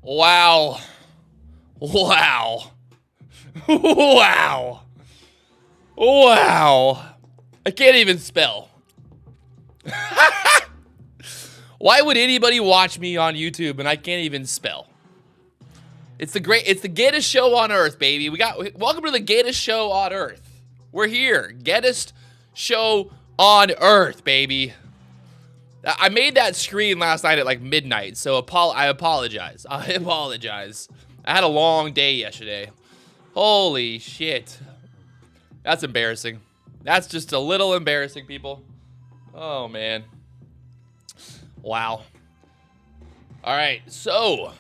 Wow. Wow. Wow. Wow. I can't even spell. Why would anybody watch me on YouTube and I can't even spell? It's the gayest show on earth, baby. Welcome to the gayest show on earth. We're here. Gayest show on earth, baby. I made that screen last night at like midnight, so I apologize. I apologize. I had a long day yesterday. Holy shit. That's embarrassing. That's just a little embarrassing, people. Oh, man. Wow. All right, so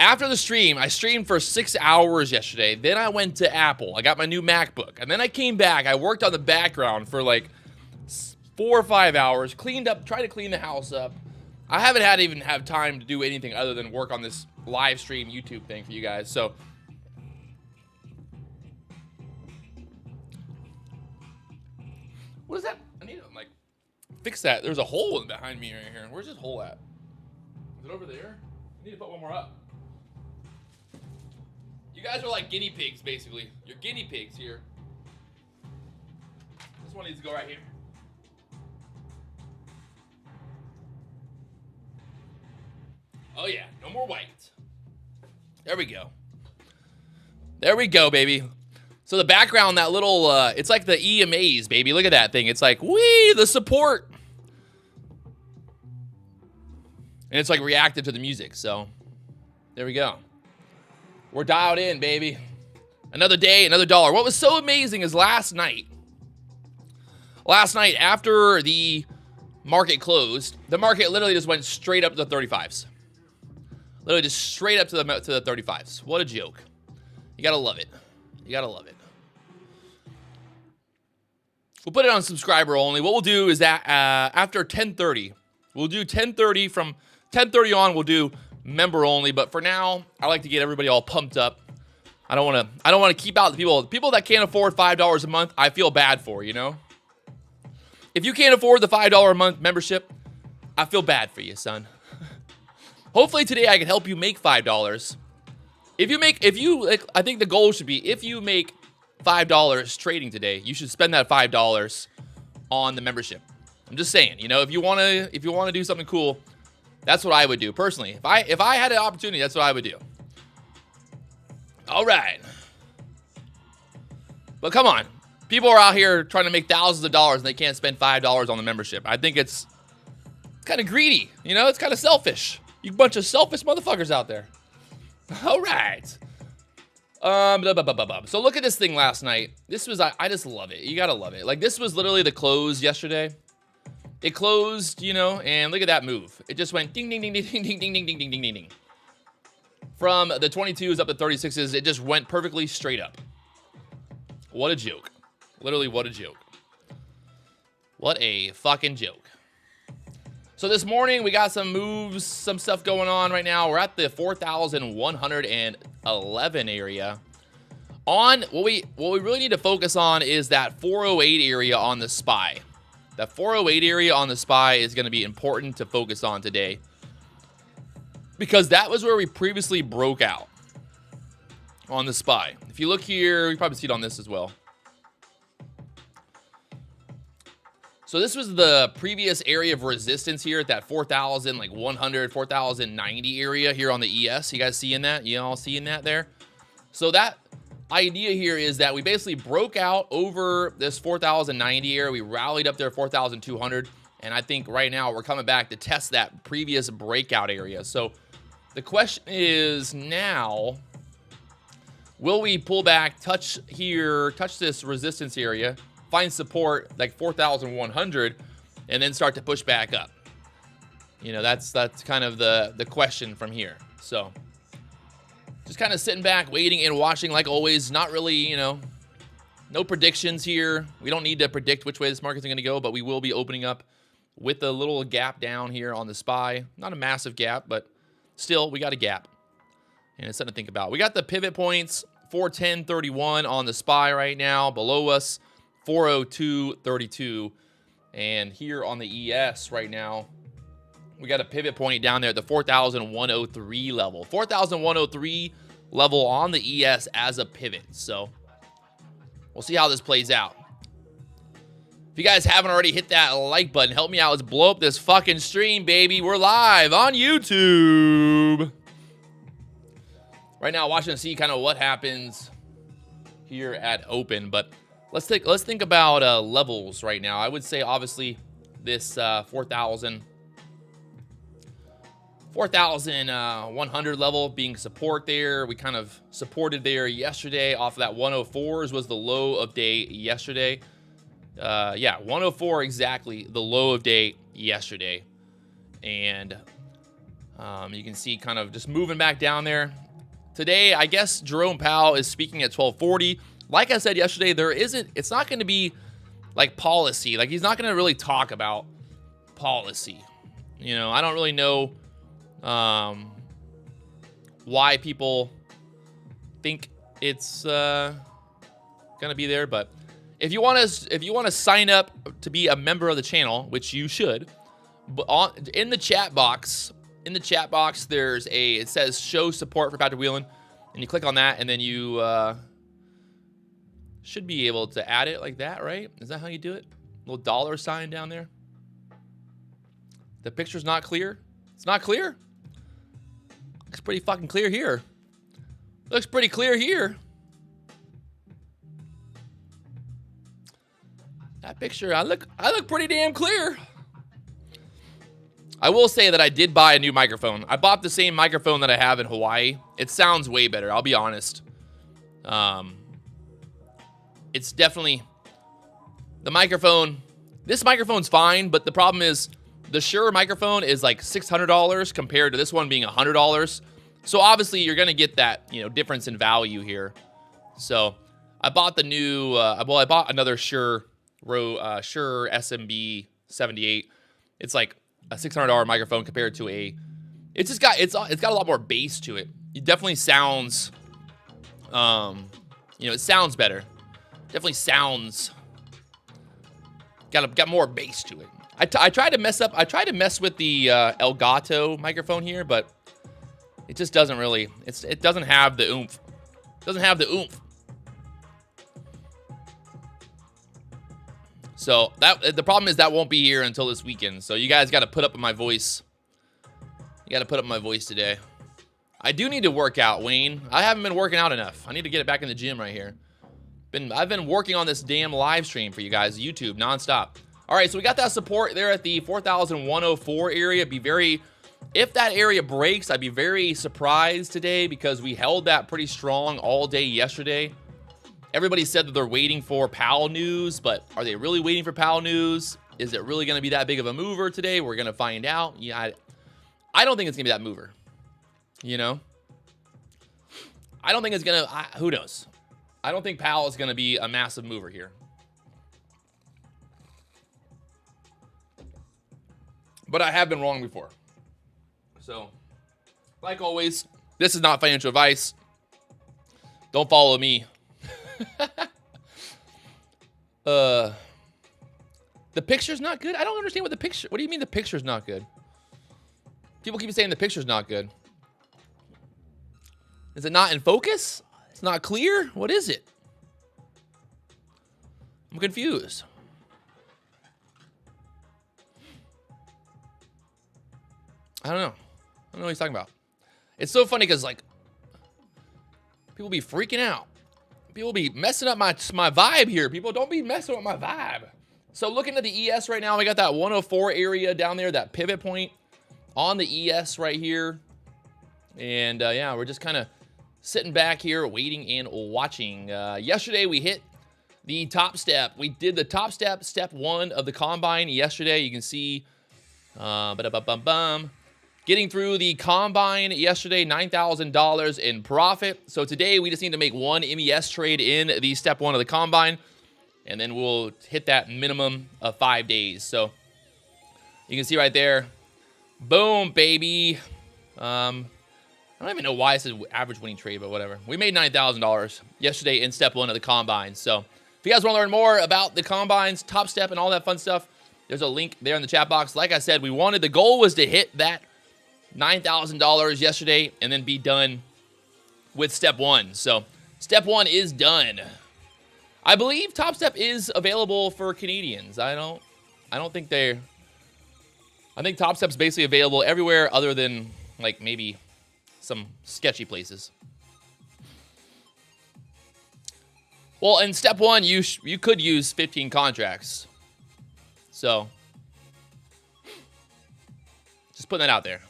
after the stream, I streamed for 6 hours yesterday. Then I went to Apple. I got my new MacBook. And then I came back. I worked on the background for like 4 or 5 hours. Cleaned up, tried to clean the house up. I haven't even have time to do anything other than work on this live stream YouTube thing for you guys. So what is that? I need to like fix that. There's a hole behind me right here. Where's this hole at? Is it over there? I need to put one more up. You guys are like guinea pigs, basically. You're guinea pigs here. This one needs to go right here. Oh yeah, no more white. There we go. There we go, baby. So the background, that little, it's like the EMAs, baby. Look at that thing. It's like, whee, the support. And it's like reactive to the music. So there we go. We're dialed in, baby. Another day, another dollar. What was so amazing is last night after the market closed, the market literally just went straight up to the 35s. Literally just straight up to the 35s. What a joke. You gotta love it. You gotta love it. We'll put it on subscriber only. What we'll do is that after 10:30, we'll do 10:30. From 10:30 on, we'll do member only. But for now, I like to get everybody all pumped up. I don't want to keep out the people that can't afford $5 a month. I feel bad for, you know. If you can't afford the $5 a month membership, I feel bad for you, son. Hopefully today I can help you make $5. I think the goal should be, if you make $5 trading today, you should spend that $5 on the membership. I'm just saying, you know, if you want to do something cool, that's what I would do personally. If I had an opportunity, that's what I would do. All right. But come on. People are out here trying to make thousands of dollars and they can't spend $5 on the membership. I think it's kind of greedy, you know, it's kind of selfish. You bunch of selfish motherfuckers out there. All right. So look at this thing last night. This was, I just love it. You gotta love it. Like, this was literally the close yesterday. It closed, you know, and look at that move. It just went ding, ding, ding, ding, ding, ding, ding, ding, ding, ding, ding, ding, ding. From the 22s up to 36s, it just went perfectly straight up. What a joke. Literally, what a joke. What a fucking joke. So this morning, we got some moves, some stuff going on right now. We're at the 4,111 area. What we really need to focus on is that 408 area on the SPY. That 408 area on the SPY is going to be important to focus on today, because that was where we previously broke out on the SPY. If you look here, you probably see it on this as well. So this was the previous area of resistance here at that 4,100, 4,090 area here on the ES. You guys seeing that? You all seeing that there? So that idea here is that we basically broke out over this 4,090 area. We rallied up there 4,200. And I think right now we're coming back to test that previous breakout area. So the question is now, will we pull back, touch this resistance area, find support like 4,100, and then start to push back up? You know, that's kind of the question from here. So just kind of sitting back, waiting and watching like always. Not really, you know, no predictions here. We don't need to predict which way this market's going to go, but we will be opening up with a little gap down here on the SPY. Not a massive gap, but still we got a gap. And it's something to think about. We got the pivot points, 410.31 on the SPY right now. Below us, 402.32. And here on the ES right now, We got a pivot point down there at the 4,103 level. 4,103 level on the ES as a pivot. So we'll see how this plays out. If you guys haven't already hit that like button, help me out. Let's blow up this fucking stream, baby. We're live on YouTube. Right now, watching to see kind of what happens here at open. But let's think about levels right now. I would say obviously this 4,100 level being support there. We kind of supported there yesterday off of that 104s was the low of day yesterday. Yeah, 104 exactly the low of day yesterday. And you can see kind of just moving back down there. Today, I guess Jerome Powell is speaking at 12:40. Like I said yesterday, it's not going to be like policy. Like he's not going to really talk about policy. You know, I don't really know why people think it's going to be there, but if you want to sign up to be a member of the channel, which you should, but in the chat box, it says show support for Patrick Wieland, and you click on that, and then you should be able to add it like that, right? Is that how you do it? Little dollar sign down there. The picture's not clear. It's not clear. Looks pretty fucking clear here. Looks pretty clear here. That picture, I look pretty damn clear. I will say that I did buy a new microphone. I bought the same microphone that I have in Hawaii. It sounds way better, I'll be honest. It's definitely the microphone. This microphone's fine, but the problem is the Shure microphone is like $600 compared to this one being $100. So obviously you're gonna get that, you know, difference in value here. So I bought the new. Well, I bought another Shure SMB 78. It's like a $600 microphone compared to a. It's got a lot more bass to it. It definitely sounds. You know, it sounds better. Definitely sounds. Got more bass to it. I tried to mess with the Elgato microphone here, but it just doesn't really. It doesn't have the oomph. It doesn't have the oomph. So the problem is that won't be here until this weekend. So you guys got to put up with my voice. You got to put up my voice today. I do need to work out, Wayne. I haven't been working out enough. I need to get it back in the gym right here. I've been working on this damn live stream for you guys, YouTube, nonstop. All right, so we got that support there at the 4,104 area. If that area breaks, I'd be very surprised today because we held that pretty strong all day yesterday. Everybody said that they're waiting for Powell news, but are they really waiting for Powell news? Is it really going to be that big of a mover today? We're going to find out. Yeah, I don't think it's going to be that mover. You know? I don't think it's going to... Who knows? I don't think Powell is going to be a massive mover here. But I have been wrong before. So, like always, this is not financial advice. Don't follow me. The picture's not good? I don't understand what the picture... What do you mean the picture's not good? People keep saying the picture's not good. Is it not in focus? It's not clear? What is it? I'm confused. I don't know. I don't know what he's talking about. It's so funny because, like, people be freaking out. People be messing up my vibe here. People don't be messing with my vibe. So looking at the ES right now, we got that 104 area down there, that pivot point on the ES right here. And yeah, we're just kind of sitting back here waiting and watching. Yesterday we hit the top step. We did the top step, step 1 of the combine yesterday. You can see getting through the combine yesterday, $9,000 in profit. So today we just need to make one MES trade in the step 1 of the combine, and then we'll hit that minimum of 5 days. So you can see right there, boom, baby. I don't even know why it says average winning trade, but whatever. We made $9,000 yesterday in step 1 of the combine. So if you guys want to learn more about the combines, top step, and all that fun stuff, There's a link there in the chat box. Like I said, the goal was to hit that $9,000 yesterday and then be done with step 1. So step 1 is done. I believe Topstep is available for Canadians. I think Topstep's basically available everywhere other than like maybe some sketchy places. Well, in step 1, you could use 15 contracts. So just putting that out there.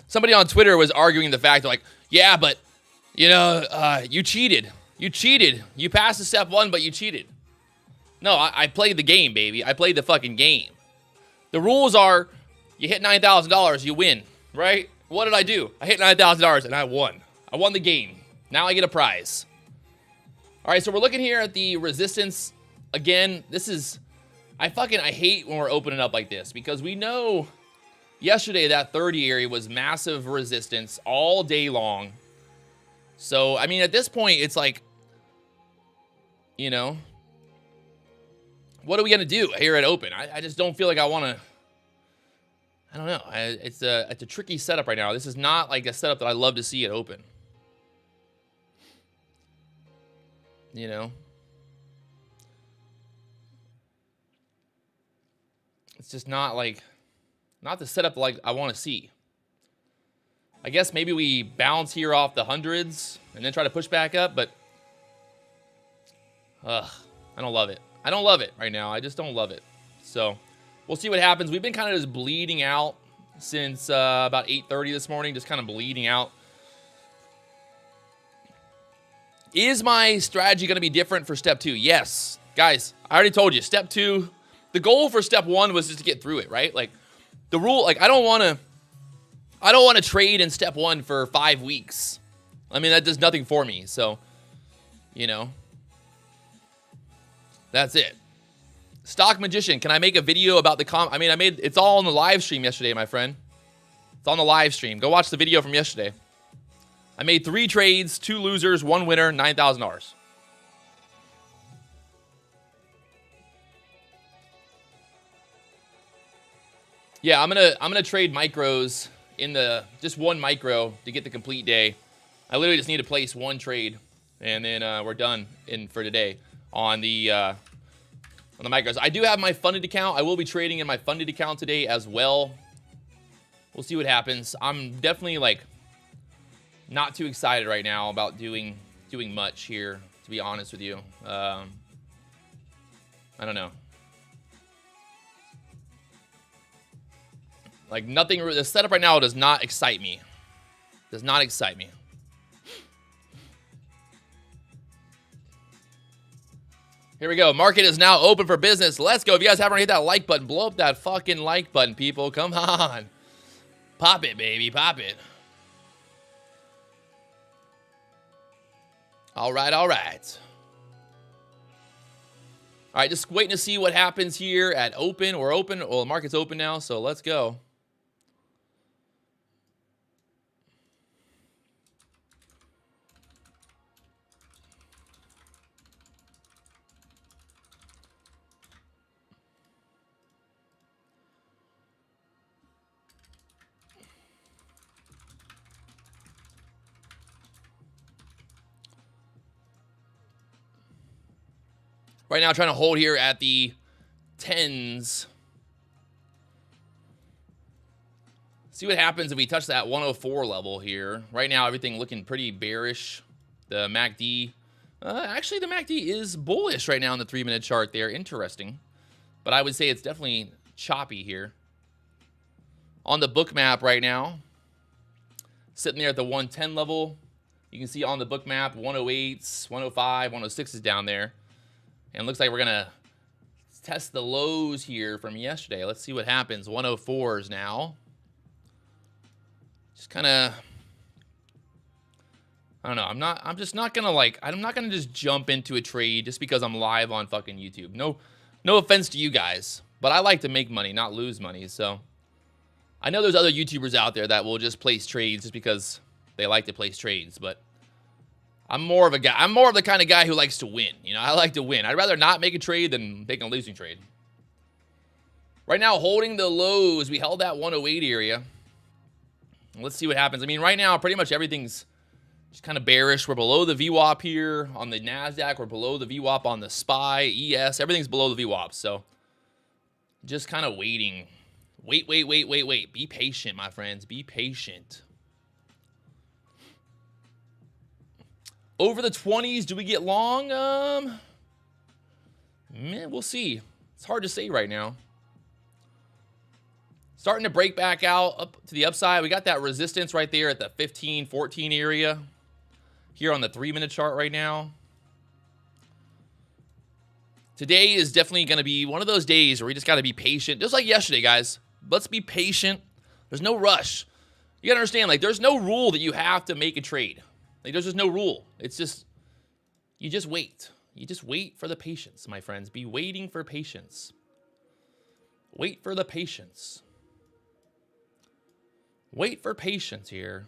Somebody on Twitter was arguing the fact, like, yeah, but, you know, you cheated. You cheated. You passed the step 1, but you cheated. No, I played the game, baby. I played the fucking game. The rules are, you hit $9,000, you win, right? What did I do? I hit $9,000 and I won. I won the game. Now I get a prize. All right, so we're looking here at the resistance. Again, this is, I hate when we're opening up like this because we know yesterday that 30 area was massive resistance all day long. So, I mean, at this point, it's like, you know, what are we going to do here at open? I just don't feel like I want to, I don't know. It's a tricky setup right now. This is not like a setup that I love to see at open. You know? It's just not like, not the setup like I want to see. I guess maybe we bounce here off the hundreds and then try to push back up, but I don't love it. I don't love it right now. I just don't love it. So we'll see what happens. We've been kind of just bleeding out since about 8:30 this morning, just kind of bleeding out. Is my strategy going to be different for step 2? Yes. Guys, I already told you, step 2, the goal for step 1 was just to get through it, right? Like, the rule, like, I don't want to trade in step 1 for 5 weeks. I mean, that does nothing for me. So, you know, that's it. Stock Magician, can I make a video about the I mean, it's all on the live stream yesterday, my friend. It's on the live stream. Go watch the video from yesterday. I made 3 trades, 2 losers, 1 winner, $9,000. Yeah, I'm gonna trade micros in just 1 micro to get the complete day. I literally just need to place 1 trade, and then we're done for today on the micros. I do have my funded account. I will be trading in my funded account today as well. We'll see what happens. I'm definitely like not too excited right now about doing much here, to be honest with you. I don't know. Like nothing, the setup right now does not excite me. Does not excite me. Here we go. Market is now open for business. Let's go. If you guys haven't hit that like button, blow up that fucking like button, people. Come on. Pop it, baby. Pop it. All right, all right. All right, just waiting to see what happens here at open. We're open. Well, the market's open now, so let's go. Right now, trying to hold here at the 10s. See what happens if we touch that 104 level here. Right now, everything looking pretty bearish. The MACD, actually, the MACD is bullish right now in the 3-minute chart there. Interesting. But I would say it's definitely choppy here. On the Bookmap right now, sitting there at the 110 level. You can see on the Bookmap, 108s, 105, 106 is down there. And it looks like we're going to test the lows here from yesterday. Let's see what happens. 104s now. Just kind of, I don't know. I'm just not going to I'm not going to just jump into a trade just because I'm live on fucking YouTube. No offense to you guys, but I like to make money, not lose money. So I know there's other YouTubers out there that will just place trades just because they like to place trades, but I'm more of the kind of guy who likes to win. You know, I like to win. I'd rather not make a trade than take a losing trade. Right now, holding the lows, we held that 108 area. Let's see what happens. I mean, right now, pretty much everything's just kind of bearish. We're below the VWAP here on the NASDAQ. We're below the VWAP on the SPY, ES. Everything's below the VWAP. So just kind of waiting. Wait. Be patient, my friends. Be patient. Over the 20s, do we get long? Man, we'll see. It's hard to say right now. Starting to break back out up to the upside. We got that resistance right there at the 15, 14 area here on the 3-minute chart right now. Today is definitely going to be one of those days where we just got to be patient. Just like yesterday, guys. Let's be patient. There's no rush. You got to understand, like, there's no rule that you have to make a trade. Like, there's just no rule. It's just, you just wait. You just wait for the patience, my friends. Be waiting for patience. Wait for the patience. Wait for patience here.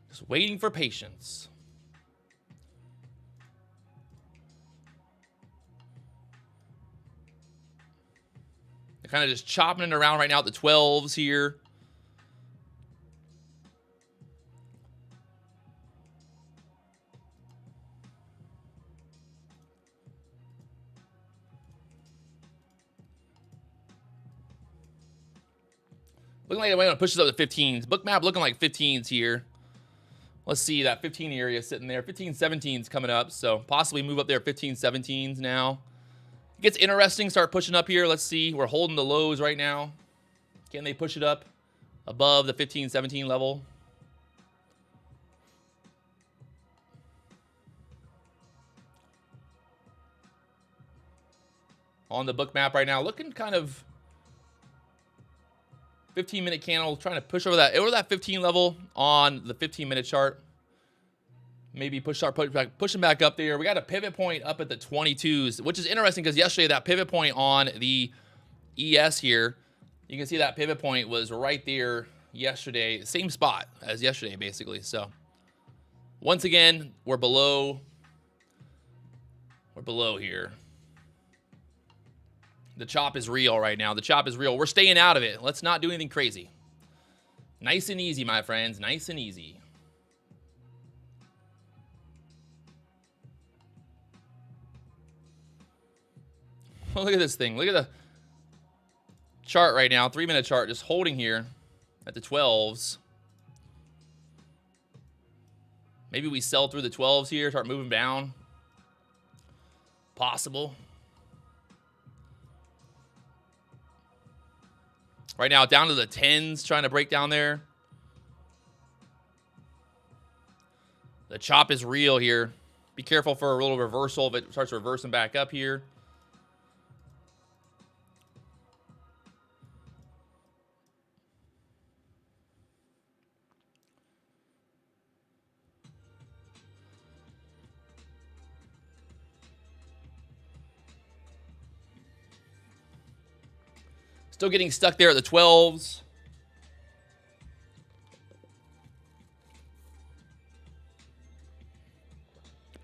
Just waiting for patience. They're kind of just chopping it around right now at the 12s here. Looking like it pushes up to 15s. Bookmap looking like 15s here. Let's see that 15 area sitting there. 15, 17s coming up. So possibly move up there 15, 17s now. It gets interesting. Start pushing up here. Let's see. We're holding the lows right now. Can they push it up above the 15, 17 level? On the Bookmap right now. Looking kind of 15-minute candle, trying to push over that 15 level on the 15-minute chart. Maybe pushing back up there. We got a pivot point up at the 22s, which is interesting because yesterday that pivot point on the ES here, you can see that pivot point was right there yesterday, same spot as yesterday basically. So once again, we're below here. The chop is real right now. The chop is real. We're staying out of it. Let's not do anything crazy. Nice and easy, my friends. Nice and easy. Oh, look at this thing. Look at the chart right now. 3-minute chart just holding here at the 12s. Maybe we sell through the 12s here, start moving down. Possible. Right now, down to the 10s, trying to break down there. The chop is real here. Be careful for a little reversal if it starts reversing back up here. Still getting stuck there at the 12s.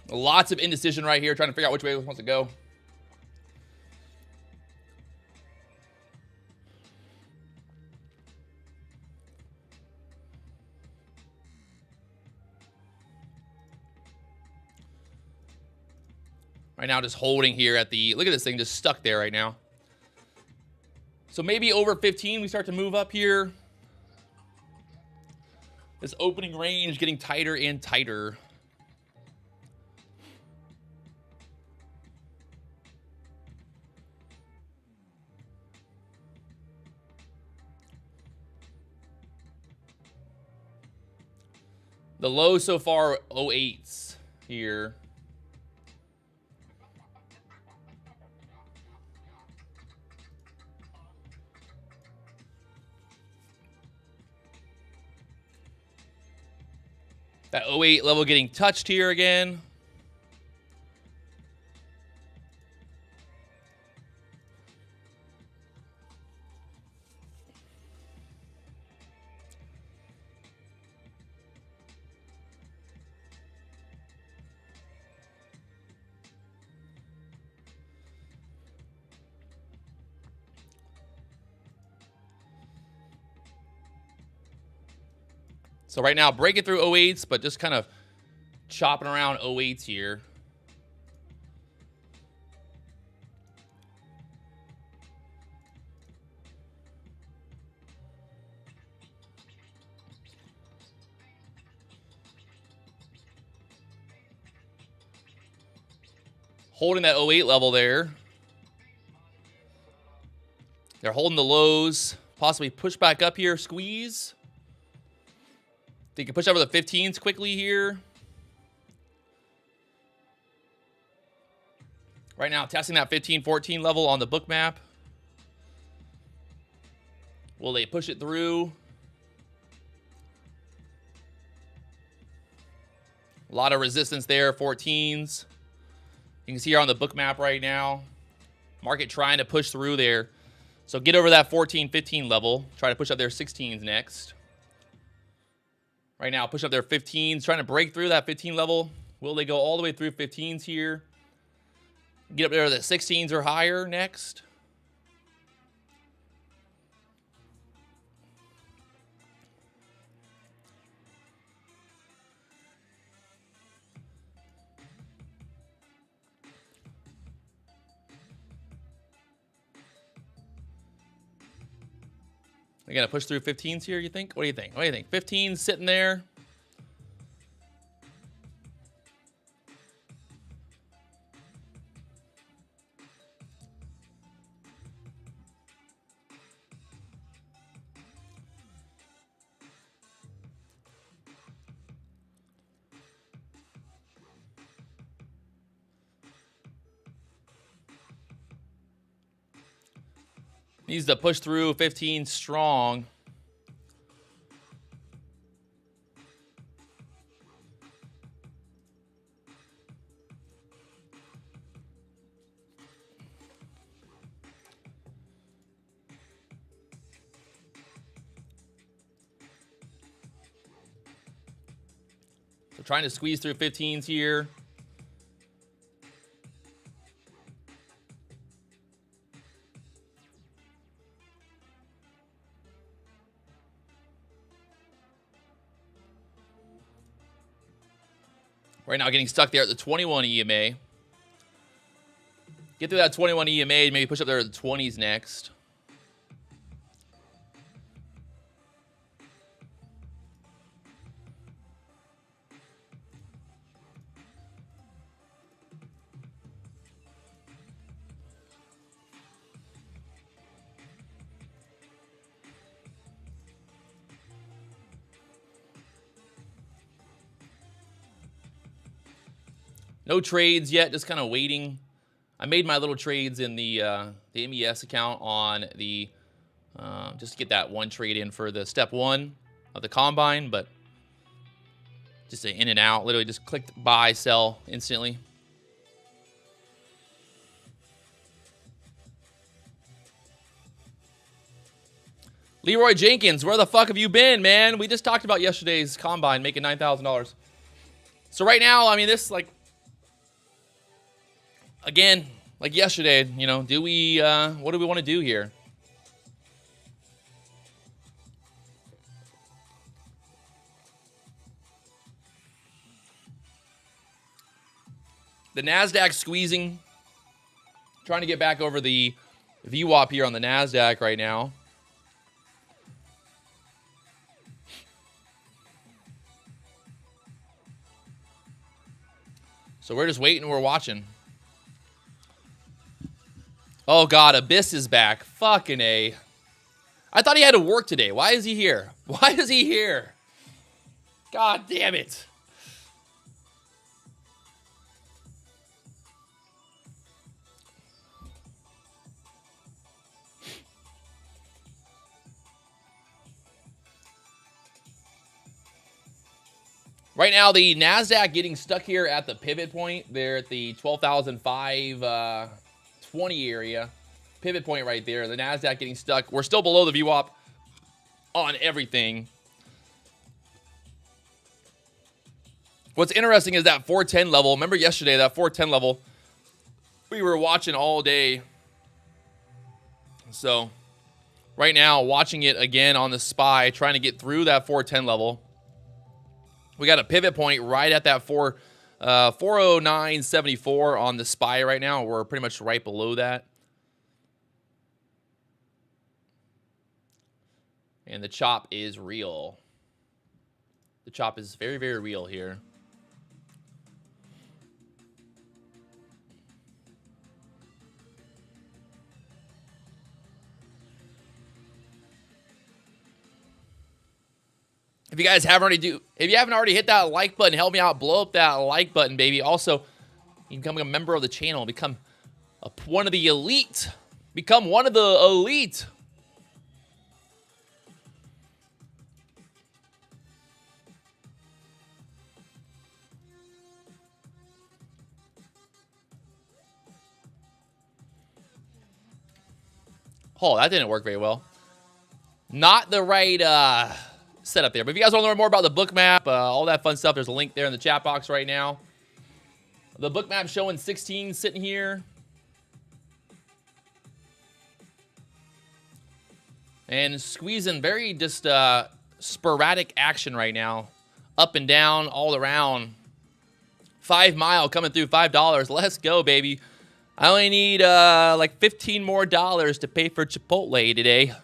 Lots of indecision right here, trying to figure out which way it wants to go. Right now, just holding here at the, look at this thing just stuck there right now. So maybe over 15, we start to move up here. This opening range getting tighter and tighter. The low so far, 08s here. That 08 level getting touched here again. So right now, breaking through 08s, but just kind of chopping around 08s here. Holding that 08 level there. They're holding the lows. Possibly push back up here, squeeze. They can push over the 15s quickly here. Right now, testing that 15-14 level on the Bookmap. Will they push it through? A lot of resistance there, 14s. You can see here on the Bookmap right now. Market trying to push through there. So get over that 14-15 level. Try to push up their 16s next. Right now, push up their 15s. Trying to break through that 15 level. Will they go all the way through 15s here? Get up there that 16s or higher next. They're going to push through 15s here, you think? What do you think? What do you think? 15s sitting there. Needs to push through 15 strong. So trying to squeeze through 15s here. Right now getting stuck there at the 21 EMA. Get through that 21 EMA and maybe push up there at the 20s next. No trades yet, just kind of waiting. I made my little trades in the MES account on the, just to get that one trade in for the step one of the combine, but just an in and out, literally just clicked buy, sell instantly. Leroy Jenkins, where the fuck have you been, man? We just talked about yesterday's combine making $9,000. So right now, I mean, this like, again, like yesterday, you know, do we, what do we want to do here? The NASDAQ squeezing. Trying to get back over the VWAP here on the NASDAQ right now. So we're just waiting, we're watching. Oh, God, Abyss is back. Fucking A. I thought he had to work today. Why is he here? Why is he here? God damn it. Right now, the NASDAQ getting stuck here at the pivot point. They're at the 12,520 area. Pivot point right there. The NASDAQ getting stuck. We're still below the VWAP on everything. What's interesting is that 410 level. Remember yesterday, that 410 level, we were watching all day. So right now, watching it again on the SPY, trying to get through that 410 level. We got a pivot point right at that 409.74 on the SPY right now. We're pretty much right below that. And the chop is real. The chop is very, very real here. If you guys haven't already hit that like button, help me out, blow up that like button, baby. Also, you can become a member of the channel, become one of the elite. Become one of the elite. Oh, that didn't work very well. Not the right setup there. But if you guys want to learn more about the Bookmap, all that fun stuff, there's a link there in the chat box right now. The Bookmap showing 16 sitting here. And squeezing very just sporadic action right now. Up and down, all around. 5 Mile coming through, $5. Let's go, baby. I only need like $15 more to pay for Chipotle today.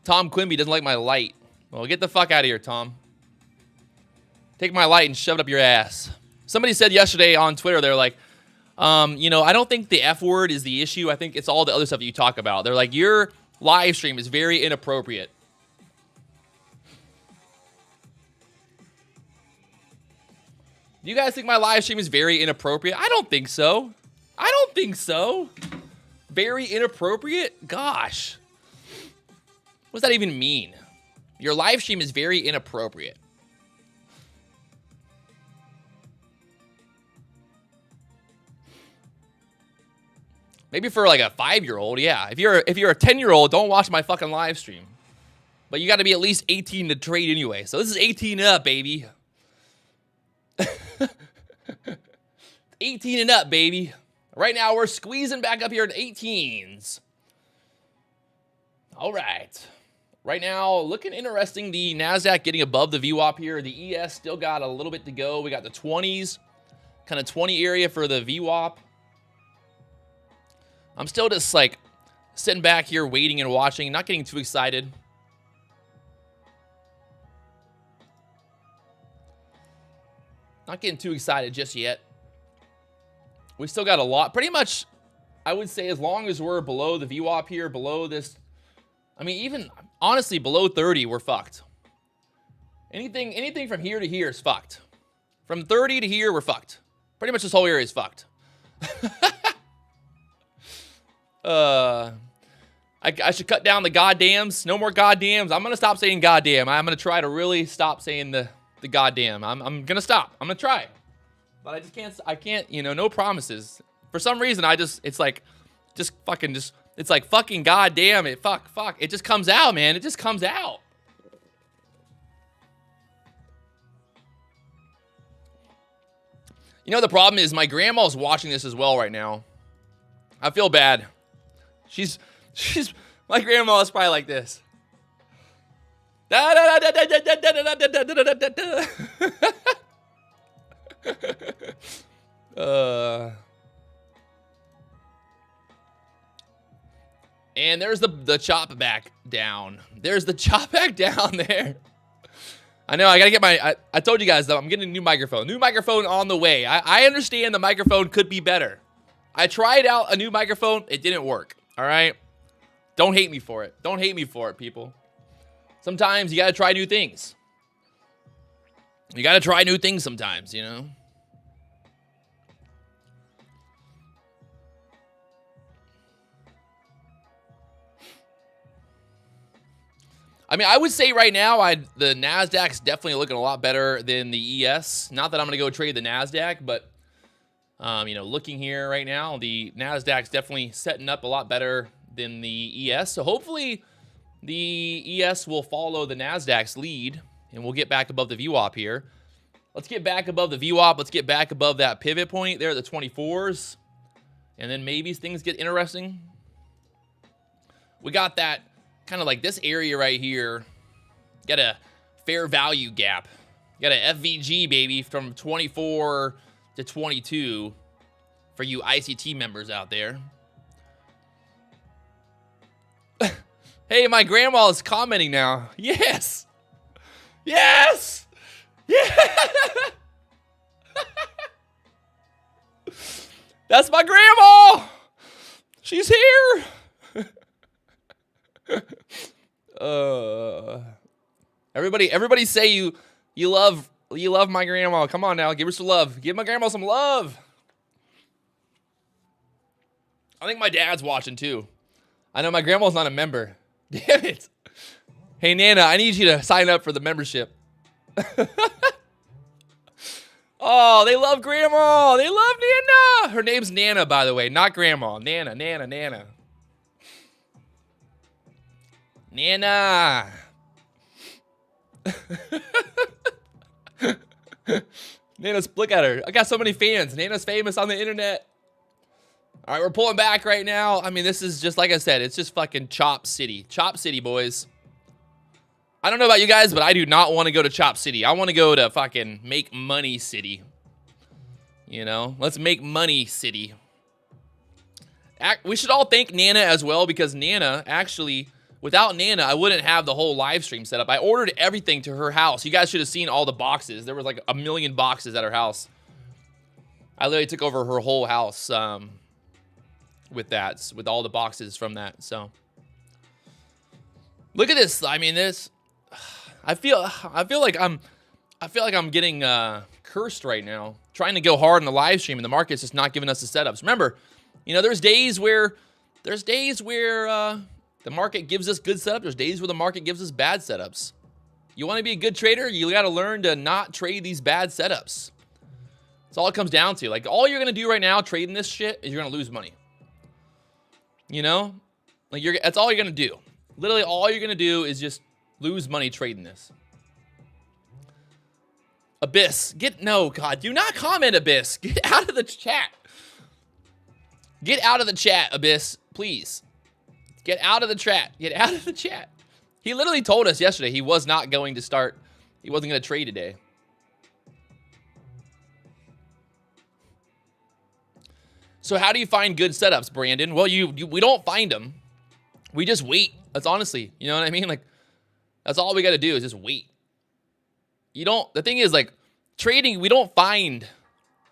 Tom Quimby doesn't like my light. Well, get the fuck out of here, Tom. Take my light and shove it up your ass. Somebody said yesterday on Twitter, they're like, you know, I don't think the F word is the issue. I think it's all the other stuff that you talk about. They're like, your live stream is very inappropriate. Do you guys think my live stream is very inappropriate? I don't think so. I don't think so. Very inappropriate? Gosh. What does that even mean? Your live stream is very inappropriate. Maybe for like a 5-year-old, yeah. If you're a 10-year-old, don't watch my fucking live stream. But you got to be at least 18 to trade anyway. So this is 18 and up, baby. 18 and up, baby. Right now, we're squeezing back up here at 18s. All right. Right now, looking interesting. The NASDAQ getting above the VWAP here. The ES still got a little bit to go. We got the 20s. Kind of 20 area for the VWAP. I'm still just like sitting back here waiting and watching. Not getting too excited. Not getting too excited just yet. We still got a lot. Pretty much, I would say as long as we're below the VWAP here, below this, I mean, even honestly below 30, we're fucked. Anything from here to here is fucked. From 30 to here, we're fucked. Pretty much this whole area is fucked. I should cut down the goddams. No more goddams. I'm going to stop saying goddamn. I'm going to try to really stop saying the goddamn. I'm going to stop. I'm going to try. But I just can't, you know, no promises. For some reason, it's like, it's like fucking goddamn it. Fuck. It just comes out, man. It just comes out. You know, the problem is my grandma's watching this as well right now. I feel bad. My grandma is probably like this. And there's the chop back down. There's the chop back down there. I know, I gotta get I told you guys though, I'm getting a new microphone. New microphone on the way. I understand the microphone could be better. I tried out a new microphone. It didn't work. All right? Don't hate me for it. Don't hate me for it, people. Sometimes you gotta try new things. You gotta try new things sometimes, you know? I mean, I would say right now, the NASDAQ's definitely looking a lot better than the ES. Not that I'm going to go trade the NASDAQ, but, you know, looking here right now, the NASDAQ's definitely setting up a lot better than the ES. So hopefully the ES will follow the NASDAQ's lead, and we'll get back above the VWAP here. Let's get back above the VWAP. Let's get back above that pivot point there, the 24s. And then maybe things get interesting. we got that kind of like this area right here. Got a fair value gap. Got a FVG, baby, from 24 to 22 for you ICT members out there. Hey, my grandma is commenting now. Yes. Yes. Yeah. That's my grandma. She's here. Everybody say you love my grandma. Come on now, give her some love. Give my grandma some love. I think my dad's watching too. I know my grandma's not a member. Damn it. Hey, Nana, I need you to sign up for the membership. Oh, they love Grandma. They love Nana. Her name's Nana, by the way, not Grandma. Nana. Nana. Nana's, look at her. I got so many fans. Nana's famous on the internet. All right, we're pulling back right now. I mean, this is just, like I said, it's just fucking Chop City. Chop City, boys. I don't know about you guys, but I do not want to go to Chop City. I want to go to fucking Make Money City. You know, let's make money city. We should all thank Nana as well, because Nana, actually, without Nana, I wouldn't have the whole live stream set up. I ordered everything to her house. You guys should have seen all the boxes. There was like 1 million boxes at her house. I literally took over her whole house with all the boxes from that. So look at this. I mean, this. I feel like I'm getting cursed right now, trying to go hard in the live stream, and the market's just not giving us the setups. Remember, you know, there's days where the market gives us good setups. There's days where the market gives us bad setups. You want to be a good trader, you got to learn to not trade these bad setups. That's all it comes down to. Like, all you're gonna do right now trading this shit is you're gonna lose money. You know, like that's all you're gonna do. Literally, all you're gonna do is just lose money trading this. Abyss, God, do not comment, Abyss. Get out of the chat. Get out of the chat, Abyss, please. Get out of the chat. Get out of the chat. He literally told us yesterday he was not going to start. He wasn't going to trade today. So how do you find good setups, Brandon? Well, we don't find them. We just wait. That's honestly, you know what I mean? Like, that's all we got to do is just wait. The thing is, like, trading, we don't find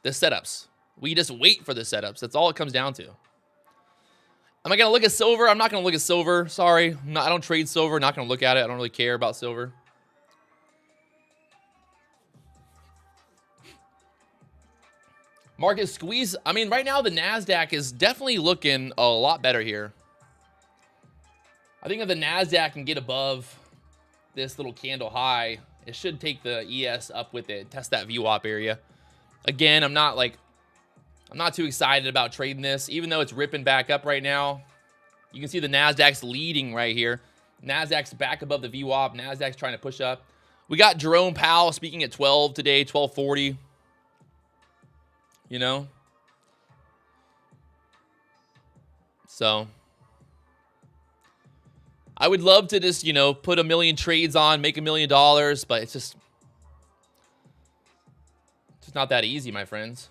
the setups. We just wait for the setups. That's all it comes down to. Am I going to look at silver? I'm not going to look at silver. Sorry. I don't trade silver. Not going to look at it. I don't really care about silver. Market squeeze. I mean, right now, the NASDAQ is definitely looking a lot better here. I think if the NASDAQ can get above this little candle high, it should take the ES up with it, test that VWAP area. Again, I'm not too excited about trading this, even though it's ripping back up right now. You can see the NASDAQ's leading right here. NASDAQ's back above the VWAP. NASDAQ's trying to push up. We got Jerome Powell speaking at 12 today, 12:40. You know? So I would love to just, you know, put 1 million trades on, make $1 million, but it's just not that easy, my friends.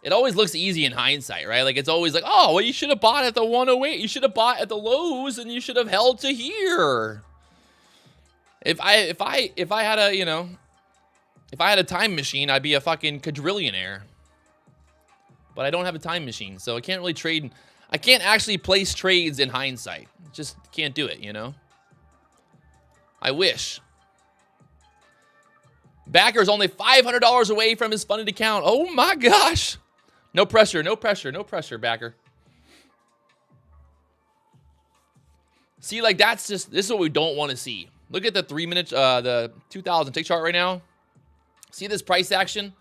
It always looks easy in hindsight, right? Like, it's always like, oh, well, you should have bought at the 108. You should have bought at the lows, and you should have held to here. If I had a, you know, if I had a time machine, I'd be a fucking quadrillionaire. But I don't have a time machine, so I can't really trade. I can't actually place trades in hindsight. Just can't do it, you know? I wish. Backer's only $500 away from his funded account. Oh my gosh. No pressure, no pressure, no pressure, Backer. See, like, that's just, this is what we don't want to see. Look at the 3-minute, the 2000 tick chart right now. See this price action?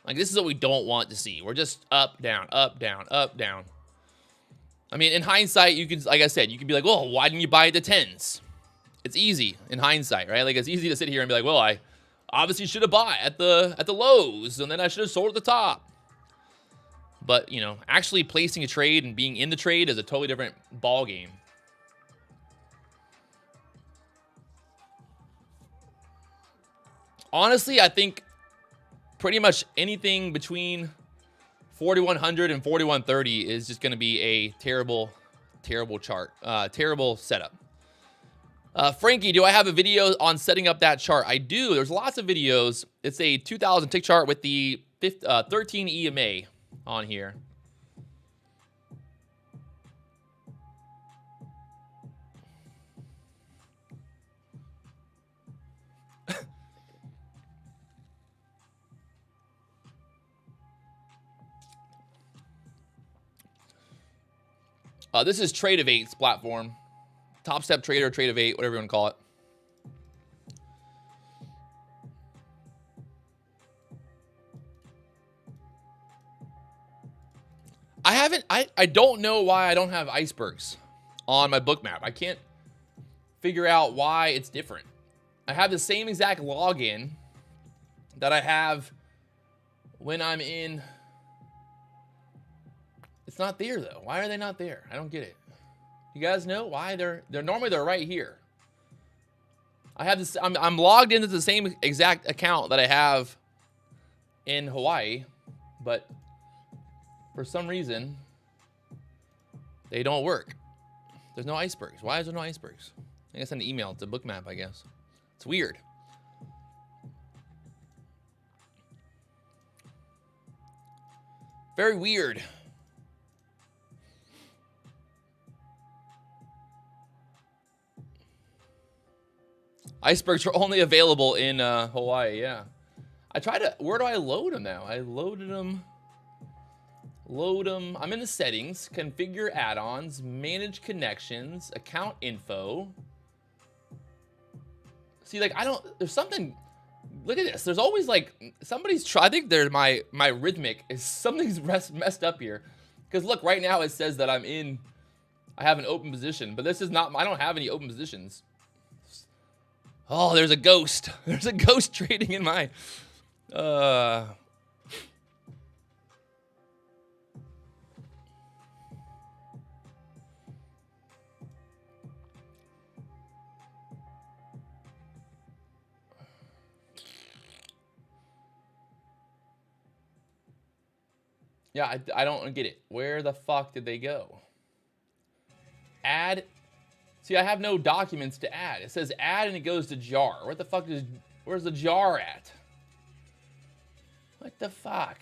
Like, this is what we don't want to see. We're just up, down, up, down, up, down. I mean, in hindsight, you could, like I said, you could be like, well, why didn't you buy at the 10s? It's easy in hindsight, right? Like, it's easy to sit here and be like, well, I obviously should have bought at the lows, and then I should have sold at the top. But, you know, actually placing a trade and being in the trade is a totally different ball game. Honestly, I think pretty much anything between 4,100 and 4,130 is just going to be a terrible, terrible chart. Terrible setup. Frankie, do I have a video on setting up that chart? I do. There's lots of videos. It's a 2,000 tick chart with the 13 EMA on here. This is Trade of 8's platform. Topstep Trader, Trade of 8, whatever you want to call it. I don't know why I don't have icebergs on my Bookmap. I can't figure out why it's different. I have the same exact login that I have when I'm in. It's not there though. Why are they not there? I don't get it. You guys know why they're normally right here. I have this. I'm logged into the same exact account that I have in Hawaii, but for some reason they don't work. There's no icebergs. Why is there no icebergs? I guess send an email to Bookmap. I guess it's weird. Very weird. Icebergs are only available in Hawaii, yeah. I tried to, where do I load them now? I loaded them. Load them. I'm in the settings, configure add-ons, manage connections, account info. See, like, there's something, look at this. There's always like, I think there's my rhythmic is something's messed up here. Because look, right now it says that I have an open position, but this is not, I don't have any open positions. Oh, there's a ghost. There's a ghost trading in my... Yeah, I don't get it. Where the fuck did they go? Add... See, I have no documents to add. It says add and it goes to jar. What the fuck where's the jar at? What the fuck?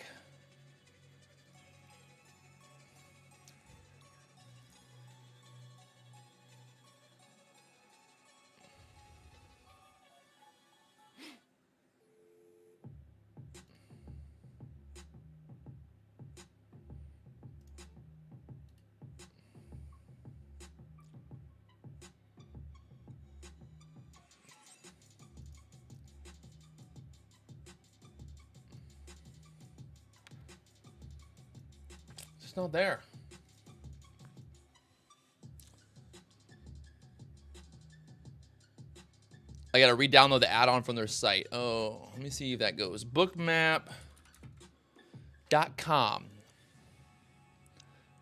It's not there. I gotta re-download the add-on from their site. Oh, let me see if that goes. Bookmap.com.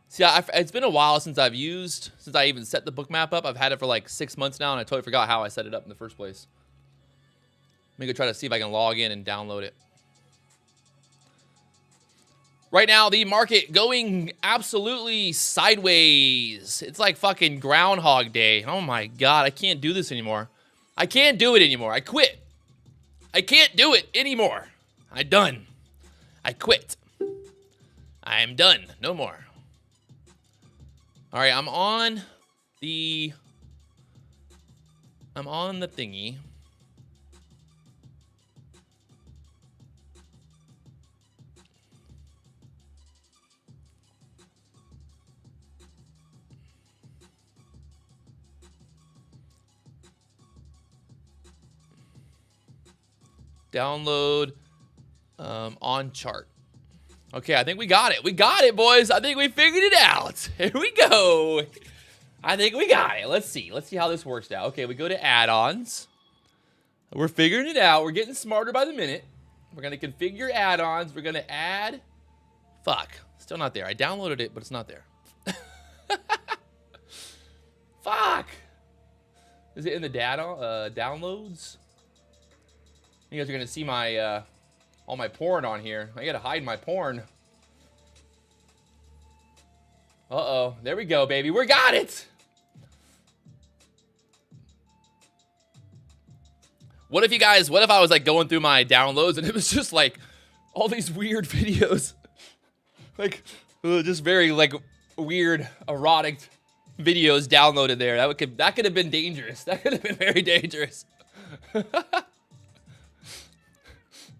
See, it's been a while since I even set the Bookmap up. I've had it for like 6 months now, and I totally forgot how I set it up in the first place. Let me go try to see if I can log in and download it. Right now, the market going absolutely sideways. It's like fucking Groundhog Day. Oh my God, I can't do this anymore. I can't do it anymore. I quit. I can't do it anymore. I'm done. I quit. I'm done. No more. All right, I'm on the thingy. Download on chart. Okay, I think we got it. We got it, boys. I think we figured it out. Here we go. I think we got it. Let's see. Let's see how this works out. Okay, we go to add-ons. We're figuring it out. We're getting smarter by the minute. We're going to configure add-ons. We're going to add... Fuck. Still not there. I downloaded it, but it's not there. Fuck. Is it in the data downloads? You guys are gonna see my all my porn on here. I gotta hide my porn. Uh-oh. There we go, baby. We got it. What if I was like going through my downloads and it was just like all these weird videos, like just very like weird erotic videos downloaded there. That could have been dangerous. That could have been very dangerous.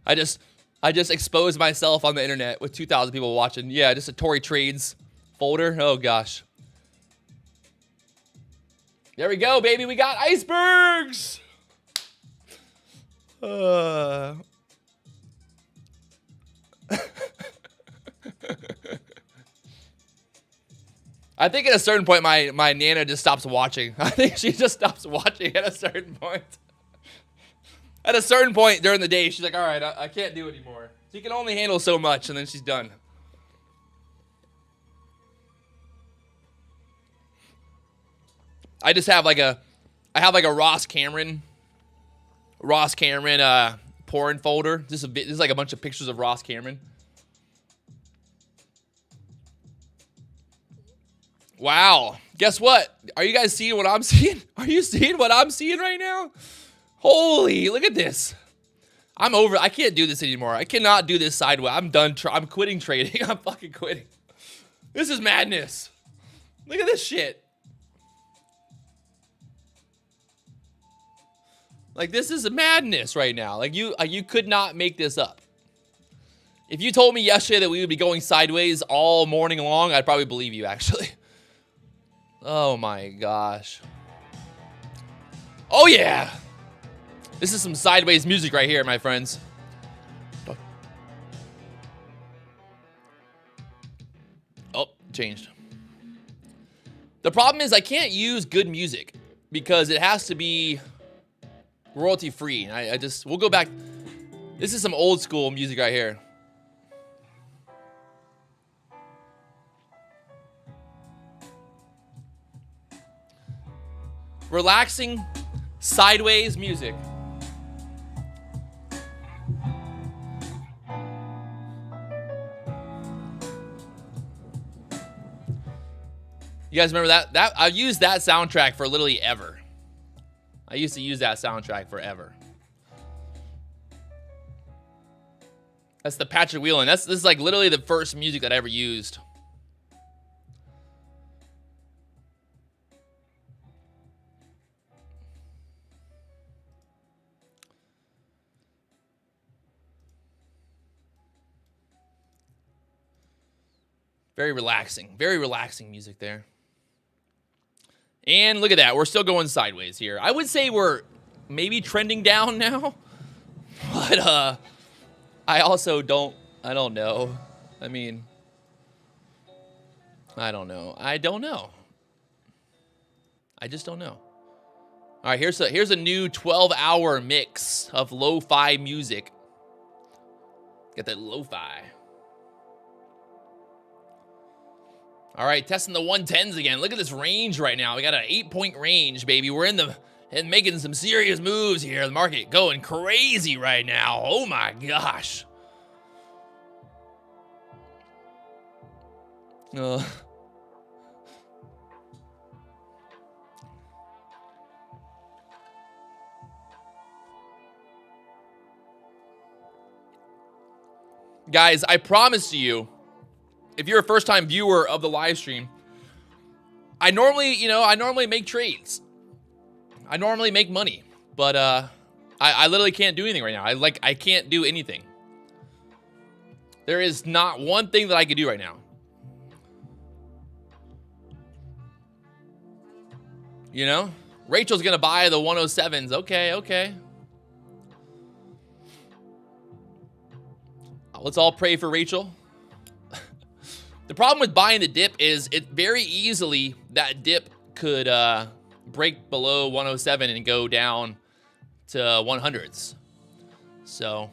I just exposed myself on the internet with 2,000 people watching. Yeah, just a Tory Trades folder. Oh gosh. There we go, baby. We got icebergs. I think at a certain point, my Nana just stops watching. I think she just stops watching at a certain point. At a certain point during the day, she's like, all right, I can't do it anymore. She can only handle so much, and then she's done. I just have like a Ross Cameron porn folder. This is like a bunch of pictures of Ross Cameron. Wow. Guess what? Are you guys seeing what I'm seeing? Are you seeing what I'm seeing right now? Holy, look at this. I'm over. I can't do this anymore. I cannot do this sideways. I'm done. I'm quitting trading. I'm fucking quitting. This is madness. Look at this shit. Like, this is madness right now. Like, you could not make this up. If you told me yesterday that we would be going sideways all morning long, I'd probably believe you, actually. Oh, my gosh. Oh, yeah. This is some sideways music right here, my friends. Oh, changed. The problem is I can't use good music because it has to be royalty free. We'll go back. This is some old school music right here. Relaxing, sideways music. You guys remember that? I've used that soundtrack for literally ever. I used to use that soundtrack forever. That's the Patrick Wieland. This is like literally the first music that I ever used. Very relaxing music there. And look at that. We're still going sideways here. I would say we're maybe trending down now. But I don't know. I mean, I don't know. I just don't know. All right, here's a new 12-hour mix of lo-fi music. Get that lo-fi. All right, testing the 110s again. Look at this range right now. We got an 8-point range, baby. We're and making some serious moves here. The market going crazy right now. Oh my gosh. Guys, I promise you, if you're a first-time viewer of the live stream, I normally make trades. I normally make money, but I literally can't do anything right now. I can't do anything. There is not one thing that I can do right now. You know? Rachel's gonna buy the 107s. Okay. Let's all pray for Rachel. The problem with buying the dip is it very easily, that dip could break below 107 and go down to 100s. So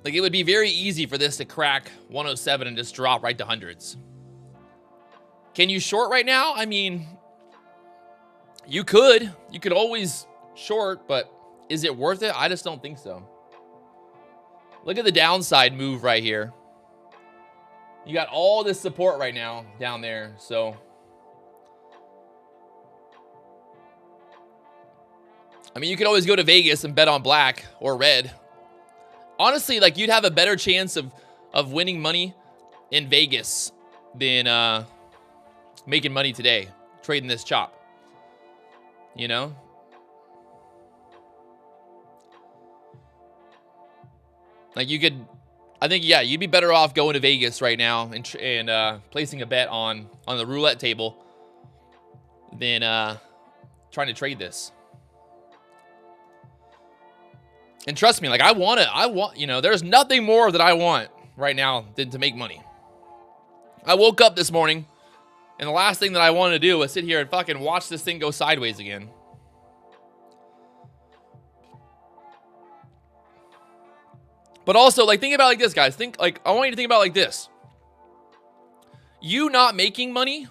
Like, it would be very easy for this to crack 107 and just drop right to hundreds. Can you short right now? I mean, you could. You could always short, but is it worth it? I just don't think so. Look at the downside move right here. You got all this support right now down there, so. I mean, you could always go to Vegas and bet on black or red. Honestly, like, you'd have a better chance of winning money in Vegas than making money today, trading this chop. You know? Like, you could, I think, yeah, you'd be better off going to Vegas right now and placing a bet on the roulette table than trying to trade this. And trust me, like, I want, you know, there's nothing more that I want right now than to make money. I woke up this morning, and the last thing that I wanted to do was sit here and fucking watch this thing go sideways again. But also, like, think about it like this, guys. I want you to think about it like this. You not making money,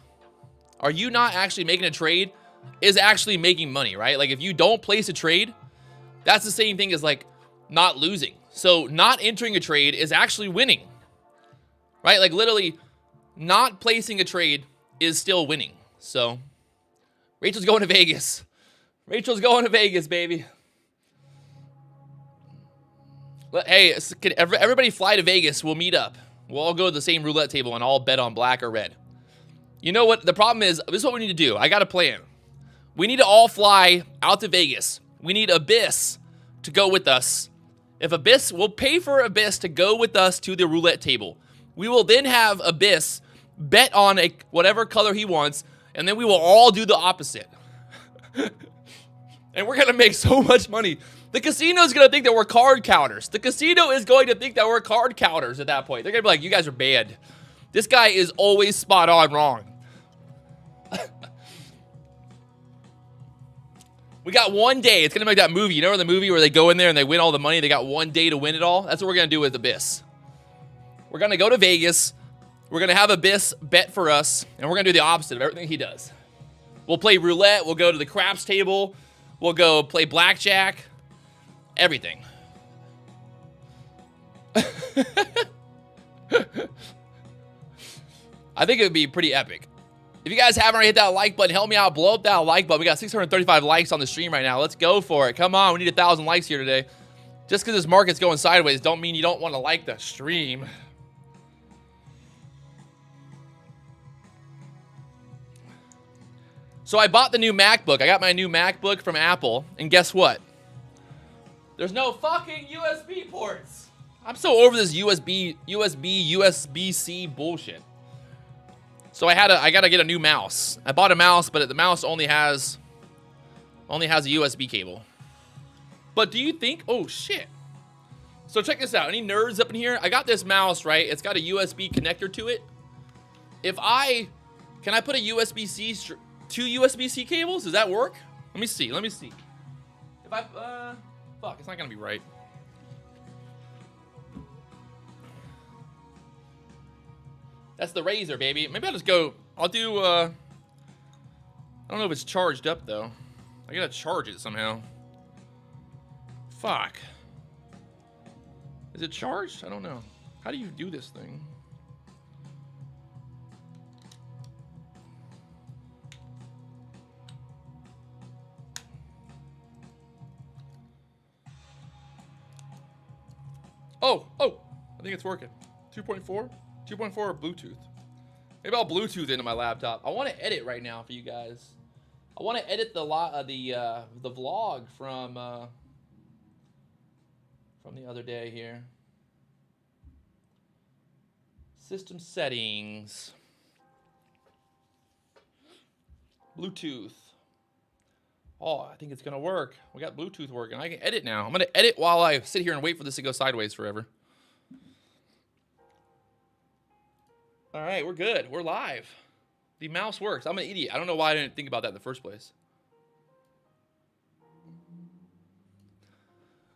or you not actually making a trade, is actually making money, right? Like, if you don't place a trade, that's the same thing as, like, not losing. So not entering a trade is actually winning, right? Like, literally not placing a trade is still winning. So Rachel's going to Vegas. Rachel's going to Vegas, baby. Hey, can everybody fly to Vegas? We'll meet up. We'll all go to the same roulette table and all bet on black or red. You know what? The problem is, this is what we need to do. I got a plan. We need to all fly out to Vegas. We need Abyss to go with us. If Abyss, we'll pay for Abyss to go with us to the roulette table. We will then have Abyss bet on whatever color he wants, and then we will all do the opposite. And we're going to make so much money. The casino is going to think that we're card counters. The casino is going to think that we're card counters at that point. They're going to be like, you guys are banned. This guy is always spot on wrong. We got one day. It's going to be like that movie. You know the movie where they go in there and they win all the money? They got one day to win it all? That's what we're going to do with Abyss. We're going to go to Vegas. We're going to have Abyss bet for us. And we're going to do the opposite of everything he does. We'll play roulette. We'll go to the craps table. We'll go play blackjack. Everything. I think it would be pretty epic. If you guys haven't already hit that like button, help me out. Blow up that like button. We got 635 likes on the stream right now. Let's go for it. Come on. We need 1,000 likes here today. Just because this market's going sideways don't mean you don't want to like the stream. So I bought the new MacBook. I got my new MacBook from Apple. And guess what? There's no fucking USB ports. I'm so over this USB-C bullshit. So I got to get a new mouse. I bought a mouse, but the mouse only has a USB cable. But do you think, oh shit. So check this out. Any nerds up in here? I got this mouse, right? It's got a USB connector to it. Can I put a USB-C, two USB-C cables? Does that work? Let me see. If I, fuck, it's not gonna be right. That's the Razer, baby. Maybe I'll just go, I'll do, I don't know if it's charged up, though. I gotta charge it somehow. Fuck. Is it charged? I don't know. How do you do this thing? Oh, I think it's working. 2.4? 2.4 or Bluetooth. Maybe I'll Bluetooth into my laptop. I want to edit right now for you guys. I want to edit the vlog from the other day here. System settings. Bluetooth. Oh, I think it's gonna work. We got Bluetooth working. I can edit now. I'm gonna edit while I sit here and wait for this to go sideways forever. All right, we're good. We're live. The mouse works. I'm an idiot. I don't know why I didn't think about that in the first place.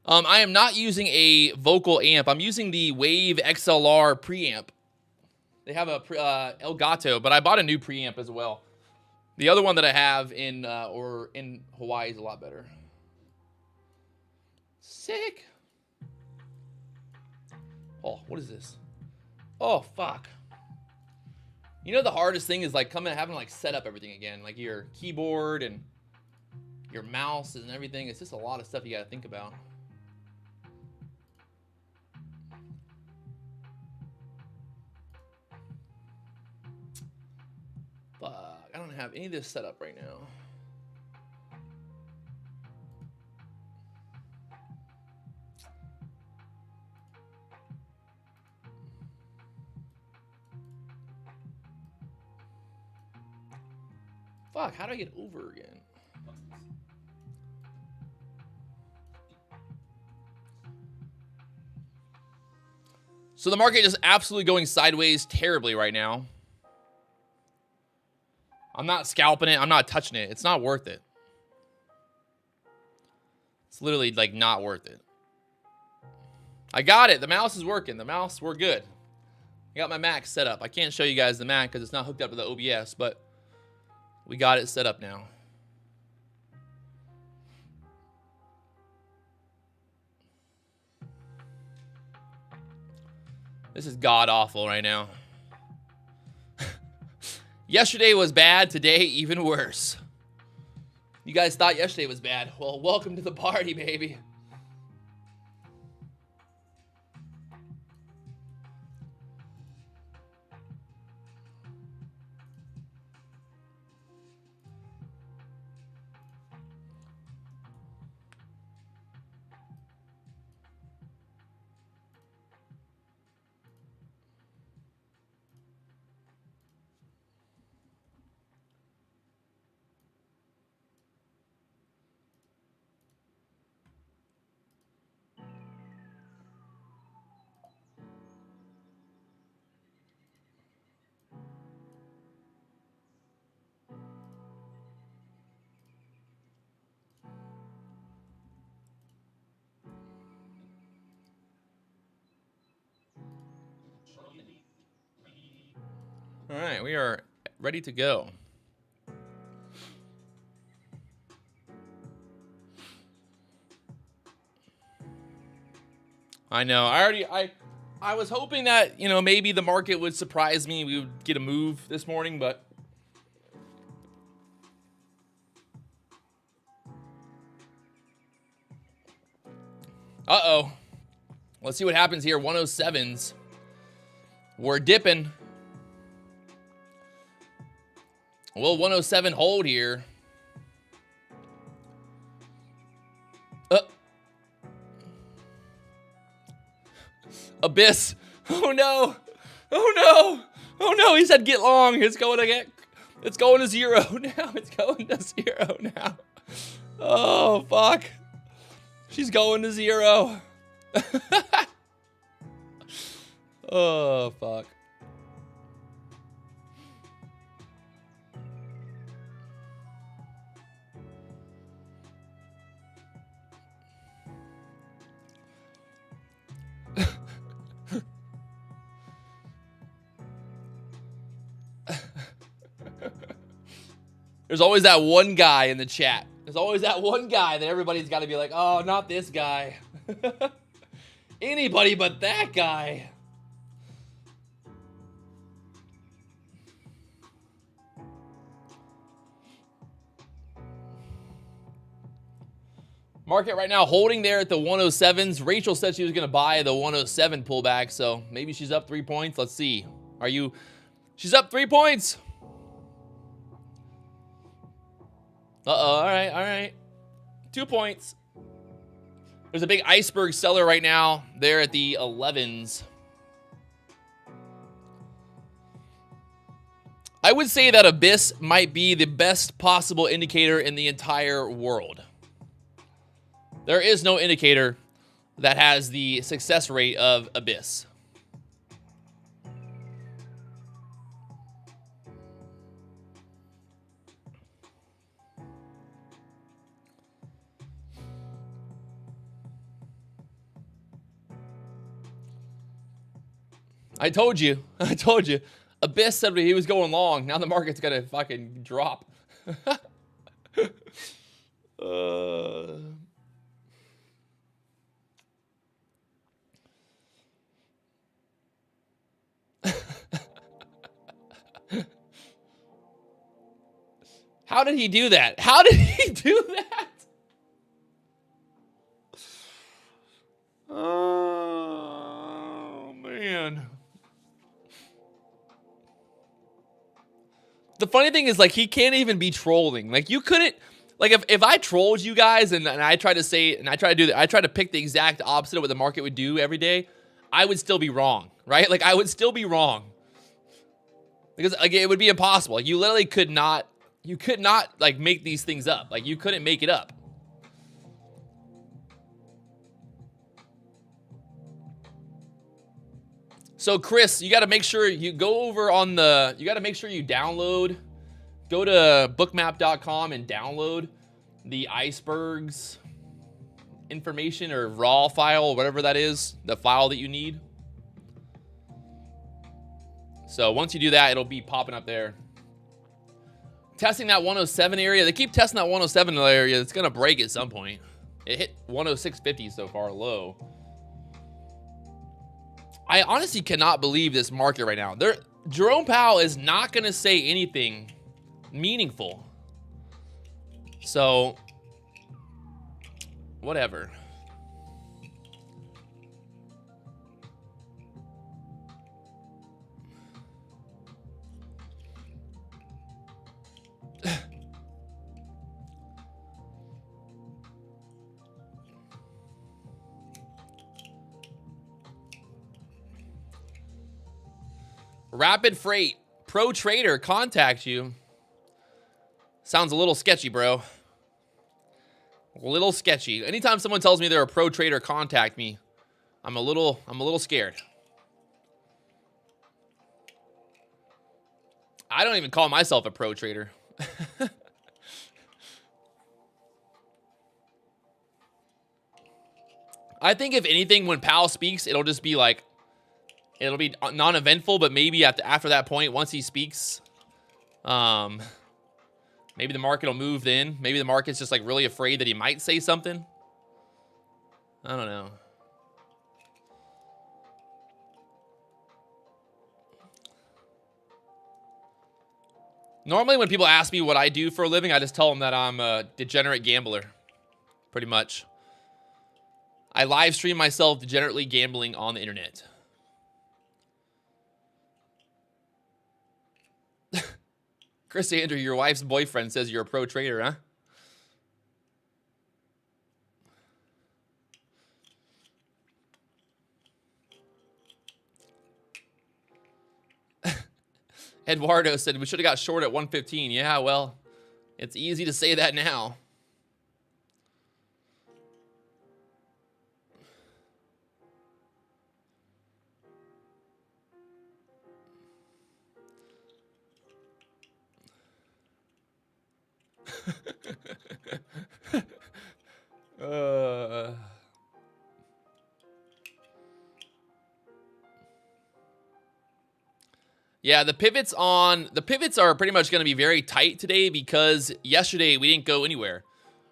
I am not using a vocal amp. I'm using the Wave XLR preamp. They have a Elgato, but I bought a new preamp as well. The other one that I have in Hawaii is a lot better. Sick. Oh, what is this? Oh, fuck. You know the hardest thing is like having to like set up everything again, like your keyboard and your mouse and everything. It's just a lot of stuff you got to think about. Fuck, I don't have any of this set up right now. Fuck, how do I get over again? So the market is absolutely going sideways terribly right now. I'm not scalping it. I'm not touching it. It's not worth it. It's literally like not worth it. I got it. The mouse is working. The mouse, we're good. I got my Mac set up. I can't show you guys the Mac because it's not hooked up to the OBS, but we got it set up now. This is god awful right now. Yesterday was bad. Today, even worse. You guys thought yesterday was bad. Well, welcome to the party, baby. All right, we are ready to go. I know. I was hoping that, you know, maybe the market would surprise me. We would get a move this morning, but uh-oh. Let's see what happens here. 107s. We're dipping. Will 107 hold here? Abyss. Oh no. Oh no. Oh no. He said get long. It's going to zero now. It's going to zero now. Oh fuck. She's going to zero. Oh fuck. There's always that one guy in the chat. There's always that one guy that everybody's got to be like, oh, not this guy. Anybody but that guy. Market right now holding there at the 107s. Rachel said she was going to buy the 107 pullback, so maybe she's up 3 points. Let's see. She's up 3 points. Uh-oh, all right. 2 points. There's a big iceberg seller right now there at the 11s. I would say that Abyss might be the best possible indicator in the entire world. There is no indicator that has the success rate of Abyss. I told you. I told you. Abyss said he was going long. Now the market's gonna fucking drop. How did he do that? How did he do that? Oh, man. The funny thing is, like, he can't even be trolling. Like, you couldn't, like, if I trolled you guys and I tried to say, and I tried to pick the exact opposite of what the market would do every day, I would still be wrong, right? Like, I would still be wrong. Because, like, it would be impossible. Like, you literally could not, like, make these things up. Like, you couldn't make it up. So, Chris, you got to make sure you go over on the, you got to make sure you download, go to bookmap.com and download the icebergs information or raw file, or whatever that is, the file that you need. So once you do that, it'll be popping up there. Testing that 107 area. They keep testing that 107 area. It's going to break at some point. It hit 106.50 so far low. I honestly cannot believe this market right now. Jerome Powell is not going to say anything meaningful. So, whatever. Rapid Freight Pro Trader contact you. Sounds a little sketchy, bro. A little sketchy. Anytime someone tells me they're a pro trader, contact me. I'm a little scared. I don't even call myself a pro trader. I think if anything, when Powell speaks, it'll just be like, it'll be non-eventful, but maybe after that point, once he speaks, maybe the market will move then. Maybe the market's just like really afraid that he might say something. I don't know. Normally when people ask me what I do for a living, I just tell them that I'm a degenerate gambler, pretty much. I live stream myself degenerately gambling on the internet. Chris Andrew, your wife's boyfriend says you're a pro trader, huh? Eduardo said we should have got short at 115. Yeah, well, it's easy to say that now. Yeah, the pivots are pretty much going to be very tight today because yesterday we didn't go anywhere.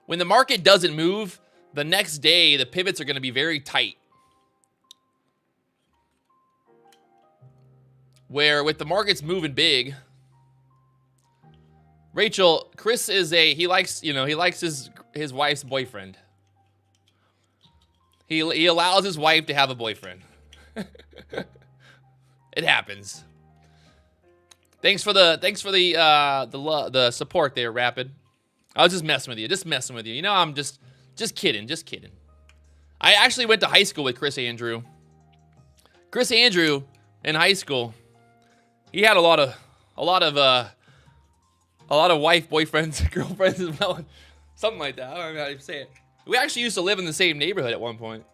When the market doesn't move, the next day the pivots are going to be very tight. Where with the markets moving big, Rachel, Chris is he likes his wife's boyfriend. He allows his wife to have a boyfriend. It happens. Thanks for the support there, Rapid. I was just messing with you. You know, I'm just kidding. I actually went to high school with Chris Andrew. Chris Andrew in high school, he had a lot of wife boyfriends, girlfriends as well, something like that. I don't know how to say it. We actually used to live in the same neighborhood at one point.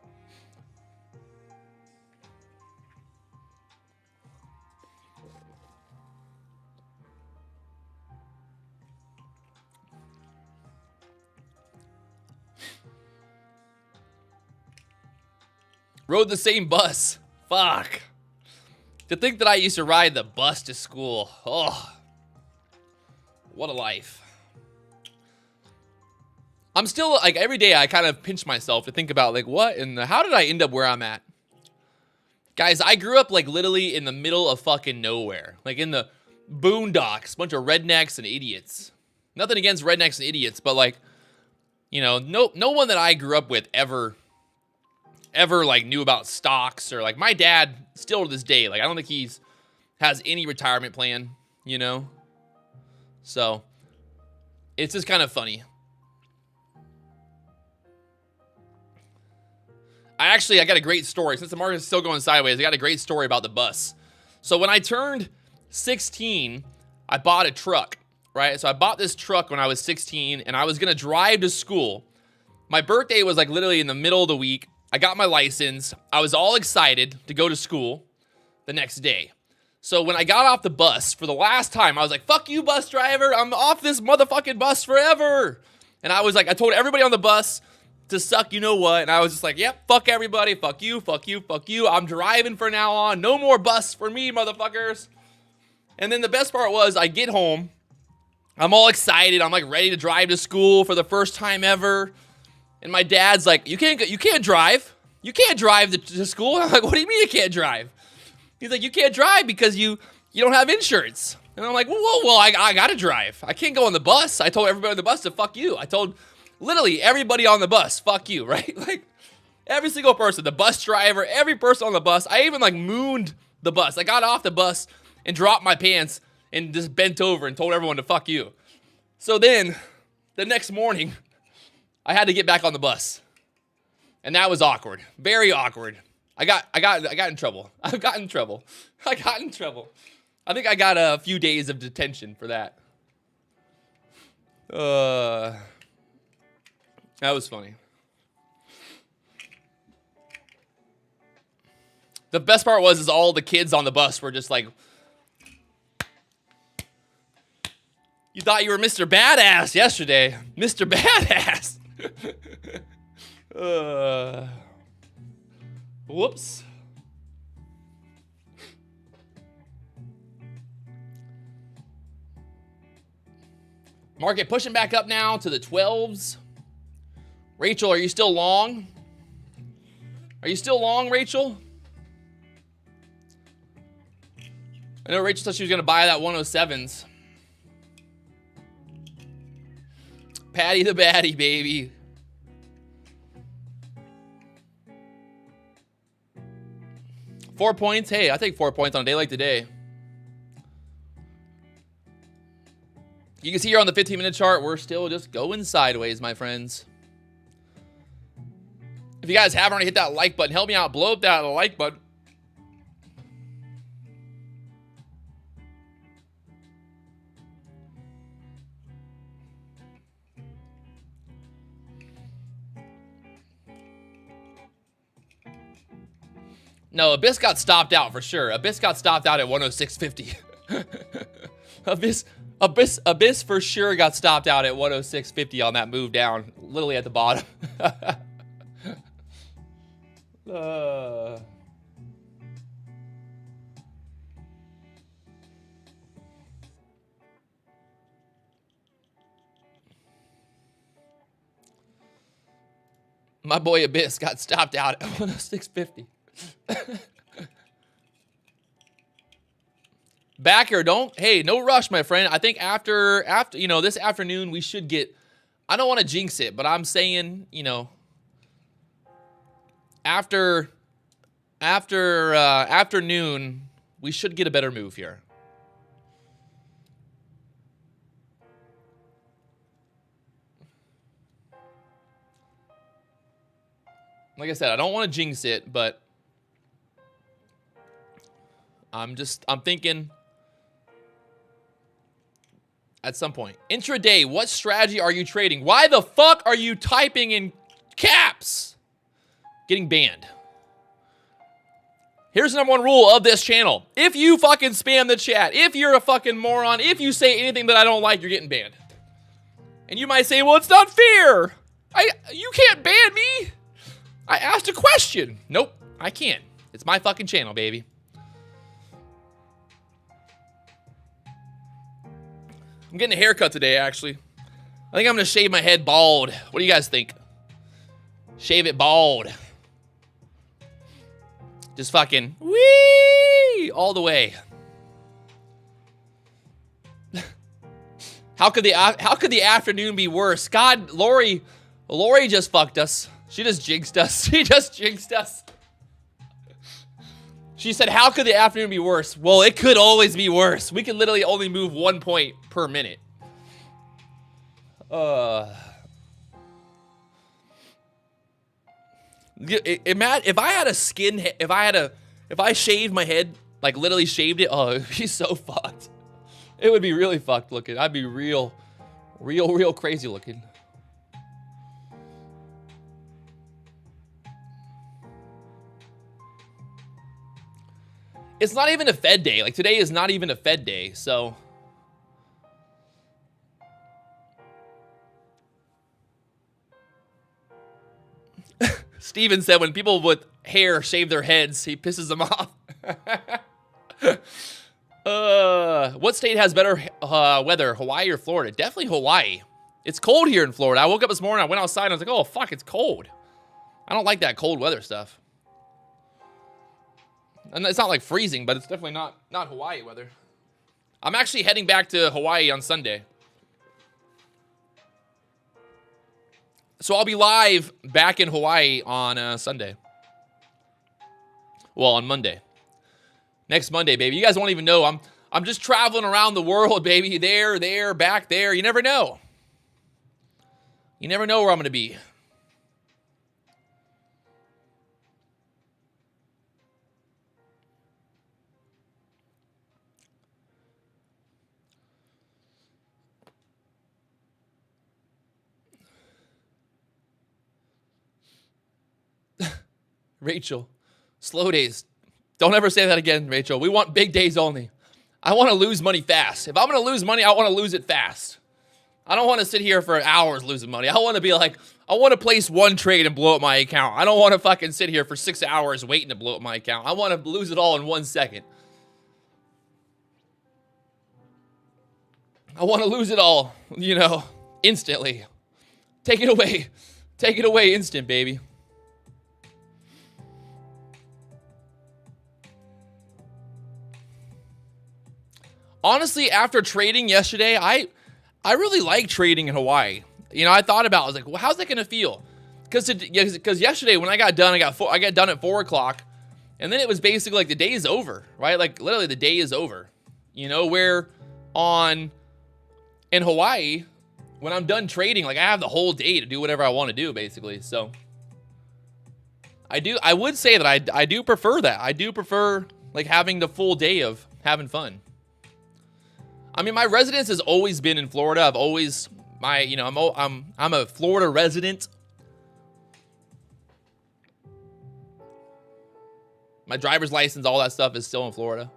Rode the same bus. Fuck. To think that I used to ride the bus to school. Oh, what a life. I'm still, like, every day I kind of pinch myself to think about, like, what and how did I end up where I'm at? Guys, I grew up, like, literally in the middle of fucking nowhere. Like, in the boondocks, bunch of rednecks and idiots. Nothing against rednecks and idiots, but, like, you know, no one that I grew up with ever, like, knew about stocks. Or, like, my dad, still to this day, like, I don't think has any retirement plan, you know? So, it's just kind of funny. I got a great story. Since the market is still going sideways, I got a great story about the bus. So when I turned 16, I bought a truck, right? So I bought this truck when I was 16, and I was going to drive to school. My birthday was like literally in the middle of the week. I got my license. I was all excited to go to school the next day. So when I got off the bus for the last time, I was like, fuck you, bus driver. I'm off this motherfucking bus forever. And I was like, I told everybody on the bus to suck you know what, and I was just like, yep, fuck everybody, fuck you, fuck you, fuck you. I'm driving from now on. No more bus for me, motherfuckers. And then the best part was I get home. I'm all excited. I'm like ready to drive to school for the first time ever. And my dad's like, you can't drive. You can't drive to school. I'm like, what do you mean you can't drive? He's like, you can't drive because you don't have insurance. And I'm like, well, I gotta drive. I can't go on the bus. I told everybody on the bus to fuck you. I told literally everybody on the bus, fuck you, right? Like, every single person, the bus driver, every person on the bus. I even, like, mooned the bus. I got off the bus and dropped my pants and just bent over and told everyone to fuck you. So then, the next morning, I had to get back on the bus. And that was awkward. Very awkward. I got in trouble. I got in trouble. I think I got a few days of detention for that. That was funny. The best part was all the kids on the bus were just like, you thought you were Mr. Badass yesterday. Mr. Badass. Whoops. Market pushing back up now to the 12s. Rachel, are you still long? Are you still long, Rachel? I know Rachel said she was going to buy that 107s. Patty the Batty, baby. Four points. Hey, I take 4 points on a day like today. You can see here on the 15-minute chart, we're still just going sideways, my friends. If you guys haven't already hit that like button, help me out. Blow up that like button. No, Abyss got stopped out for sure. Abyss got stopped out at 106.50. Abyss for sure got stopped out at 106.50 on that move down, literally at the bottom. My boy Abyss got stopped out at 106.50. Backer, no rush, my friend. I think after this afternoon we should get, I don't want to jinx it, but I'm saying, after afternoon we should get a better move here. Like I said, I don't want to jinx it, but I'm thinking at some point. Intraday, what strategy are you trading? Why the fuck are you typing in caps? Getting banned. Here's the #1 rule of this channel. If you fucking spam the chat, if you're a fucking moron, if you say anything that I don't like, you're getting banned. And you might say, well, it's not fair. You can't ban me. I asked a question. Nope, I can't. It's my fucking channel, baby. I'm getting a haircut today, actually. I think I'm going to shave my head bald. What do you guys think? Shave it bald. Just fucking wee all the way. How could the afternoon be worse? God, Lori just fucked us. She just jinxed us. She just jinxed us. She said, how could the afternoon be worse? Well, it could always be worse. We could literally only move 1 point per minute. If I had a skin, if I shaved my head, like literally shaved it, oh, it would be so fucked. It would be really fucked looking. I'd be real crazy looking. It's not even a Fed day. Like, today is not even a Fed day, so. Steven said when people with hair shave their heads, he pisses them off. What state has better weather, Hawaii or Florida? Definitely Hawaii. It's cold here in Florida. I woke up this morning, I went outside, and I was like, oh, fuck, it's cold. I don't like that cold weather stuff. And it's not like freezing, but it's definitely not Hawaii weather. I'm actually heading back to Hawaii on Sunday. So I'll be live back in Hawaii on Sunday. Well, on Monday. Next Monday, baby. You guys won't even know. I'm just traveling around the world, baby. There, back there. You never know. You never know where I'm going to be. Rachel, slow days. Don't ever say that again, Rachel. We want big days only. I want to lose money fast. If I'm going to lose money, I want to lose it fast. I don't want to sit here for hours losing money. I want to be like, I want to place one trade and blow up my account. I don't want to fucking sit here for 6 hours waiting to blow up my account. I want to lose it all in 1 second. I want to lose it all, you know, instantly. Take it away. Take it away instant, baby. Honestly, after trading yesterday, I really like trading in Hawaii. You know, I thought about it. I was like, well, how's that going to feel? Because yesterday when I got done, I got done at 4 o'clock. And then it was basically like the day is over, right? Like literally the day is over. You know, where in Hawaii, when I'm done trading, like I have the whole day to do whatever I want to do, basically. So I would say that I do prefer that. I do prefer like having the full day of having fun. I mean, my residence has always been in Florida. I've always I'm a Florida resident. My driver's license, all that stuff is still in Florida.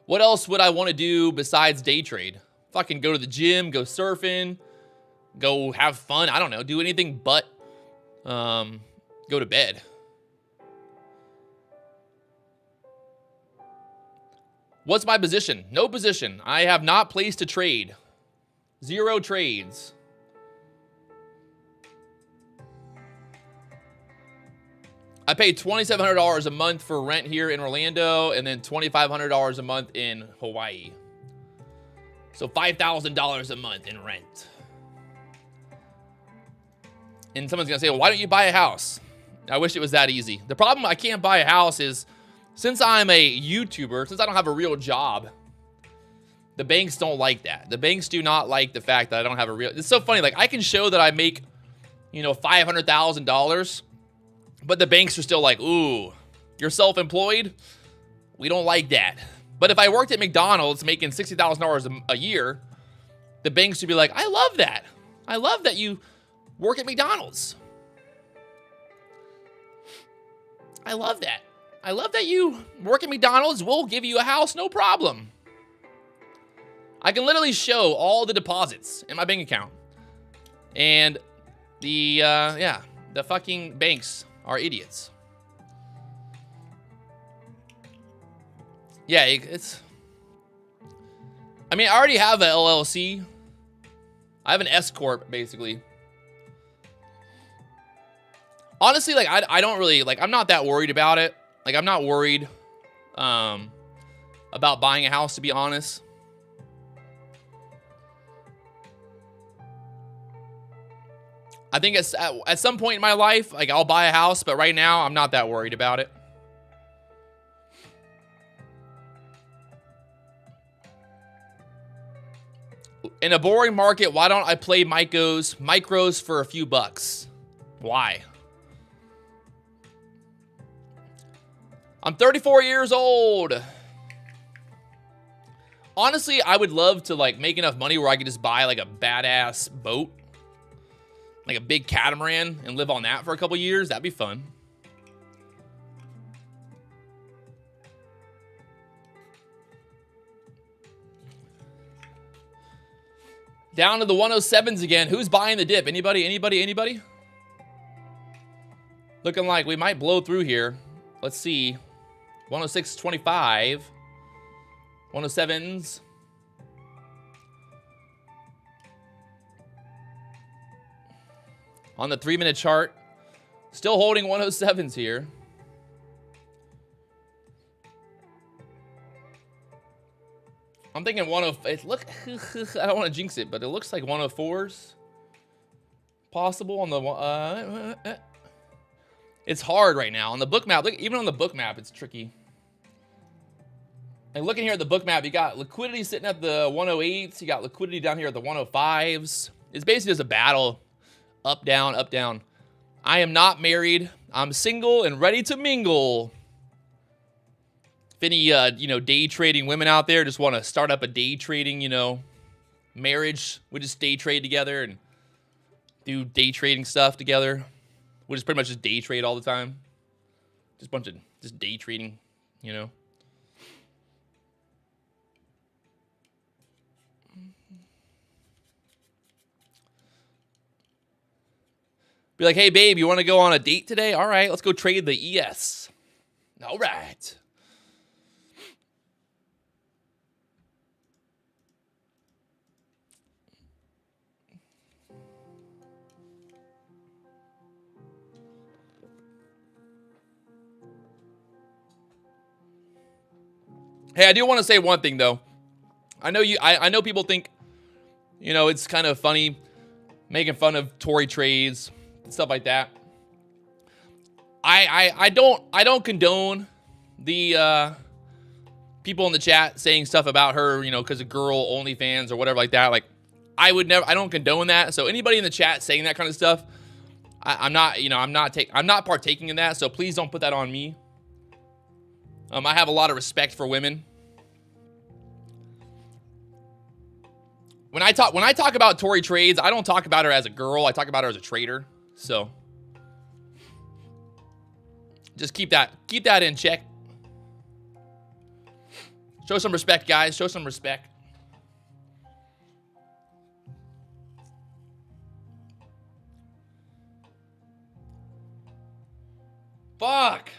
What else would I want to do besides day trade? Fucking go to the gym, go surfing, go have fun. I don't know, do anything but go to bed. What's my position? No position. I have not placed a trade. 0 trades. I pay $2,700 a month for rent here in Orlando and then $2,500 a month in Hawaii. So $5,000 a month in rent. And someone's going to say, well, why don't you buy a house? I wish it was that easy. The problem I can't buy a house is since I'm a YouTuber, since I don't have a real job, the banks don't like that. The banks do not like the fact that I don't have a real... It's so funny. Like, I can show that I make, you know, $500,000, but the banks are still like, ooh, you're self-employed? We don't like that. But if I worked at McDonald's making $60,000 a year, the banks would be like, I love that. I love that you work at McDonald's. I love that. I love that you work at McDonald's. We'll give you a house, no problem. I can literally show all the deposits in my bank account. And the fucking banks are idiots. Yeah, I mean, I already have an LLC. I have an S corp basically. Honestly, like I don't really like. I'm not that worried about it. Like I'm not worried about buying a house, to be honest. I think it's at some point in my life, like I'll buy a house, but right now I'm not that worried about it. In a boring market, why don't I play micros for a few bucks? Why? I'm 34 years old. Honestly, I would love to like make enough money where I could just buy like a badass boat, like a big catamaran, and live on that for a couple years. That'd be fun. Down to the 107s again. Who's buying the dip? Anybody? Anybody? Anybody? Looking like we might blow through here. Let's see. 106.25. 107s. On the 3-minute chart. Still holding 107s here. I'm thinking 105. Look, I don't want to jinx it, but it looks like 104s possible on the. It's hard right now on the Bookmap. Look, even on the Bookmap, it's tricky. Like looking here at the Bookmap, you got liquidity sitting at the 108s. You got liquidity down here at the 105s. It's basically just a battle, up down, up down. I am not married. I'm single and ready to mingle. If any, day trading women out there just want to start up a day trading, marriage, we just day trade together and do day trading stuff together. We just pretty much just day trade all the time. Just a bunch of just day trading, Be like, hey, babe, you want to go on a date today? All right, let's go trade the ES. All right. Hey, I do want to say one thing though. I know people think, it's kind of funny making fun of Tory trades and stuff like that. I don't condone the people in the chat saying stuff about her, because of girl OnlyFans or whatever like that. Like, I don't condone that. So anybody in the chat saying that kind of stuff, I'm not partaking in that. So please don't put that on me. I have a lot of respect for women. When I talk about Tory trades, I don't talk about her as a girl. I talk about her as a trader. So just keep that in check. Show some respect, guys. Show some respect. Fuck.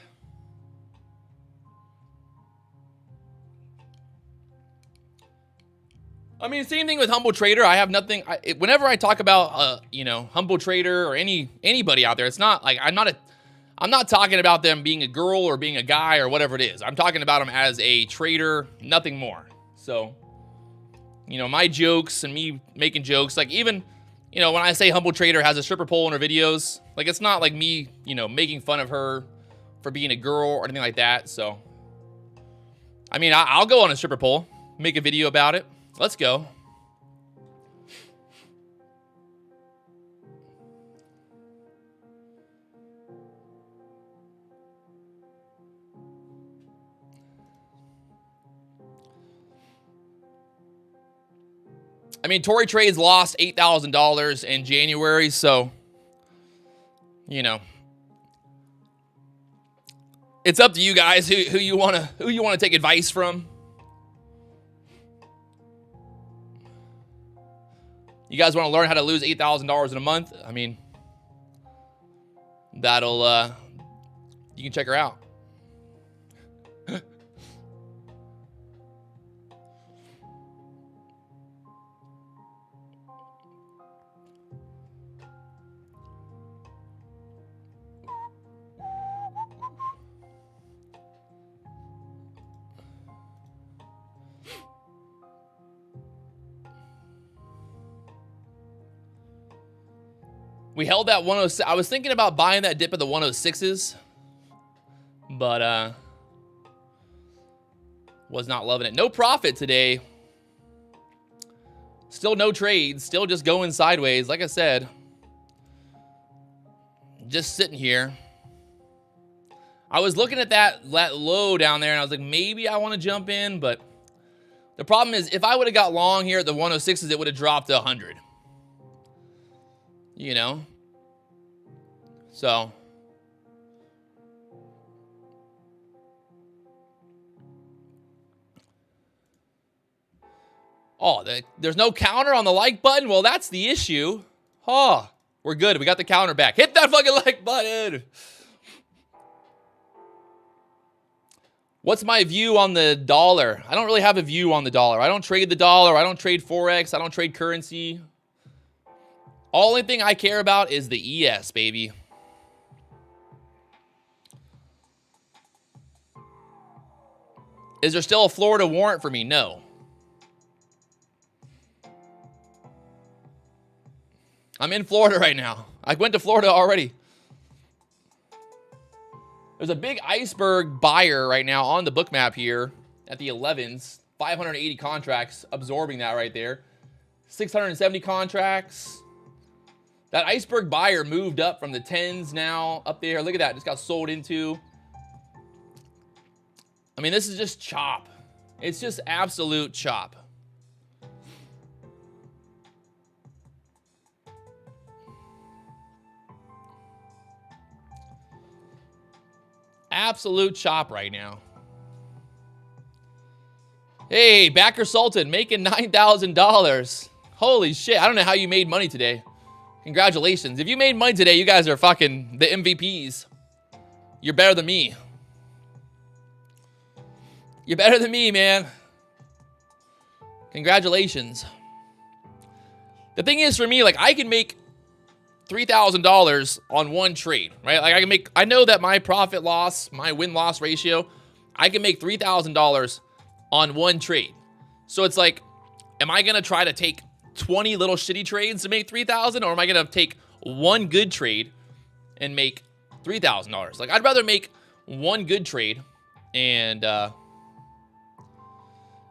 I mean, same thing with Humble Trader. I have nothing. Whenever I talk about, Humble Trader or anybody out there, it's not like I'm not talking about them being a girl or being a guy or whatever it is. I'm talking about them as a trader, nothing more. So, my jokes and me making jokes, like even, when I say Humble Trader has a stripper pole in her videos, like it's not like me, making fun of her for being a girl or anything like that. So, I mean, I'll go on a stripper pole, make a video about it. Let's go. I mean, Tory Trades lost $8,000 in January, so, it's up to you guys who you want to take advice from. You guys want to learn how to lose $8,000 in a month? I mean, that'll, you can check her out. We held that 106. I was thinking about buying that dip at the 106s, but was not loving it. No profit today. Still no trades. Still just going sideways. Like I said, just sitting here. I was looking at that low down there, and I was like, maybe I want to jump in, but the problem is if I would have got long here at the 106s, it would have dropped to 100. You know? So oh, there's no counter on the like button? Well, that's the issue. Oh, we're good. We got the counter back. Hit that fucking like button. What's my view on the dollar? I don't really have a view on the dollar. I don't trade the dollar. I don't trade Forex. I don't trade currency. Only thing I care about is the ES, baby. Is there still a Florida warrant for me? No. I'm in Florida right now. I went to Florida already. There's a big iceberg buyer right now on the Bookmap here at the 11s. 580 contracts absorbing that right there. 670 contracts. That iceberg buyer moved up from the 10s now up there. Look at that. Just got sold into. I mean, this is just chop. It's just absolute chop. Absolute chop right now. Hey, Backer Sultan making $9,000. Holy shit. I don't know how you made money today. Congratulations. If you made money today, you guys are fucking the MVPs. You're better than me. You're better than me, man. Congratulations. The thing is for me, like I can make $3,000 on one trade, right? Like I know that my profit loss, my win-loss ratio, I can make $3,000 on one trade. So it's like, am I going to try to take 20 little shitty trades to make $3,000, or am I going to take one good trade and make $3,000? Like I'd rather make one good trade, and I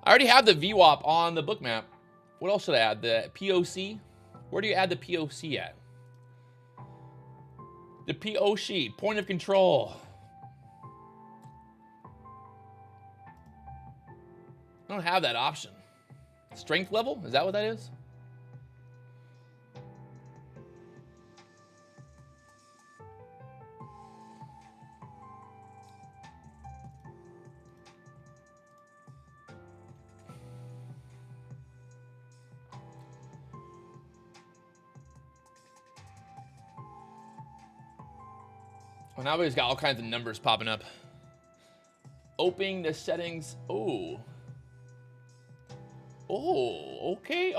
already have the VWAP on the Bookmap. What else should I add? The POC? Where do you add the POC at? The POC, point of control. I don't have that option. Strength level? Is that what that is? Well, now we've got all kinds of numbers popping up. Opening the settings. Oh. Oh, okay.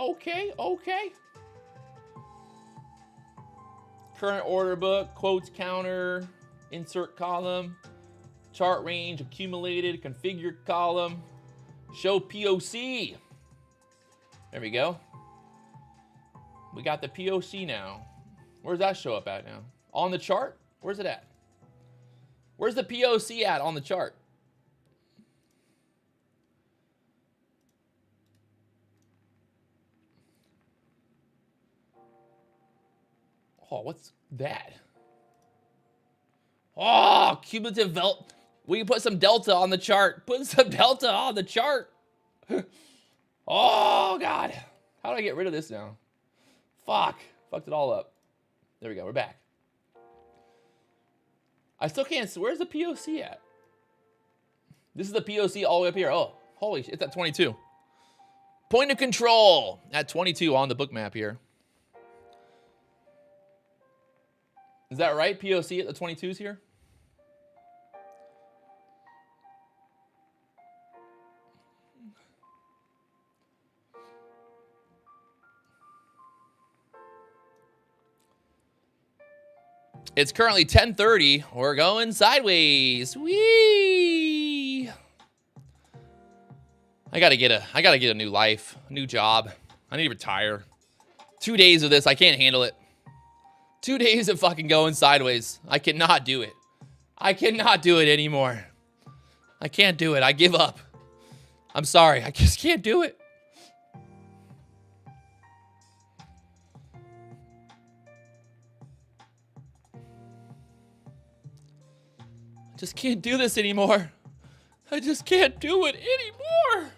Current order book, quotes counter, insert column, chart range, accumulated, configure column, show POC. There we go. We got the POC now. Where's that show up at now? On the chart? Where's it at? Where's the POC at on the chart? Oh, what's that? Oh, cumulative we can put some delta on the chart. Put some delta on the chart. Oh, God. How do I get rid of this now? Fuck. Fucked it all up. There we go. We're back. I still can't see. Where's the POC at? This is the POC all the way up here. Oh, holy shit. It's at 22. Point of control at 22 on the Bookmap here. Is that right? POC at the 22s here? It's currently 10:30. We're going sideways. Whee! I gotta get a new life, a new job. I need to retire. 2 days of this, I can't handle it. 2 days of fucking going sideways. I cannot do it. I cannot do it anymore. I can't do it. I give up. I'm sorry. I just can't do it. I just can't do this anymore. I just can't do it anymore.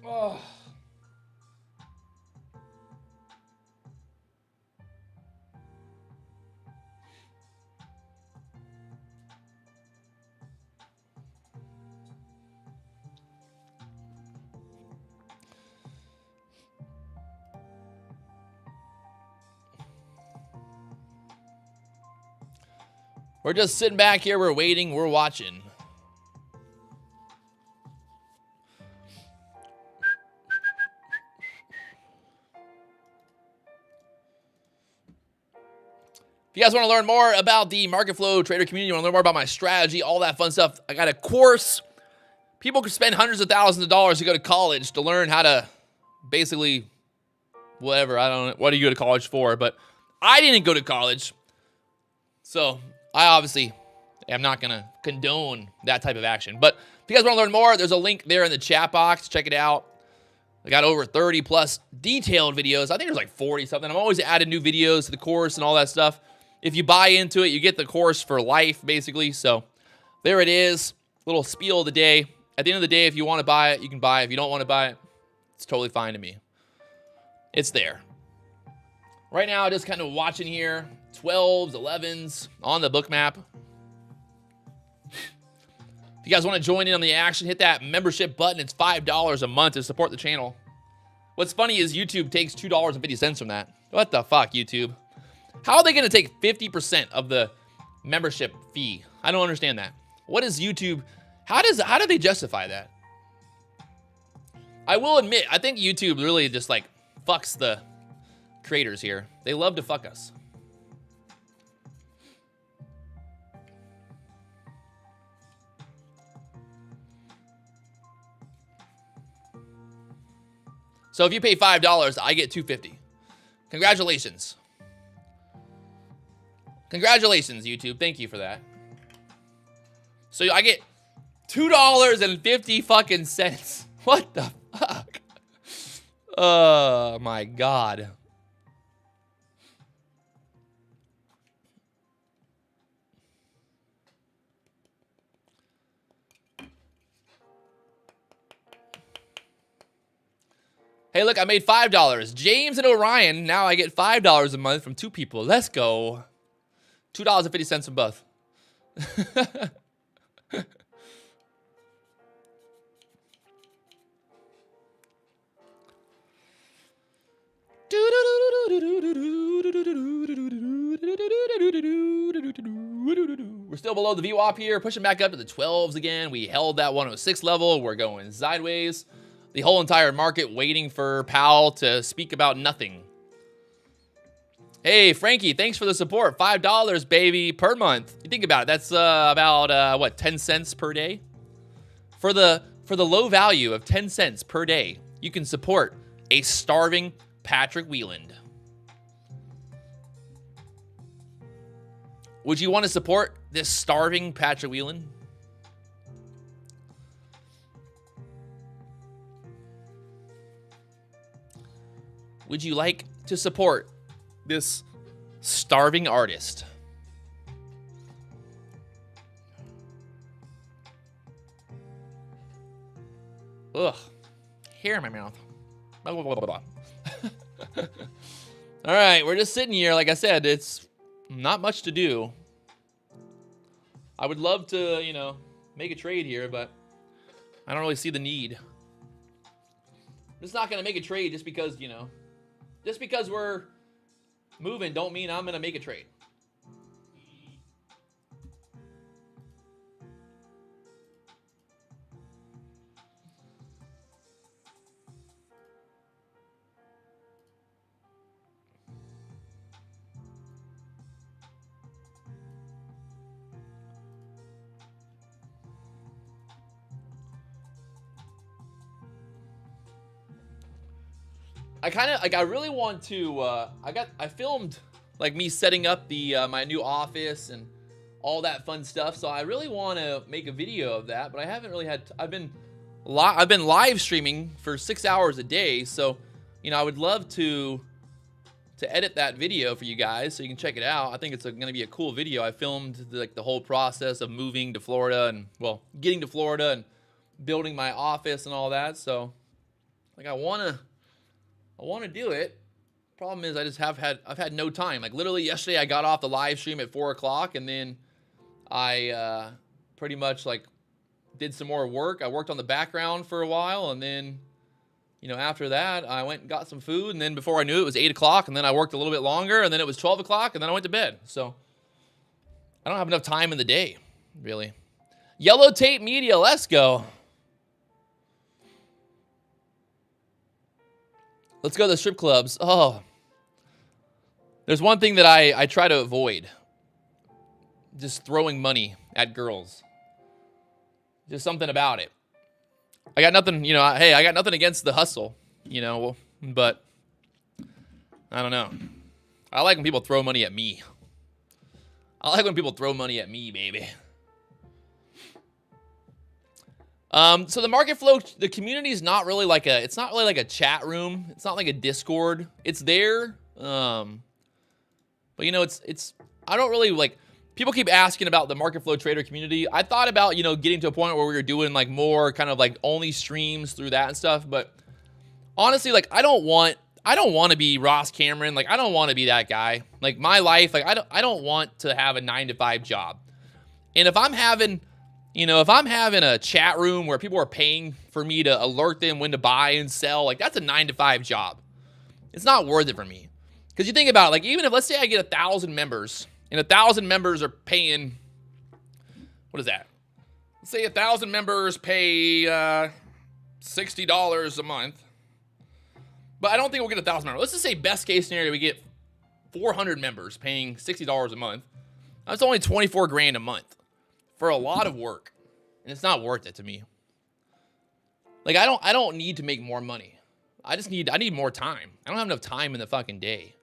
Oh. We're just sitting back here. We're waiting. We're watching. If you guys want to learn more about the market flow trader community, you want to learn more about my strategy, all that fun stuff, I got a course. People could spend hundreds of thousands of dollars to go to college to learn how to basically whatever. I don't know. What do you go to college for? But I didn't go to college. So I obviously am not going to condone that type of action. But if you guys want to learn more, there's a link there in the chat box. Check it out. I got over 30 plus detailed videos. I think there's like 40 something. I'm always adding new videos to the course and all that stuff. If you buy into it, you get the course for life, basically. So there it is. Little spiel of the day. At the end of the day, if you want to buy it, you can buy it. If you don't want to buy it, it's totally fine to me. It's there. Right now, just kind of watching here. 12s, 11s on the Bookmap. If you guys want to join in on the action, hit that membership button. It's $5 a month to support the channel. What's funny is YouTube takes $2.50 from that. What the fuck, YouTube? How are they going to take 50% of the membership fee? I don't understand that. What is YouTube? How do they justify that? I will admit, I think YouTube really just like fucks the creators here. They love to fuck us. So if you pay $5, I get $2.50. Congratulations. Congratulations, YouTube. Thank you for that. So I get $2.50 fucking cents. What the fuck? Oh my God. Hey, look, I made $5. James and Orion, now I get $5 a month from 2 people. Let's go. $2.50 from both. We're still below the VWAP here, pushing back up to the 12s again. We held that 106 level. We're going sideways. The whole entire market waiting for Powell to speak about nothing. Hey, Frankie, thanks for the support. $5, baby, per month. You think about it. That's about, what, 10 cents per day? For the low value of 10 cents per day, you can support a starving Patrick Wieland. Would you want to support this starving Patrick Wieland? Would you like to support this starving artist? Ugh. Hair in my mouth. Blah, blah, blah, blah, blah. All right, we're just sitting here. Like I said, it's not much to do. I would love to, you know, make a trade here, but I don't really see the need. I'm just not going to make a trade just because, you know, just because we're moving don't mean I'm going to make a trade. I kind of like, I really want to, I filmed like me setting up the, my new office and all that fun stuff. So I really want to make a video of that, but I haven't really had, I've been live streaming for 6 hours a day. So, you know, I would love to edit that video for you guys so you can check it out. I think it's going to be a cool video. I filmed like the whole process of moving to Florida and, well, getting to Florida and building my office and all that. So like I want to do it. Problem is I've had no time. Like literally yesterday I got off the live stream at 4 o'clock and then I pretty much like did some more work. I worked on the background for a while, and then, you know, after that I went and got some food, and then before I knew it was 8 o'clock, and then I worked a little bit longer, and then it was 12 o'clock, and then I went to bed. So I don't have enough time in the day, really. Yellow Tape Media, let's go. Let's go to the strip clubs. Oh, there's one thing that I try to avoid. Just throwing money at girls. Just something about it. I got nothing, you know, hey, I got nothing against the hustle, you know, but I don't know. I like when people throw money at me. I like when people throw money at me, baby. So the market flow, the community is not really like it's not really like a chat room. It's not like a Discord. It's there. But you know, I don't really like, people keep asking about the market flow trader community. I thought about, you know, getting to a point where we were doing like more kind of like only streams through that and stuff. But honestly, like, I don't want to be Ross Cameron. Like, I don't want to be that guy. Like my life, like I don't want to have a 9-to-5 job. And if I'm having, you know, if I'm having a chat room where people are paying for me to alert them when to buy and sell, like that's a 9-to-5 job. It's not worth it for me. Because you think about it, like even if, let's say I get 1,000 members, and 1,000 members are paying, what is that? Let's say 1,000 members pay $60 a month. But I don't think we'll get 1,000 members. Let's just say best case scenario, we get 400 members paying $60 a month. That's only 24 grand a month for a lot of work. And it's not worth it to me. Like I don't need to make more money. I need more time. I don't have enough time in the fucking day.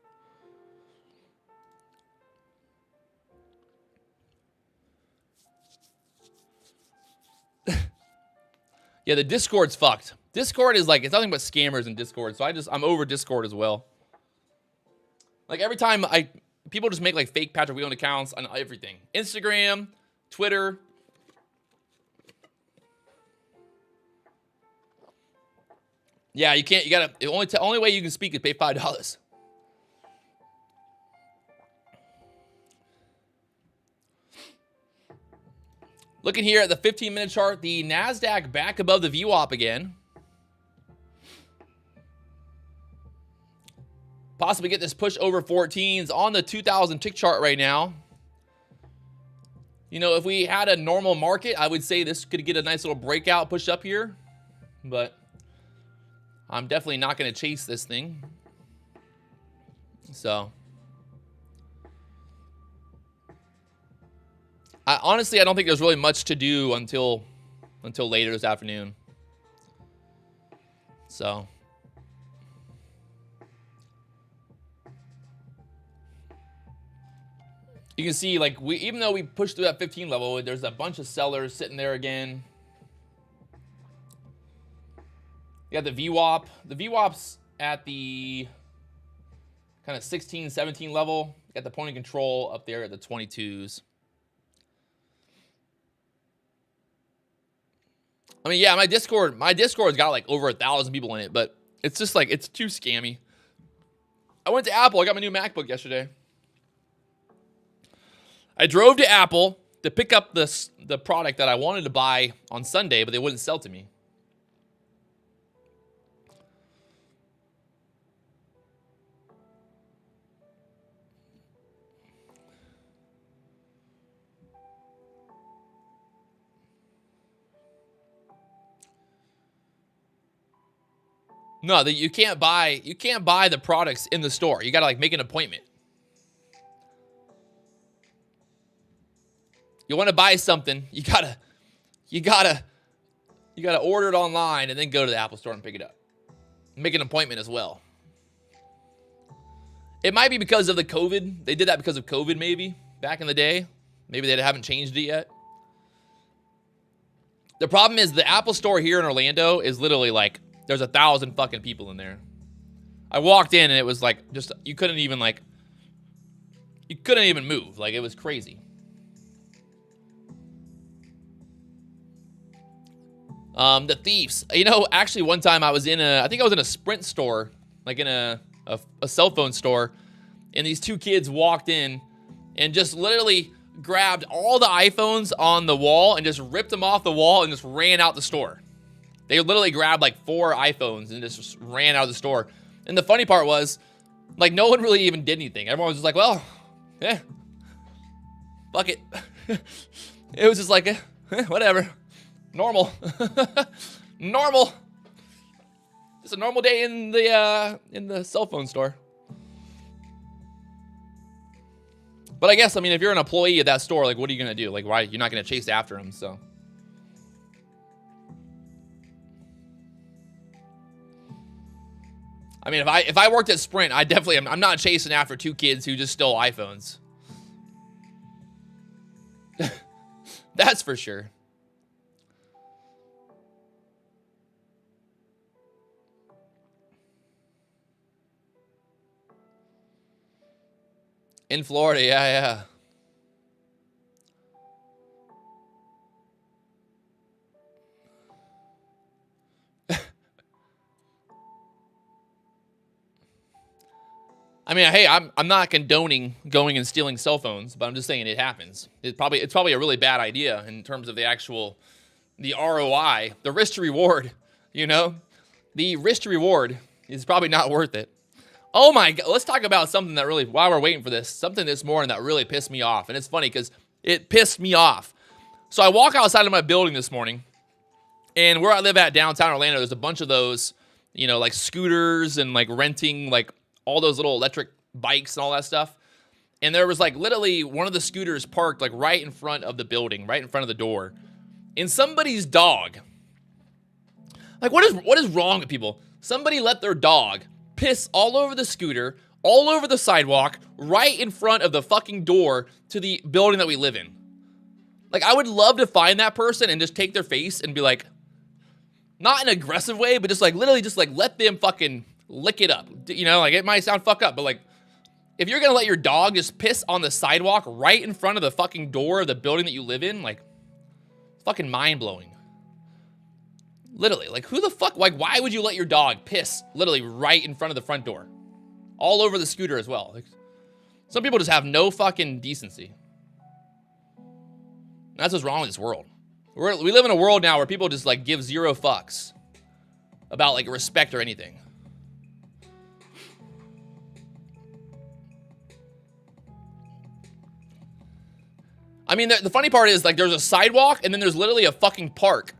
Yeah, the Discord's fucked. Discord is like, it's nothing but scammers in Discord. So I'm over Discord as well. Like every time people just make like fake Patrick Wieland accounts on everything. Instagram, Twitter. Yeah, you can't, the only way you can speak is pay $5. Looking here at the 15-minute chart, the NASDAQ back above the VWAP again. Possibly get this push over 14s on the 2,000 tick chart right now. You know, if we had a normal market, I would say this could get a nice little breakout push up here. But I'm definitely not going to chase this thing. So honestly, I don't think there's really much to do until later this afternoon. So you can see, like, even though we pushed through that 15 level, there's a bunch of sellers sitting there again. You got the VWAP. The VWAP's at the kind of 16, 17 level. You got the point of control up there at the 22s. I mean, yeah, my Discord's got like over 1,000 people in it, but it's just like, it's too scammy. I went to Apple. I got my new MacBook yesterday. I drove to Apple to pick up the product that I wanted to buy on Sunday, but they wouldn't sell to me. No, you can't buy the products in the store. You gotta like make an appointment. You want to buy something, you gotta order it online and then go to the Apple store and pick it up. Make an appointment as well. It might be because of the COVID. They did that because of COVID, maybe, back in the day. Maybe they haven't changed it yet. The problem is the Apple store here in Orlando is literally like, there's 1,000 fucking people in there. I walked in and it was like, just, you couldn't even move. Like, it was crazy. The thieves. You know, actually one time I was in I think I was in a Sprint store, like in a cell phone store, and these two kids walked in and just literally grabbed all the iPhones on the wall and just ripped them off the wall and just ran out the store. They literally grabbed like 4 iPhones and just ran out of the store. And the funny part was, like, no one really even did anything. Everyone was just like, well, yeah, fuck it. It was just like, whatever. Normal. Normal. Just a normal day in the cell phone store. But I guess, I mean, if you're an employee at that store, like, what are you going to do? Like, why? You're not going to chase after them, so. I mean, if I worked at Sprint, I definitely I'm not chasing after 2 kids who just stole iPhones. That's for sure. In Florida, yeah. I mean, hey, I'm not condoning going and stealing cell phones, but I'm just saying it happens. It's probably a really bad idea in terms of the ROI, the risk to reward, you know? The risk to reward is probably not worth it. Oh my God, let's talk about something that really, while we're waiting for this, something this morning that really pissed me off. And it's funny because it pissed me off. So I walk outside of my building this morning, and where I live at downtown Orlando, there's a bunch of those, you know, like scooters and like renting, like all those little electric bikes and all that stuff. And there was like literally one of the scooters parked like right in front of the building, right in front of the door. And somebody's dog, like what is wrong with people? Somebody let their dog piss all over the scooter, all over the sidewalk, right in front of the fucking door to the building that we live in. Like, I would love to find that person and just take their face and be like, not in an aggressive way, but just like literally just like let them fucking lick it up. You know, like it might sound fucked up, but like if you're gonna let your dog just piss on the sidewalk right in front of the fucking door of the building that you live in, like, it's fucking mind-blowing. Literally, like, who the fuck, like, why would you let your dog piss literally right in front of the front door? All over the scooter as well. Like, some people just have no fucking decency. That's what's wrong with this world. We live in a world now where people just, like, give 0 fucks about, like, respect or anything. I mean, the funny part is, like, there's a sidewalk and then there's literally a fucking park.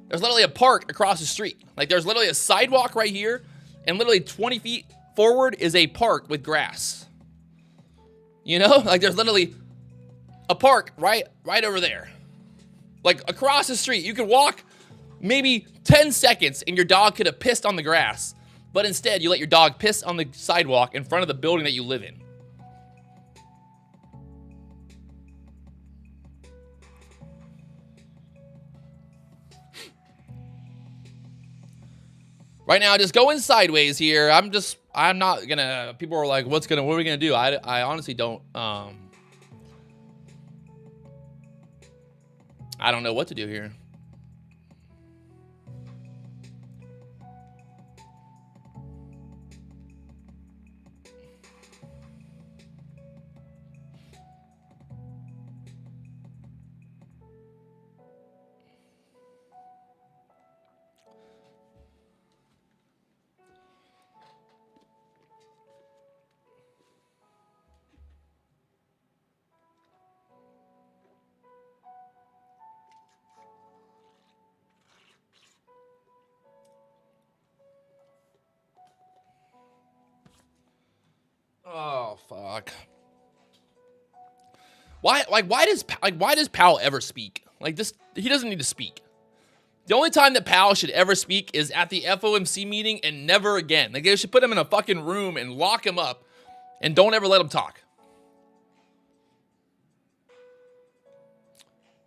There's literally a park across the street. Like, there's literally a sidewalk right here, and literally 20 feet forward is a park with grass. You know? Like, there's literally a park right over there. Like, across the street. You could walk maybe 10 seconds, and your dog could have pissed on the grass. But instead, you let your dog piss on the sidewalk in front of the building that you live in. Right now, just going sideways here. I'm not gonna, people are like, what are we gonna do? I honestly don't, I don't know what to do here. Oh, fuck. Why does Powell ever speak? Like, this, he doesn't need to speak. The only time that Powell should ever speak is at the FOMC meeting and never again. Like, they should put him in a fucking room and lock him up And don't ever let them talk.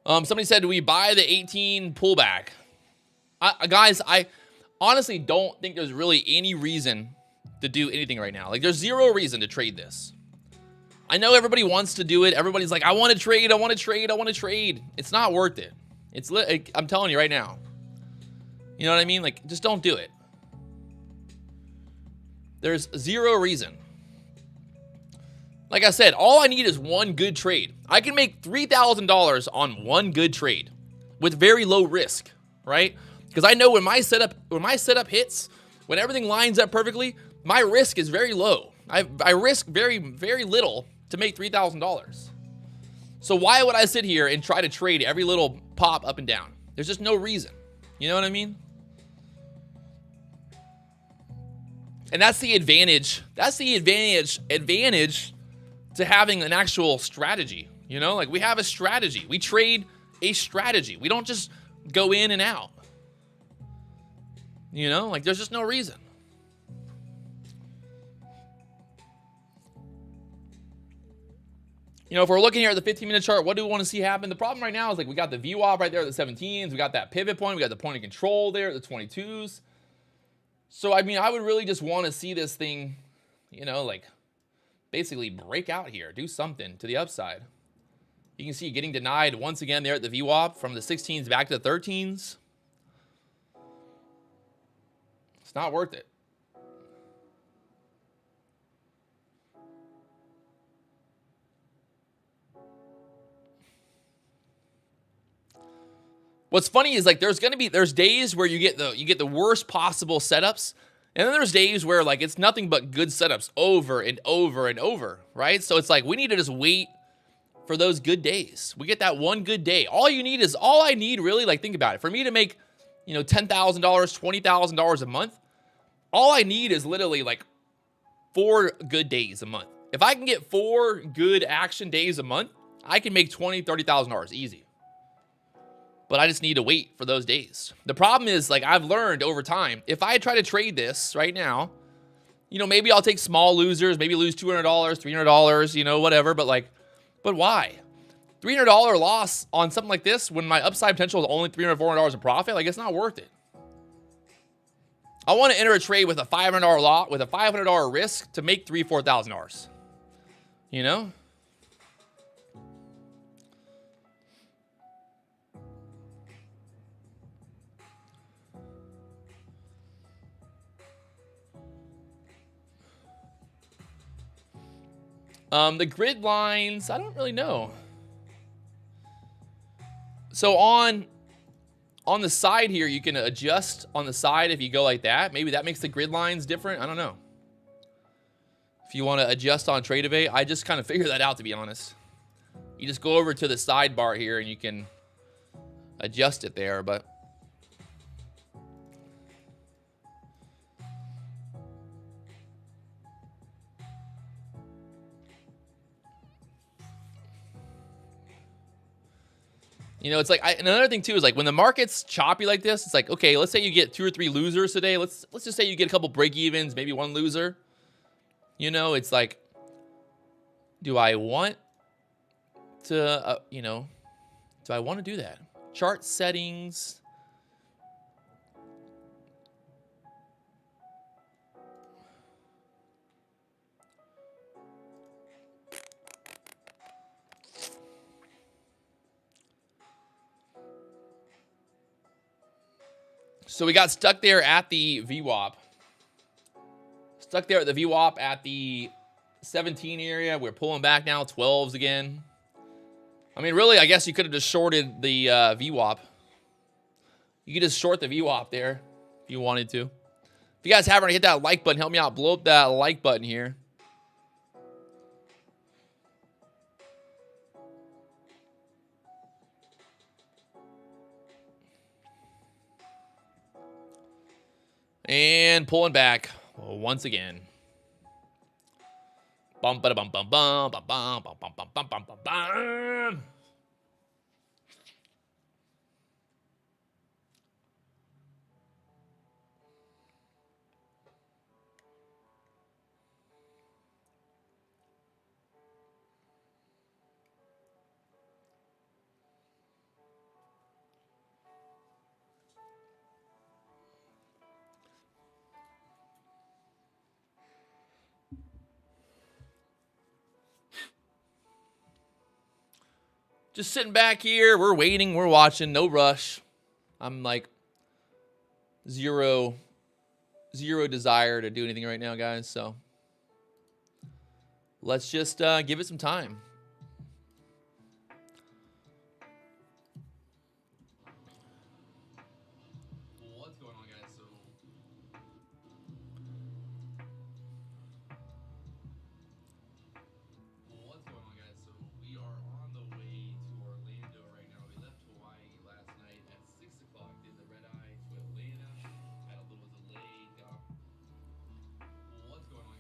Somebody said, do we buy the 18 pullback? Guys, I honestly don't think there's really any reason to do anything right now. Like, there's zero reason to trade this. I know everybody wants to do it. Everybody's like, I want to trade, I want to trade, I want to trade. It's not worth it. I'm telling you right now. You know what I mean? Like, just don't do it. There's zero reason. Like I said, all I need is one good trade. I can make $3,000 on one good trade with very low risk, right? Because I know when my setup hits, when everything lines up perfectly, my risk is very low. I risk very, very little to make $3,000. So why would I sit here and try to trade every little pop up and down? There's just no reason. You know what I mean? And that's the advantage. That's the advantage to having an actual strategy. You know, like, we have a strategy. We trade a strategy. We don't just go in and out. You know, like, there's just no reason. You know, if we're looking here at the 15-minute chart, what do we want to see happen? The problem right now is, like, we got the VWAP right there at the 17s. We got that pivot point. We got the point of control there at the 22s. So, I mean, I would really just want to see this thing, you know, like, basically break out here, do something to the upside. You can see getting denied once again there at the VWAP from the 16s back to the 13s. It's not worth it. What's funny is, like, there's days where you get the worst possible setups. And then there's days where, like, it's nothing but good setups over and over and over, right? So it's like, we need to just wait for those good days. We get that one good day. All I need really, like, think about it. For me to make, you know, $10,000, $20,000 a month, all I need is literally, like, 4 good days a month. If I can get 4 good action days a month, I can make $20,000, $30,000 easy. But I just need to wait for those days. The problem is, like, I've learned over time, if I try to trade this right now, you know, maybe I'll take small losers, maybe lose $200, $300, you know, whatever. But why? $300 loss on something like this when my upside potential is only $300, $400 of profit? Like, it's not worth it. I want to enter a trade with a $500 lot, with a $500 risk to make $3,000, $4,000. You know? The grid lines, I don't really know. So on the side here, you can adjust on the side if you go like that. Maybe that makes the grid lines different. I don't know. If you want to adjust on Tradevate, I just kind of figured that out, to be honest. You just go over to the sidebar here and you can adjust it there, but you know, it's like, another thing too is, like, when the market's choppy like this, it's like, okay, let's say you get 2 or 3 losers today. Let's just say you get a couple break evens, maybe 1 loser. You know, it's like, do I want to, you know, do I want to do that? Chart settings. So we got stuck there at the VWAP. Stuck there at the VWAP at the 17 area. We're pulling back now, 12s again. I mean, really, I guess you could have just shorted the VWAP. You could just short the VWAP there if you wanted to. If you guys haven't, hit that like button. Help me out. Blow up that like button here. And pulling back once again. Bum ba bum bum bum bum bum bum bum bum bum bum bum. Just sitting back here. We're waiting. We're watching. No rush. I'm like zero desire to do anything right now, guys. So let's just give it some time. What's going on, guys? So what's going on, guys? So we are on the way to Orlando right now. We left Hawaii last night at 6 o'clock. Did the red eye to Atlanta. Had a little delay. What's going on?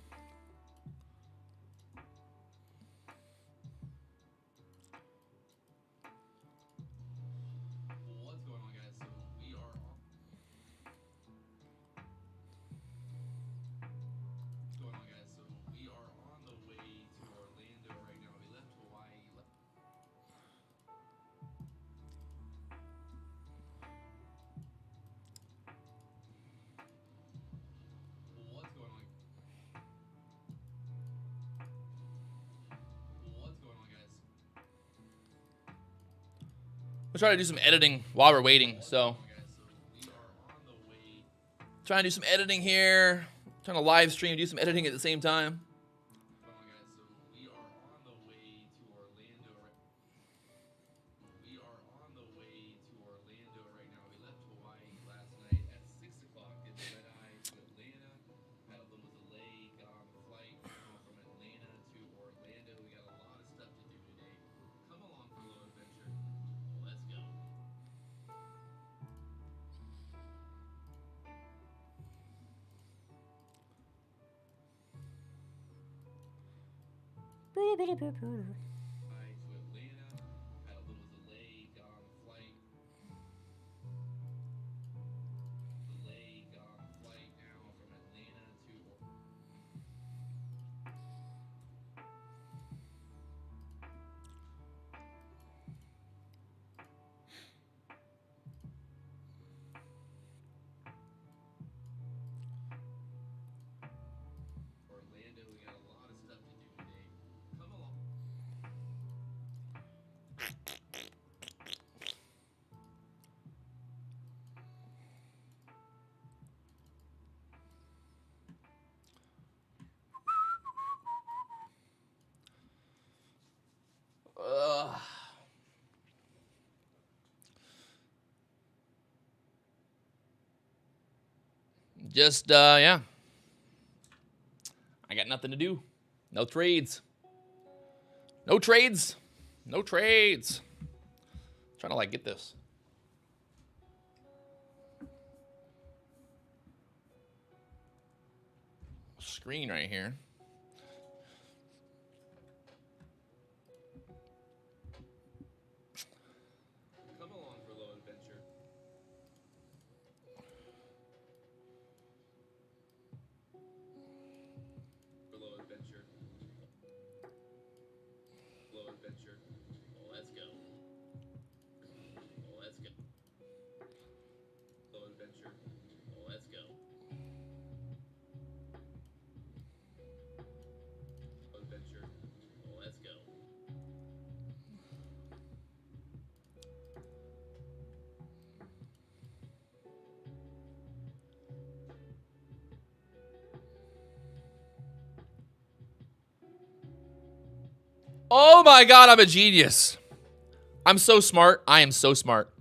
What's going on, guys? So we are on. What's going on, guys? So we are on the way to Orlando right now. We left Hawaii. What's going on? What's going on, guys? We'll try to do some editing while we're waiting. So, trying to do some editing here. Trying to live stream, do some editing at the same time. Just, yeah. I got nothing to do. No trades. No trades. No trades. I'm trying to, like, get this. Screen right here. Come along for a little adventure. Let's go. Let's go. Adventure. Let's go. Adventure. Let's go. Oh my God, I'm a genius. I'm so smart. I am so smart.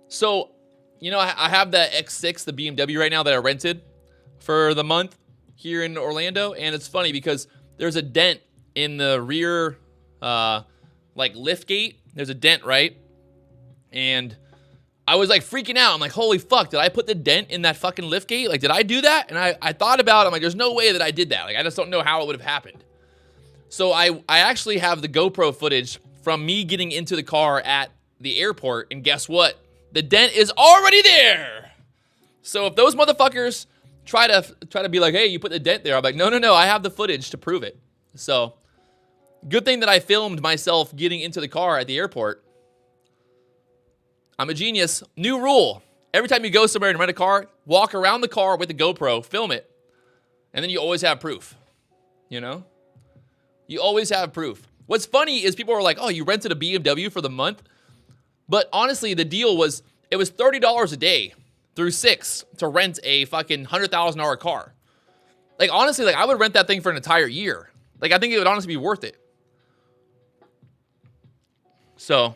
So, you know, I have the X6, the BMW right now that I rented for the month here in Orlando. And it's funny because there's a dent in the rear, like lift gate. There's a dent, right? And I was like freaking out. I'm like, holy fuck, did I put the dent in that fucking lift gate? Like, did I do that? And I thought about it. I'm like, there's no way that I did that. Like, I just don't know how it would have happened. So I actually have the GoPro footage from me getting into the car at the airport, and guess what? The dent is already there. So if those motherfuckers try to be like, hey, you put the dent there, I'm like, no, I have the footage to prove it. So good thing that I filmed myself getting into the car at the airport. I'm a genius. New rule. Every time you go somewhere and rent a car, walk around the car with the GoPro, film it, and then you always have proof, you know? You always have proof. What's funny is people are like, oh, you rented a BMW for the month. But honestly, the deal was, it was $30 a day through 6 to rent a fucking $100,000 car. Like, honestly, like, I would rent that thing for an entire year. Like, I think it would honestly be worth it. So,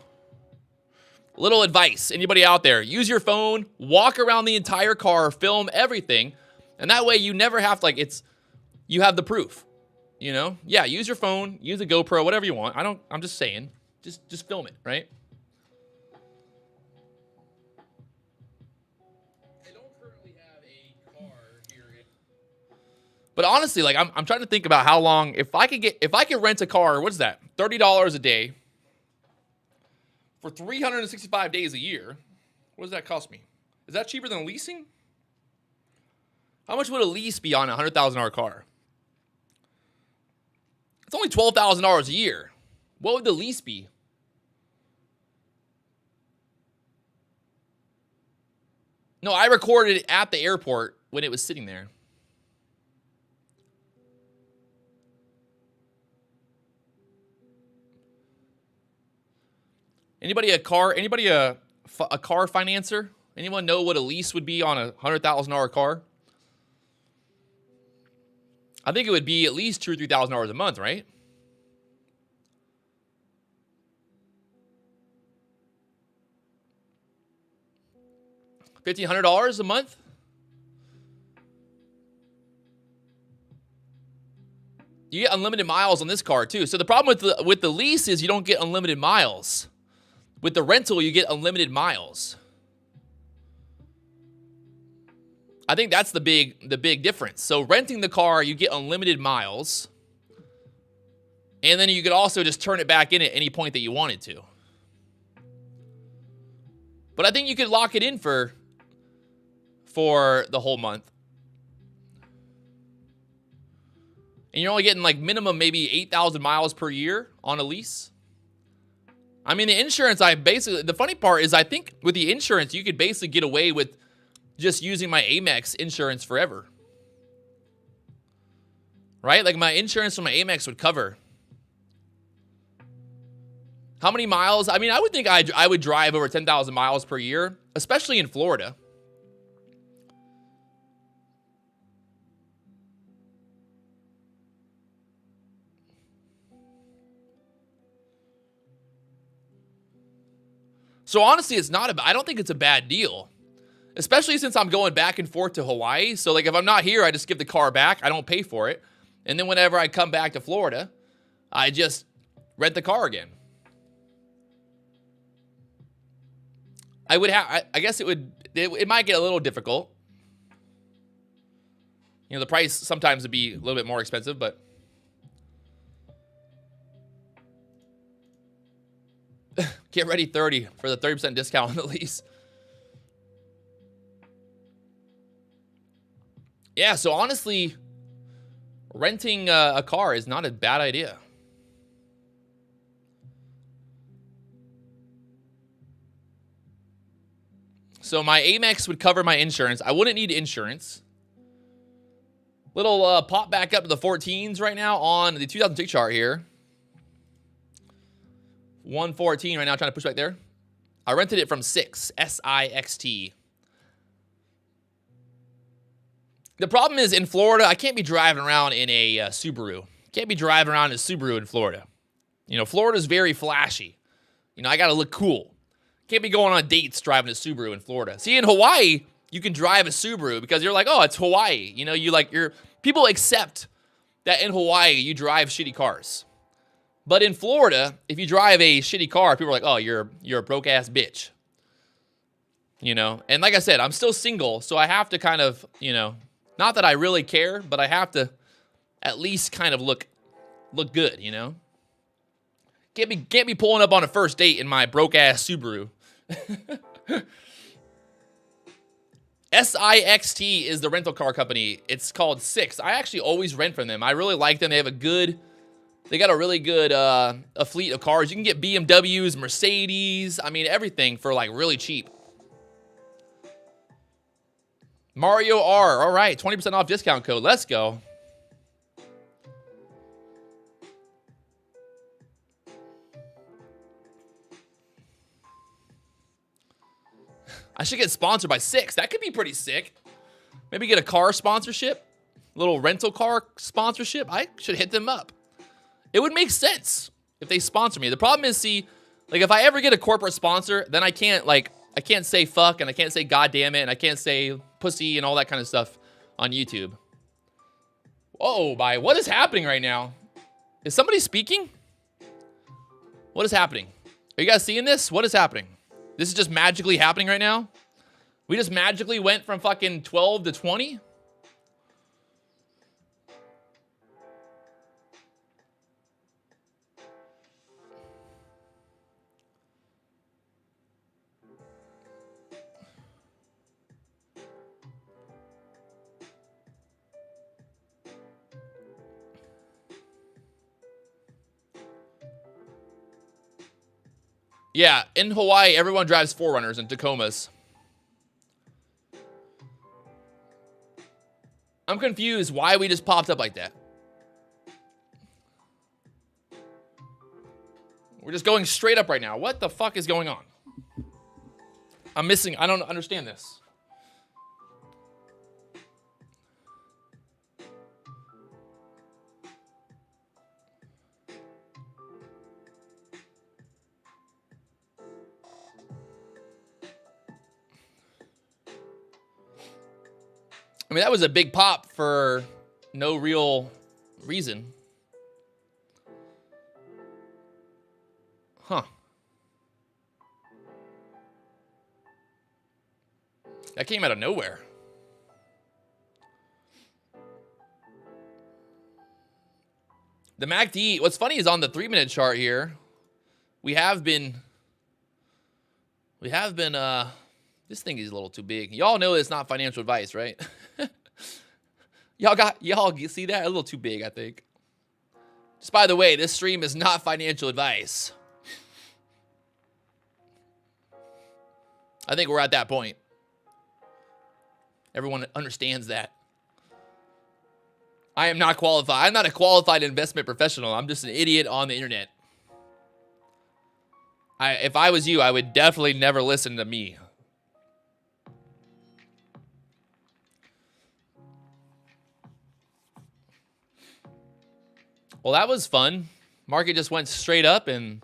little advice. Anybody out there, use your phone, walk around the entire car, film everything. And that way you never have to, like, you have the proof, you know? Yeah, use your phone, use a GoPro, whatever you want. I'm just saying, just film it, right? I don't currently have a car here. But honestly, like, I'm trying to think about how long, if I could rent a car, what's that? $30 a day for 365 days a year. What does that cost me? Is that cheaper than leasing? How much would a lease be on a $100,000 car? It's only $12,000 a year. What would the lease be? No, I recorded it at the airport when it was sitting there. Anybody a car financer? Anyone know what a lease would be on a $100,000 car? I think it would be at least $2,000 or $3,000 a month, right? $1,500 a month? You get unlimited miles on this car too. So the problem with the lease is you don't get unlimited miles. With the rental, you get unlimited miles. I think that's the big difference. So renting the car, you get unlimited miles. And then you could also just turn it back in at any point that you wanted to. But I think you could lock it in for the whole month. And you're only getting like minimum maybe 8,000 miles per year on a lease. I mean, the insurance, the funny part is I think with the insurance, you could basically get away with just using my Amex insurance forever. Right? Like my insurance from my Amex would cover. How many miles? I mean, I would think I would drive over 10,000 miles per year, especially in Florida. So honestly, I don't think it's a bad deal. Especially since I'm going back and forth to Hawaii. So like if I'm not here, I just give the car back. I don't pay for it. And then whenever I come back to Florida, I just rent the car again. I guess it might get a little difficult. You know, the price sometimes would be a little bit more expensive, but get ready 30 for the 30% discount on the lease. Yeah, so honestly, renting a car is not a bad idea. So my Amex would cover my insurance. I wouldn't need insurance. Little pop back up to the 14s right now on the 2006 chart here. 114 right now, trying to push back there. I rented it from 6, S-I-X-T. The problem is in Florida, I can't be driving around in a Subaru. Can't be driving around in a Subaru in Florida. You know, Florida's very flashy. You know, I got to look cool. Can't be going on dates driving a Subaru in Florida. See, in Hawaii, you can drive a Subaru because you're like, oh, it's Hawaii. You know, people accept that in Hawaii, you drive shitty cars. But in Florida, if you drive a shitty car, people are like, oh, you're a broke-ass bitch. You know? And like I said, I'm still single, so I have to kind of, you know, not that I really care, but I have to at least kind of look good, you know? Can't be pulling up on a first date in my broke-ass Subaru. SIXT is the rental car company. It's called Six. I actually always rent from them. I really like them. They got a really good a fleet of cars. You can get BMWs, Mercedes, I mean everything for like really cheap. Mario R. All right, 20% off discount code. Let's go. I should get sponsored by 6. That could be pretty sick. Maybe get a car sponsorship, a little rental car sponsorship. I should hit them up. It would make sense if they sponsor me. The problem is, see, like if I ever get a corporate sponsor, then I can't say fuck and I can't say goddamn it and I can't say pussy and all that kind of stuff on YouTube. Whoa, what is happening right now? Is somebody speaking? What is happening? Are you guys seeing this? What is happening? This is just magically happening right now? We just magically went from fucking 12 to 20? Yeah, in Hawaii, everyone drives 4Runners and Tacomas. I'm confused why we just popped up like that. We're just going straight up right now. What the fuck is going on? I don't understand this. I mean, that was a big pop for no real reason. Huh. That came out of nowhere. The MACD, what's funny is on the 3-minute chart here, we have been, this thing is a little too big. Y'all know it's not financial advice, right? Y'all see that? A little too big, I think. Just by the way, this stream is not financial advice. I think we're at that point. Everyone understands that. I am not qualified. I'm not a qualified investment professional. I'm just an idiot on the internet. If I was you, I would definitely never listen to me. Well, that was fun. Market just went straight up and...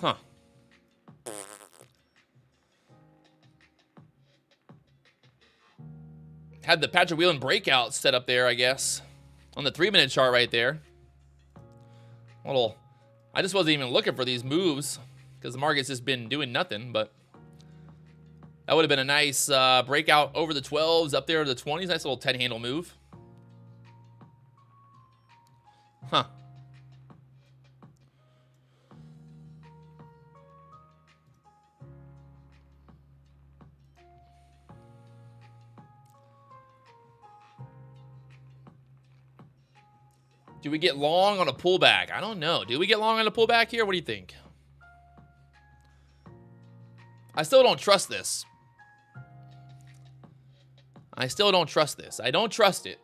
Huh. Had the Patrick Wieland breakout set up there, I guess. On the 3-minute chart right there. I just wasn't even looking for these moves because the market's just been doing nothing, but that would have been a nice breakout over the 12s, up there to the 20s. Nice little 10-handle move. Huh. Do we get long on a pullback? I don't know. Do we get long on a pullback here? What do you think? I still don't trust this. I still don't trust this. I don't trust it.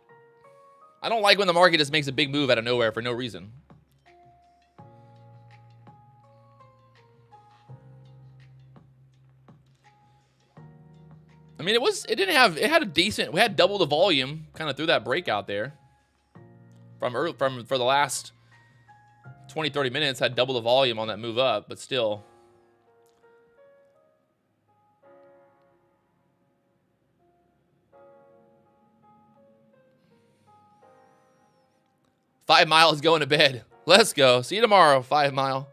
I don't like when the market just makes a big move out of nowhere for no reason. I mean, it had a decent, we had double the volume kind of through that breakout there. For the last 20, 30 minutes, had double the volume on that move up, but still. Five Mile is going to bed. Let's go. See you tomorrow, 5 Mile.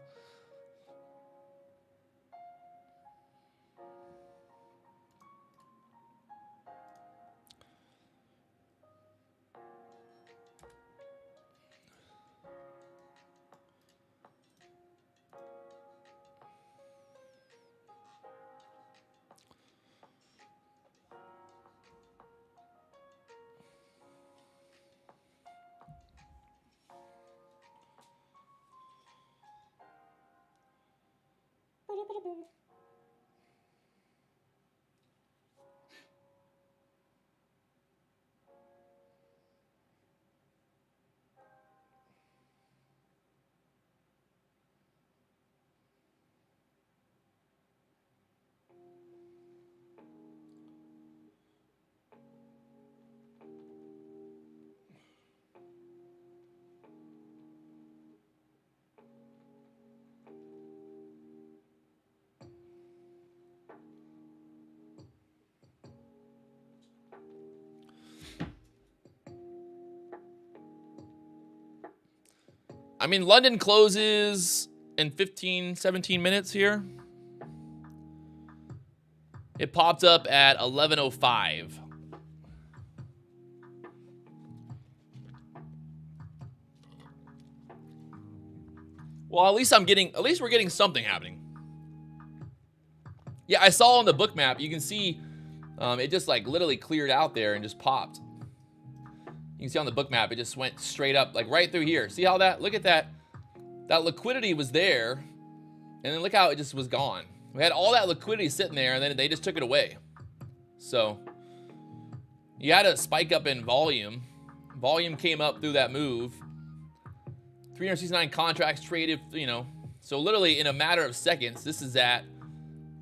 I mean, London closes in 15, 17 minutes here. It popped up at 11:05. Well, at least we're getting something happening. Yeah, I saw on the Bookmap, you can see it just like literally cleared out there and just popped. You can see on the Bookmap, it just went straight up, like right through here. See how look at that. That liquidity was there, and then look how it just was gone. We had all that liquidity sitting there, and then they just took it away. So you had a spike up in volume. Volume came up through that move. 369 contracts traded, you know. So literally in a matter of seconds, this is at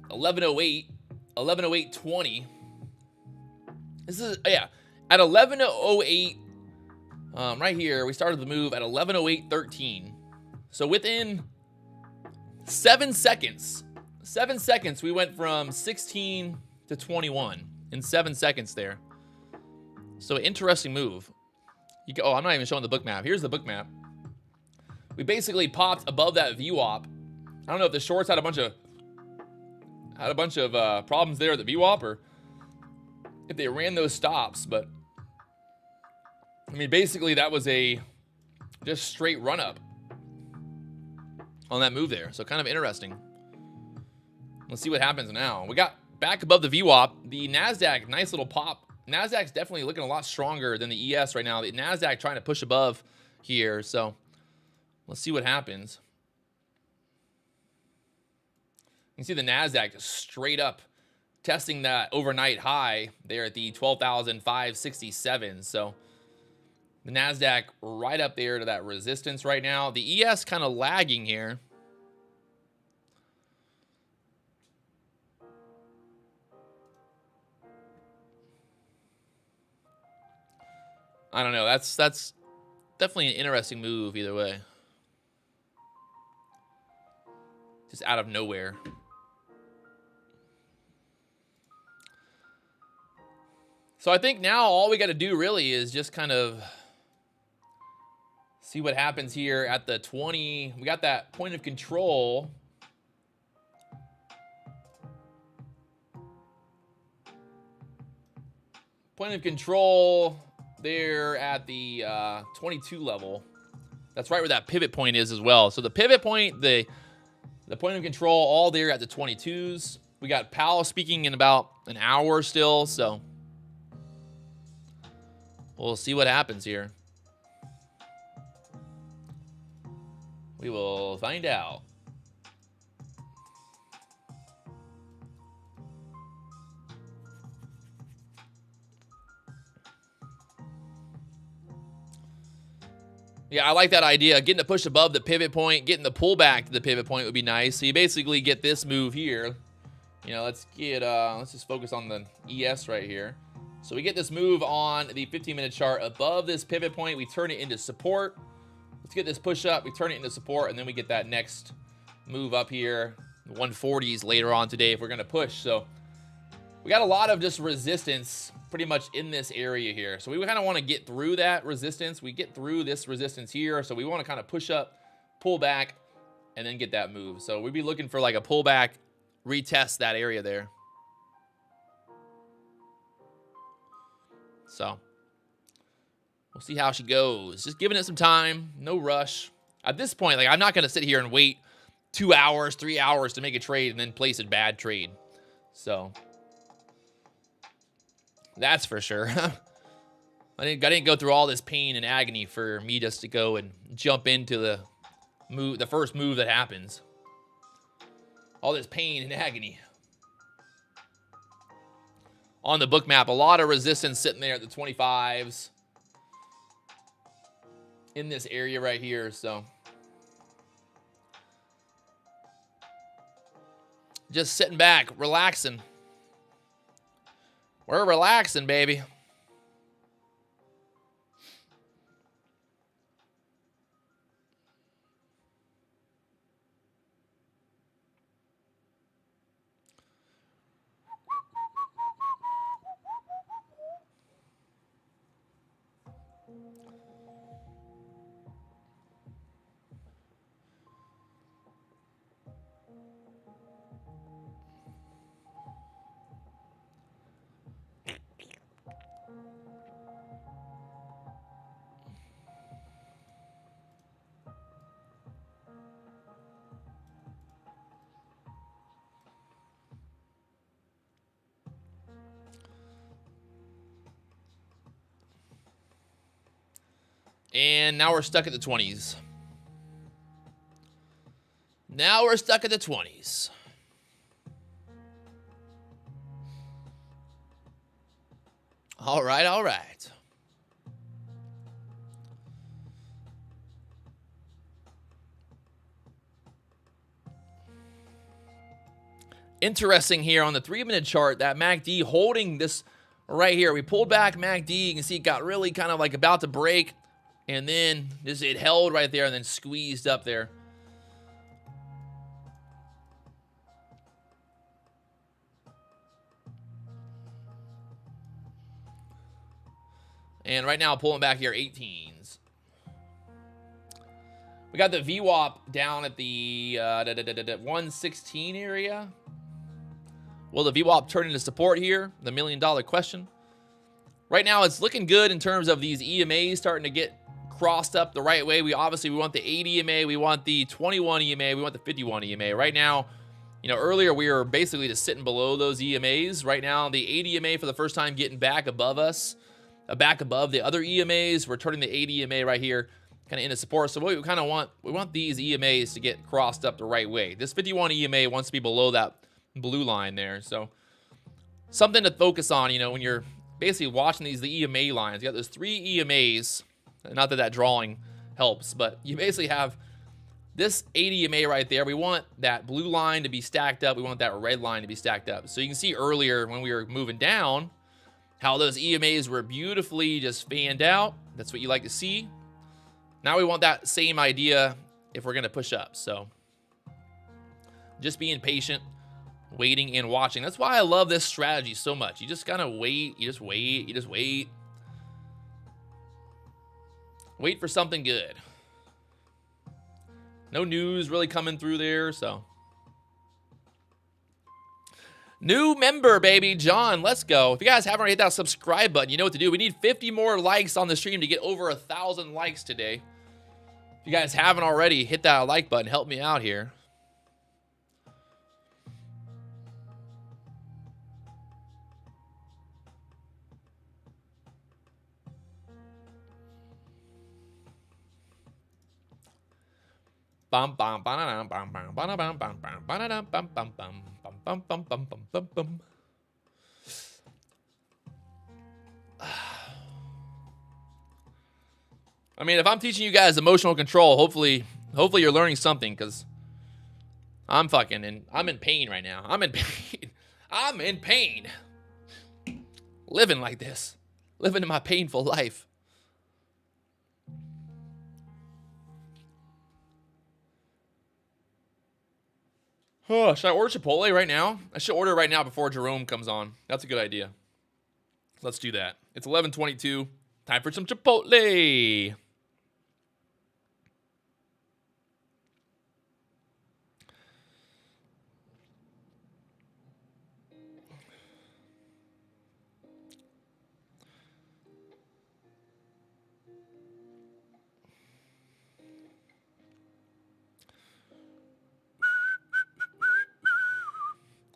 11:08, 11:08:20. This is, yeah, at 11:08, right here, we started the move at 11:08:13. So within 7 seconds, we went from 16 to 21 in 7 seconds there. So interesting move. Oh, I'm not even showing the Bookmap. Here's the Bookmap. We basically popped above that VWAP. I don't know if the shorts had a bunch of problems there at the VWAP, or if they ran those stops, but I mean, basically that was a just straight run up on that move there. So kind of interesting. Let's see what happens now. We got back above the VWAP. The NASDAQ, nice little pop. NASDAQ's definitely looking a lot stronger than the ES right now. The NASDAQ trying to push above here. So let's see what happens. You can see the NASDAQ just straight up testing that overnight high there at the 12,567. So the NASDAQ right up there to that resistance right now. The ES kind of lagging here. I don't know. That's definitely an interesting move either way. Just out of nowhere. So I think now all we got to do really is just kind of see what happens here at the 20. We got that point of control. Point of control there at the 22 level. That's right where that pivot point is as well. So the pivot point, the point of control, all there at the 22s. We got Powell speaking in about an hour still, so we'll see what happens here. We will find out. Yeah, I like that idea. Getting to push above the pivot point, getting the pullback to the pivot point would be nice. So you basically get this move here. You know, let's just focus on the ES right here. So we get this move on the 15-minute chart above this pivot point. We turn it into support. Let's get this push up. We turn it into support, and then we get that next move up here, the 140s later on today if we're going to push. So we got a lot of just resistance pretty much in this area here. So we kind of want to get through that resistance. We get through this resistance here. So we want to kind of push up, pull back, and then get that move. So we'd be looking for like a pullback, retest that area there. So we'll see how she goes. Just giving it some time. No rush. At this point, like, I'm not going to sit here and wait 2 hours, 3 hours to make a trade and then place a bad trade. So that's for sure. I didn't go through all this pain and agony for me just to go and jump into the first move that happens. All this pain and agony. On the Bookmap, a lot of resistance sitting there at the 25s. In this area right here, so just sitting back, relaxing. We're relaxing, baby. And now we're stuck at the 20s. Now we're stuck at the 20s. All right, all right. Interesting here on the 3-minute chart, that MACD holding this right here. We pulled back MACD. You can see it got really kind of like about to break, and then just it held right there and then squeezed up there. And right now, pulling back here, 18s. We got the VWAP down at the 116 area. Will the VWAP turn into support here? The million-dollar question. Right now, it's looking good in terms of these EMAs starting to get crossed up the right way. We want the 80 EMA, we want the 21 EMA, we want the 51 EMA. Right now, you know, earlier we were basically just sitting below those EMAs. Right now, the 80 EMA for the first time getting back above us. Back above the other EMAs. We're turning the 80 EMA right here kind of into support. So what we kind of want, we want these EMAs to get crossed up the right way. This 51 EMA wants to be below that blue line there. So something to focus on, you know, when you're basically watching the EMA lines. You got those 3 EMAs. Not that drawing helps, but you basically have this 80 EMA right there. We want that blue line to be stacked up. We want that red line to be stacked up. So you can see earlier when we were moving down, how those EMAs were beautifully just fanned out. That's what you like to see. Now we want that same idea if we're going to push up. So just being patient, waiting and watching. That's why I love this strategy so much. You just kind of wait. You just wait. You just wait. Wait for something good. No news really coming through there, so. New member, baby. John, let's go. If you guys haven't already hit that subscribe button, you know what to do. We need 50 more likes on the stream to get over 1,000 likes today. If you guys haven't already, hit that like button. Help me out here. Bum bum bum bum bum bum bum bum bum bum bum bum bum. Bum, bum, bum, bum, bum, bum. I mean, if I'm teaching you guys emotional control, hopefully you're learning something, because I'm in pain right now. I'm in pain. I'm in pain. Living like this. Living in my painful life. Oh, should I order Chipotle right now? I should order right now before Jerome comes on. That's a good idea. Let's do that. It's 11:22. Time for some Chipotle.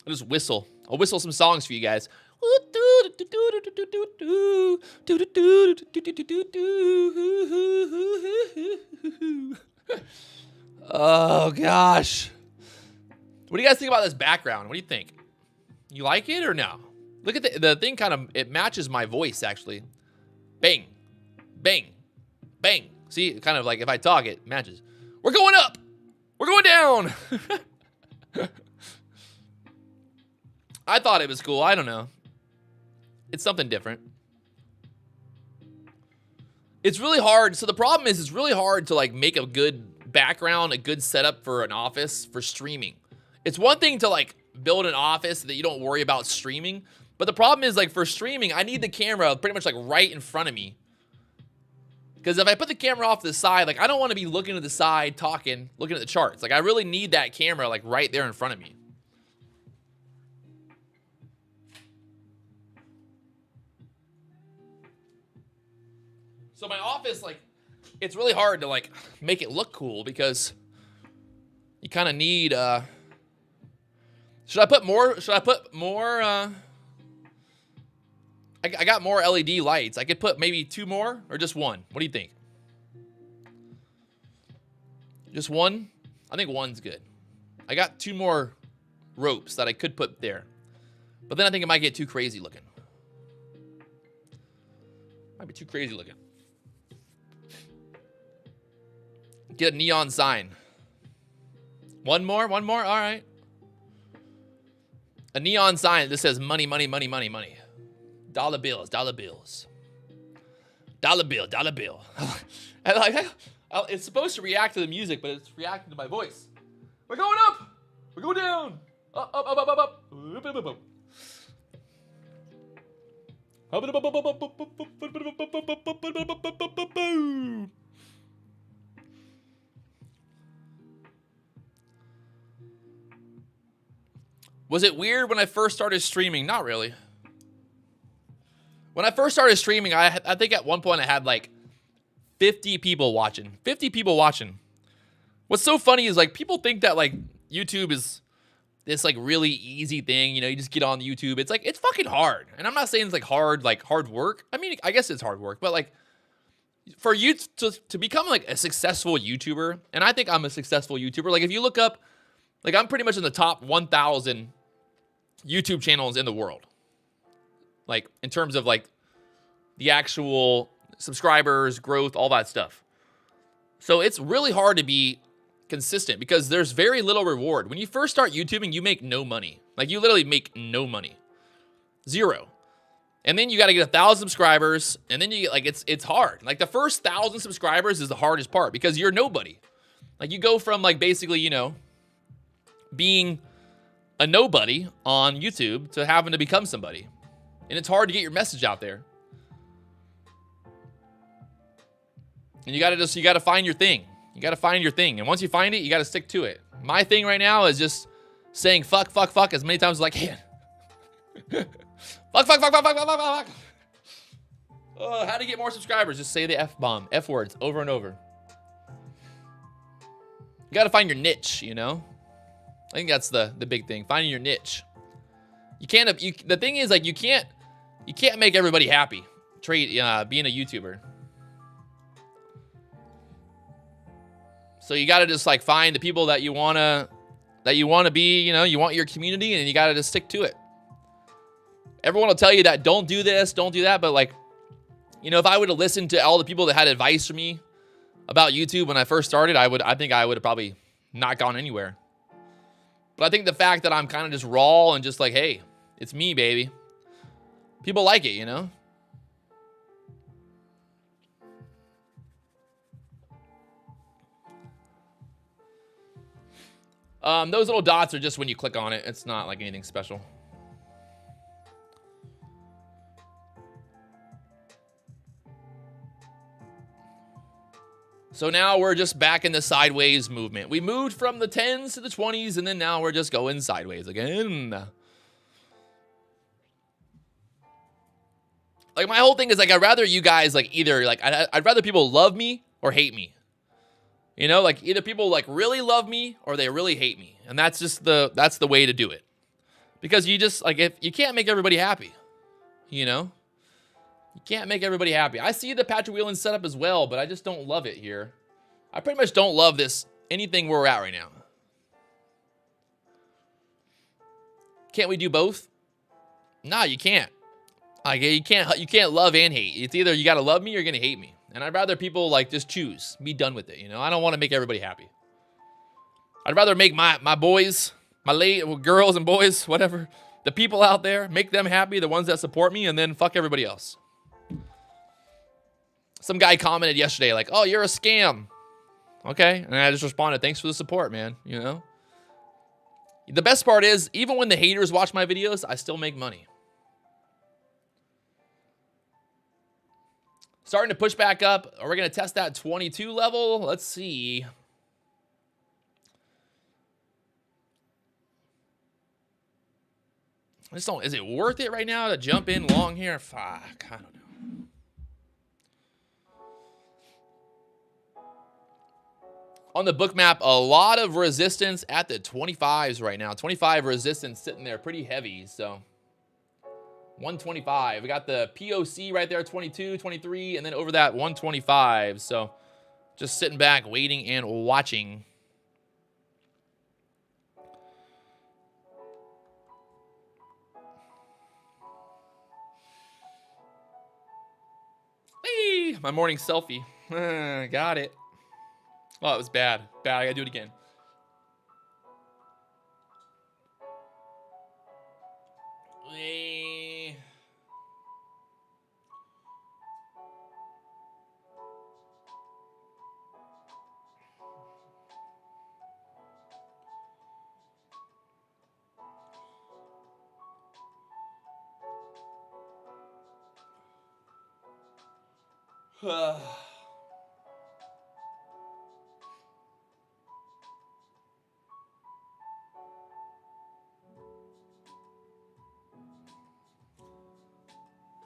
I'll just whistle. I'll whistle some songs for you guys. Oh, gosh. What do you guys think about this background? What do you think? You like it or no? Look at the thing kind of, it matches my voice, actually. Bang, bang, bang. See, kind of like if I talk, it matches. We're going up. We're going down. I thought it was cool. I don't know. It's something different. It's really hard. So the problem is it's really hard to like make a good background, a good setup for an office for streaming. It's one thing to like build an office that you don't worry about streaming. But the problem is like for streaming, I need the camera pretty much like right in front of me. Because if I put the camera off to the side, like I don't want to be looking to the side, talking, looking at the charts. Like I really need that camera like right there in front of me. So my office, like, it's really hard to, like, make it look cool because you kind of need, should I put more, I got more LED lights. I could put maybe 2 more or just 1. What do you think? Just one? I think one's good. I got 2 more ropes that I could put there. But then I think it might get too crazy looking. Might be too crazy looking. Get a neon sign. One more? All right. A neon sign that says money, money, money, money, money. Dollar bills, dollar bills. Dollar bill, dollar bill. And like, it's supposed to react to the music, but it's reacting to my voice. We're going up. We're going down. Up, up, up, up, up, up. Up, up, up, up. Was it weird when I first started streaming? Not really. When I first started streaming, I think at one point I had like 50 people watching. 50 people watching. What's so funny is like people think that like YouTube is this like really easy thing. You know, you just get on YouTube. It's like, it's fucking hard. And I'm not saying it's like hard work. I mean, I guess it's hard work, but like for you to become like a successful YouTuber, and I think I'm a successful YouTuber. Like if you look up, like I'm pretty much in the top 1,000 YouTube channels in the world. Like in terms of like the actual subscribers, growth, all that stuff. So it's really hard to be consistent because there's very little reward. When you first start YouTubing, you make no money. Like you literally make no money. Zero. And then you got to get 1,000 subscribers, and then you get like it's hard. Like the first 1,000 subscribers is the hardest part because you're nobody. Like you go from like basically, you know, being a nobody on YouTube to having to become somebody. And it's hard to get your message out there. And you got to find your thing. You got to find your thing. And once you find it, you got to stick to it. My thing right now is just saying fuck, fuck, fuck as many times as I can. Fuck, fuck, fuck, fuck, fuck, fuck, fuck, fuck. Oh, how to get more subscribers? Just say the F-bomb, F words over and over. You got to find your niche, you know? I think that's the big thing, finding your niche. You can't, the thing is like, you can't make everybody happy being a YouTuber. So you got to just like find the people that you want to be, you know, you want your community, and you got to just stick to it. Everyone will tell you that don't do this, don't do that. But like, you know, if I would have listened to all the people that had advice for me about YouTube when I first started, I think I would have probably not gone anywhere. But I think the fact that I'm kind of just raw and just like, hey, it's me, baby. People like it, you know? Those little dots are just when you click on it. It's not like anything special. So now we're just back in the sideways movement. We moved from the 10s to the 20s, and then now we're just going sideways again. Like my whole thing is like, I'd rather you guys like either like, I'd rather people love me or hate me. You know, like either people like really love me or they really hate me. And that's just that's the way to do it. Because you just like, if you can't make everybody happy, you know, you can't make everybody happy. I see the Patrick Wieland setup as well, but I just don't love it here. I pretty much don't love anything where we're at right now. Can't we do both? No, you can't. Like you can't love and hate. It's either you got to love me or you're going to hate me. And I'd rather people like just choose, be done with it. You know, I don't want to make everybody happy. I'd rather make my boys, girls and boys, whatever, the people out there, make them happy, the ones that support me, and then fuck everybody else. Some guy commented yesterday like, oh, you're a scam. Okay. And I just responded, thanks for the support, man. You know, the best part is even when the haters watch my videos, I still make money. Starting to push back up. Are we going to test that 22 level? Let's see. I just don't, is it worth it right now to jump in long here? Fuck, I don't know. On the Bookmap, a lot of resistance at the 25s right now. 25 resistance sitting there pretty heavy, so 125. We got the POC right there, 22, 23, and then over that 125. So Just sitting back, waiting and watching. Hey, my morning selfie. Got it. Oh, it was bad. Bad. I gotta do it again. Hey.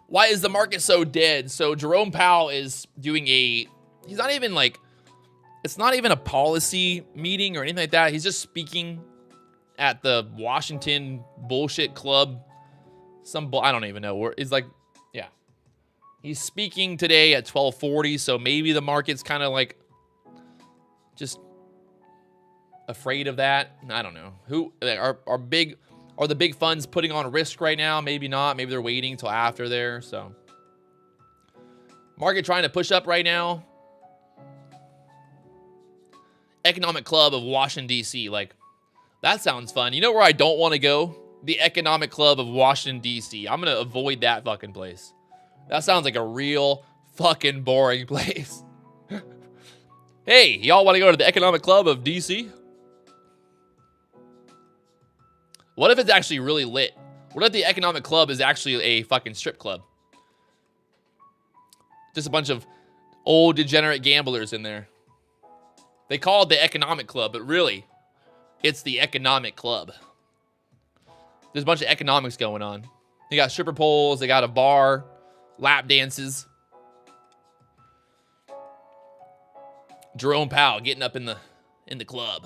Why is the market so dead? So Jerome Powell is doing he's not even like, it's not even a policy meeting or anything like that. He's just speaking at the Washington bullshit club. I don't even know where. It's like, yeah. He's speaking today at 12:40, so maybe the market's kind of like just afraid of that. I don't know. Who are the big funds putting on risk right now? Maybe not. Maybe they're waiting until after there. So market trying to push up right now. Economic Club of Washington, D.C. Like, that sounds fun. You know where I don't want to go? The Economic Club of Washington, D.C. I'm going to avoid that fucking place. That sounds like a real fucking boring place. Hey, y'all want to go to the Economic Club of D.C.? What if it's actually really lit? What if the Economic Club is actually a fucking strip club? Just a bunch of old degenerate gamblers in there. They call it the Economic Club, but really, it's the Economic Club. There's a bunch of economics going on. They got stripper poles, they got a bar, lap dances. Jerome Powell getting up in the club.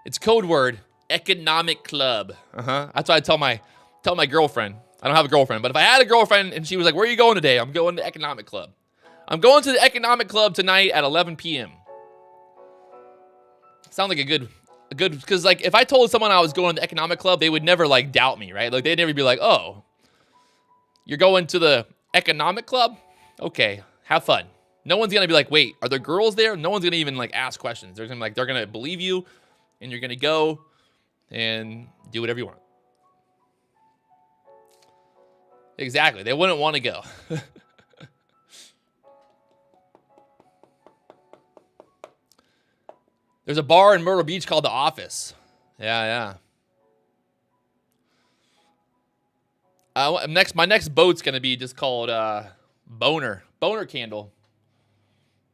It's code word Economic Club. That's what I tell my girlfriend. I don't have a girlfriend, but if I had a girlfriend and she was like, "Where are you going today?" I'm going to Economic Club. I'm going to the Economic Club tonight at 11 p.m. Sounds like a good, because like if I told someone I was going to the Economic Club, they would never like doubt me, right? Like they'd never be like, "Oh, you're going to the Economic Club? Okay, have fun." No one's gonna be like, "Wait, are there girls there?" No one's gonna even like ask questions. They're gonna believe you, and you're gonna go and do whatever you want. Exactly. They wouldn't want to go. There's a bar in Myrtle Beach called The Office. Yeah. My next boat's going to be just called Boner Candle.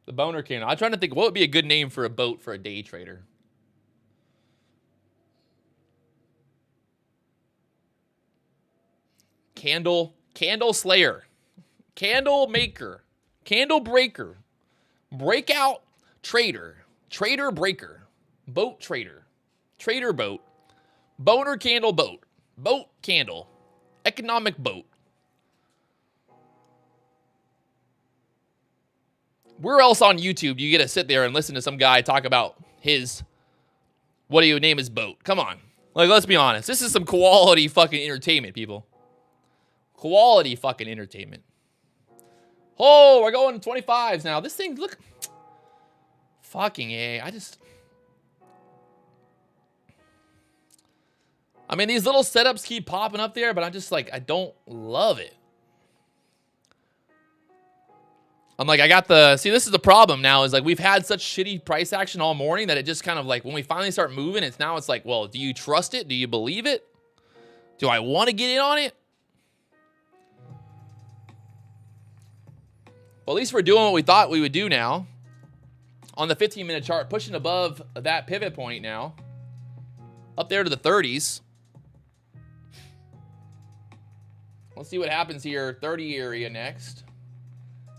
The Boner Candle. I'm trying to think what would be a good name for a boat for a day trader. Candle Slayer, Candle Maker, Candle Breaker, Breakout Trader, Trader Breaker, Boat Trader, Trader Boat, Boner Candle Boat, Boat Candle, Economic Boat. Where else on YouTube do you get to sit there and listen to some guy talk about what do you name his boat? Come on. Like, let's be honest. This is some quality fucking entertainment, people. Quality fucking entertainment. Oh, we're going 25s now. This thing, look. Fucking A. I mean, these little setups keep popping up there, but I'm just like, I don't love it. I'm like, see, this is the problem now is like, we've had such shitty price action all morning that it just kind of like, when we finally start moving, it's like, well, do you trust it? Do you believe it? Do I want to get in on it? Well, at least we're doing what we thought we would do now. On the 15-minute chart, pushing above that pivot point now. Up there to the 30s. Let's see what happens here. 30 area next.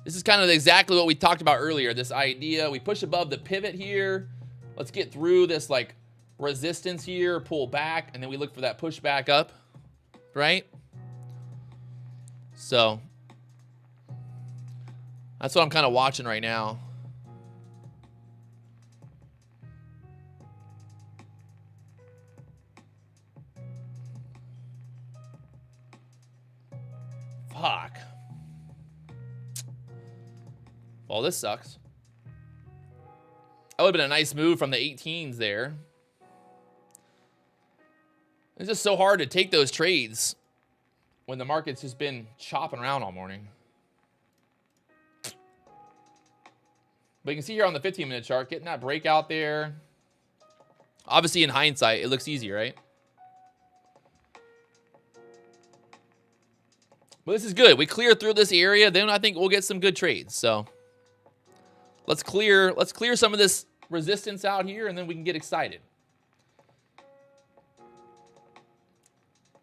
This is kind of exactly what we talked about earlier. This idea, we push above the pivot here. Let's get through this like resistance here, pull back, and then we look for that push back up, right? So That's what I'm kind of watching right now. Fuck. Well, this sucks. That would have been a nice move from the 18s there. It's just so hard to take those trades when the market's just been chopping around all morning. But you can see here on the 15-minute chart, getting that breakout there. Obviously, in hindsight, it looks easy, right? But this is good. We clear through this area, then I think we'll get some good trades. So let's clear some of this resistance out here, and then we can get excited.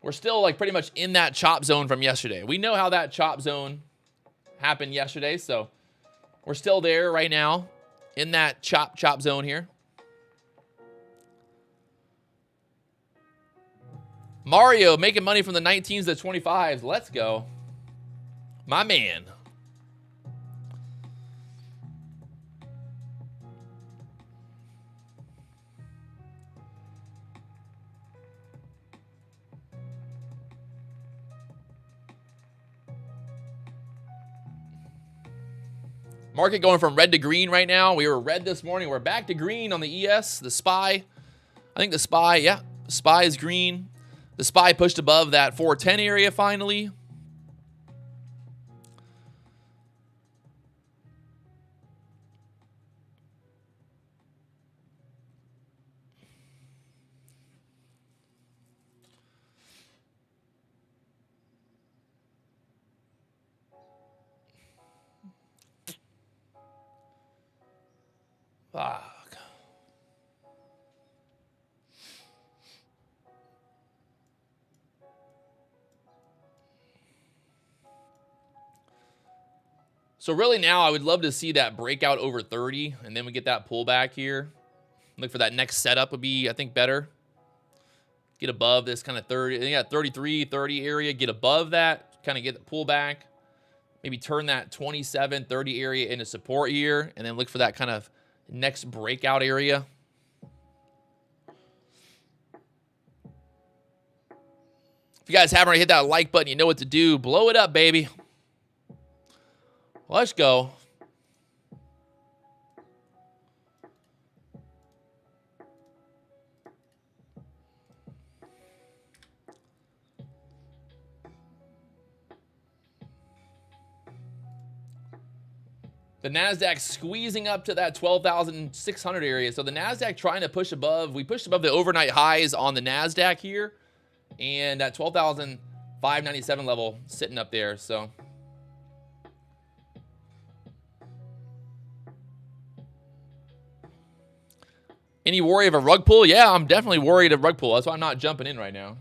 We're still like pretty much in that chop zone from yesterday. We know how that chop zone happened yesterday, so we're still there right now in that chop zone here. Mario making money from the 19s to 25s. Let's go. My man. Market going from red to green right now. We were red this morning. We're back to green on the ES. The SPY. I think the SPY, yeah. The SPY is green. The SPY pushed above that 410 area finally. Fuck. So really now I would love to see that breakout over 30 and then we get that pullback here. Look for that next setup would be, I think, better. Get above this kind of 30. I think that 33, 30 area. Get above that. Kind of get the pullback. Maybe turn that 27, 30 area into support here. And then look for that kind of next breakout area. If you guys haven't already hit that like button, you know what to do. Blow it up, baby. Let's go. The NASDAQ squeezing up to that 12,600 area. So the NASDAQ trying to push above. We pushed above the overnight highs on the NASDAQ here. And that 12,597 level sitting up there. So any worry of a rug pull? Yeah, I'm definitely worried of rug pull. That's why I'm not jumping in right now.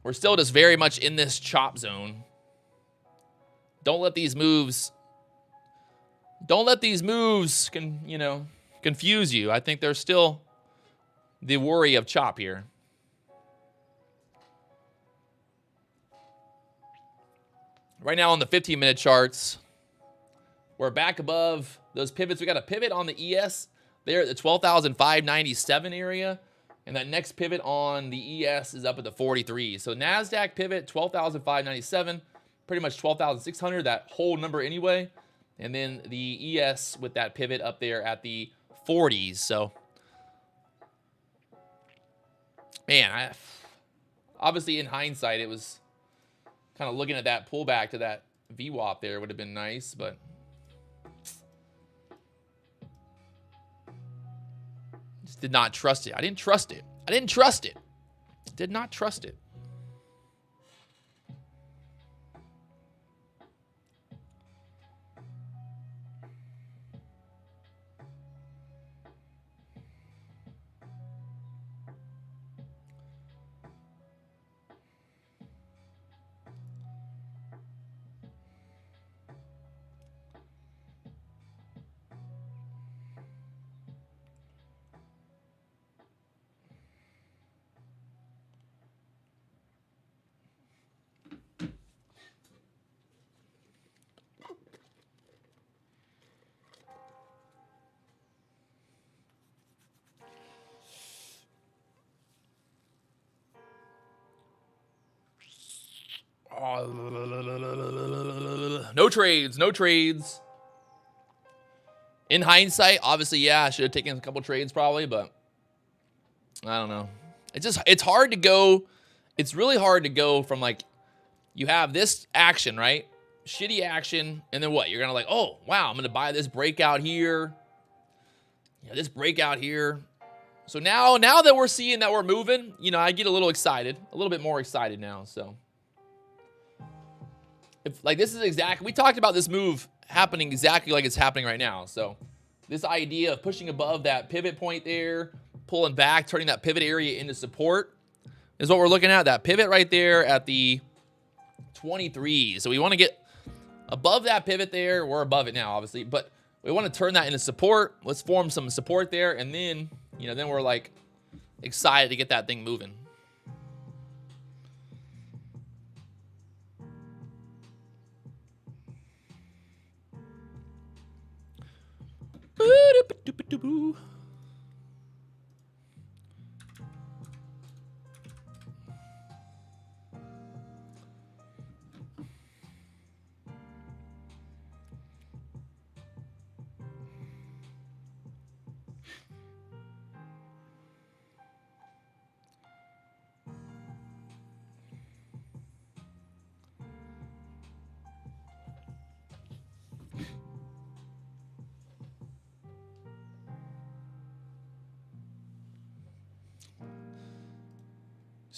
We're still just very much in this chop zone. Don't let these moves confuse you. I think there's still the worry of chop here. Right now on the 15-minute charts, we're back above those pivots. We got a pivot on the ES there at the 12,597 area. And that next pivot on the ES is up at the 43. So NASDAQ pivot, 12,597. Pretty much 12,600, that whole number anyway. And then the ES with that pivot up there at the 40s. So, man, obviously in hindsight, it was kind of looking at that pullback to that VWAP there would have been nice, but just did not trust it. I didn't trust it. I didn't trust it. Did not trust it. No trades, no trades. In hindsight, obviously, yeah, I should have taken a couple trades probably, but I don't know. It's hard to go. It's really hard to go from like, you have this action, right? Shitty action. And then what? You're going to like, oh, wow, I'm going to buy this breakout here. Yeah, this breakout here. So now that we're seeing that we're moving, you know, I get a little excited, a little bit more excited now. So if like this is exactly, we talked about this move happening exactly like it's happening right now. So this idea of pushing above that pivot point there, pulling back, turning that pivot area into support is what we're looking at. That pivot right there at the 23. So we want to get above that pivot there. We're above it now, obviously, but we want to turn that into support. Let's form some support there. And then, you know, then we're like excited to get that thing moving.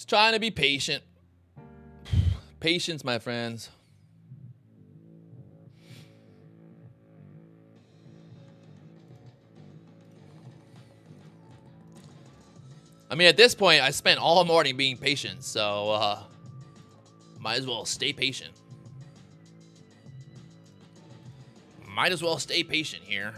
Just trying to be patient. Patience, my friends. I mean, at this point, I spent all morning being patient, so might as well stay patient. Might as well stay patient here.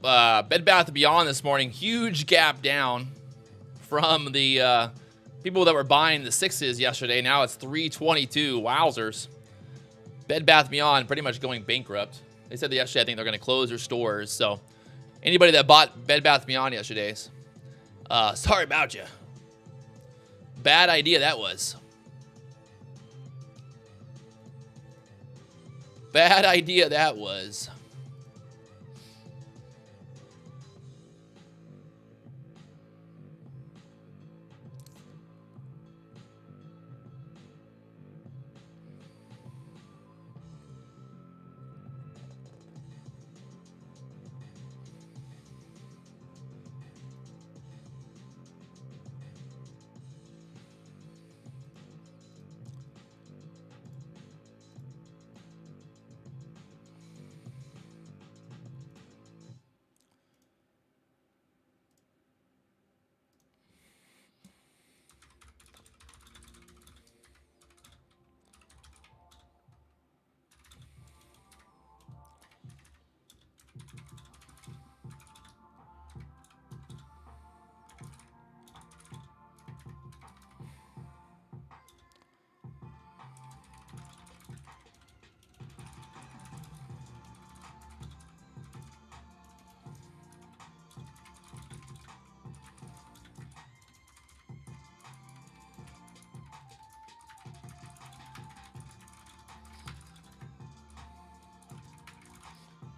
Bed Bath & Beyond this morning, huge gap down from the people that were buying the sixes yesterday. Now it's 322. Wowzers. Bed Bath & Beyond pretty much going bankrupt. They said yesterday I think they're going to close their stores. So anybody that bought Bed Bath & Beyond yesterday's, sorry about you. Bad idea that was. Bad idea that was.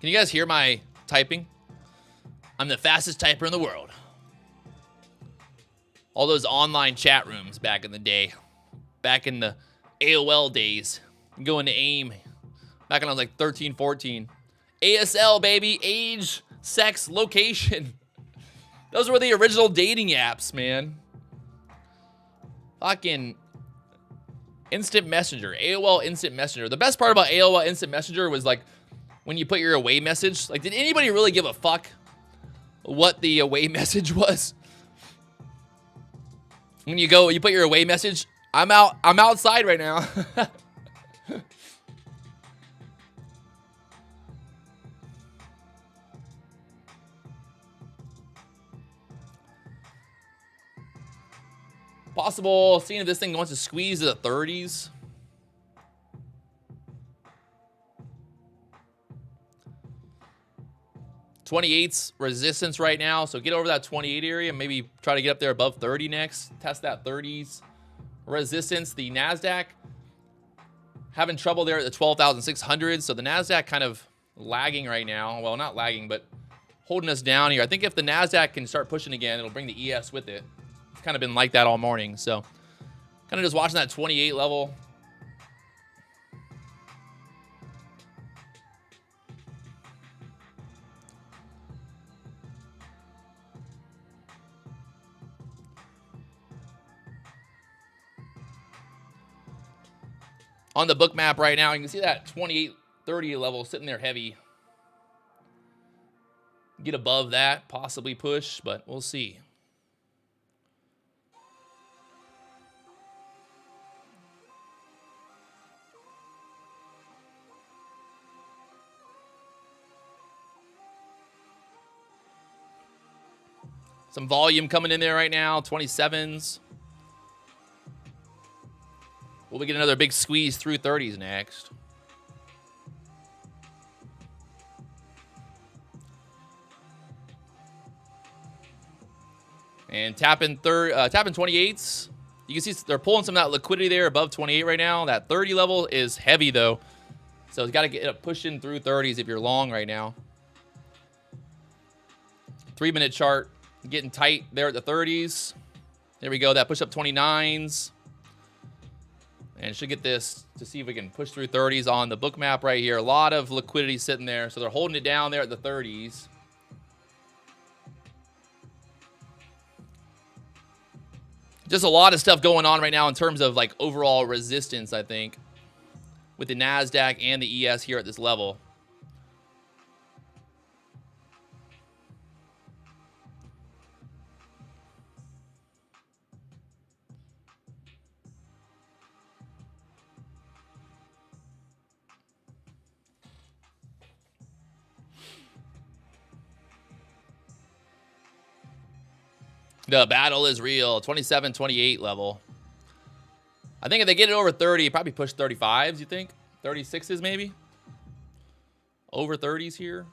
Can you guys hear my typing? I'm the fastest typer in the world. All those online chat rooms back in the day. Back in the AOL days. Going to AIM. Back when I was like 13, 14. ASL, baby. Age sex, location. Those were the original dating apps, man. Fucking instant messenger, AOL instant messenger. The best part about AOL instant messenger was like when you put your away message. Like, did anybody really give a fuck what the away message was? When you put your away message, I'm outside right now. Possible, seeing if this thing wants to squeeze to the 30s. '28's resistance right now, so get over that 28 area. Maybe try to get up there above 30 next. Test that 30s resistance. The NASDAQ having trouble there at the 12,600. So the NASDAQ kind of lagging right now. Well, not lagging, but holding us down here. I think if the NASDAQ can start pushing again, it'll bring the ES with it. It's kind of been like that all morning. So kind of just watching that 28 level. On the book map right now, you can see that 28.30 level sitting there heavy. Get above that, possibly push, but we'll see. Some volume coming in there right now, 27s. Will we get another big squeeze through 30s next? And tapping 28s. You can see they're pulling some of that liquidity there above 28 right now. That 30 level is heavy though. So it's got to get it pushing through 30s if you're long right now. 3-minute chart getting tight there at the 30s. There we go. That push up 29s. And should get this to see if we can push through 30s on the book map right here. A lot of liquidity sitting there. So they're holding it down there at the 30s. Just a lot of stuff going on right now in terms of like overall resistance, I think, with the NASDAQ and the ES here at this level. The battle is real. 27, 28 level. I think if they get it over 30, probably push 35s, you think? 36s maybe? Over 30s here.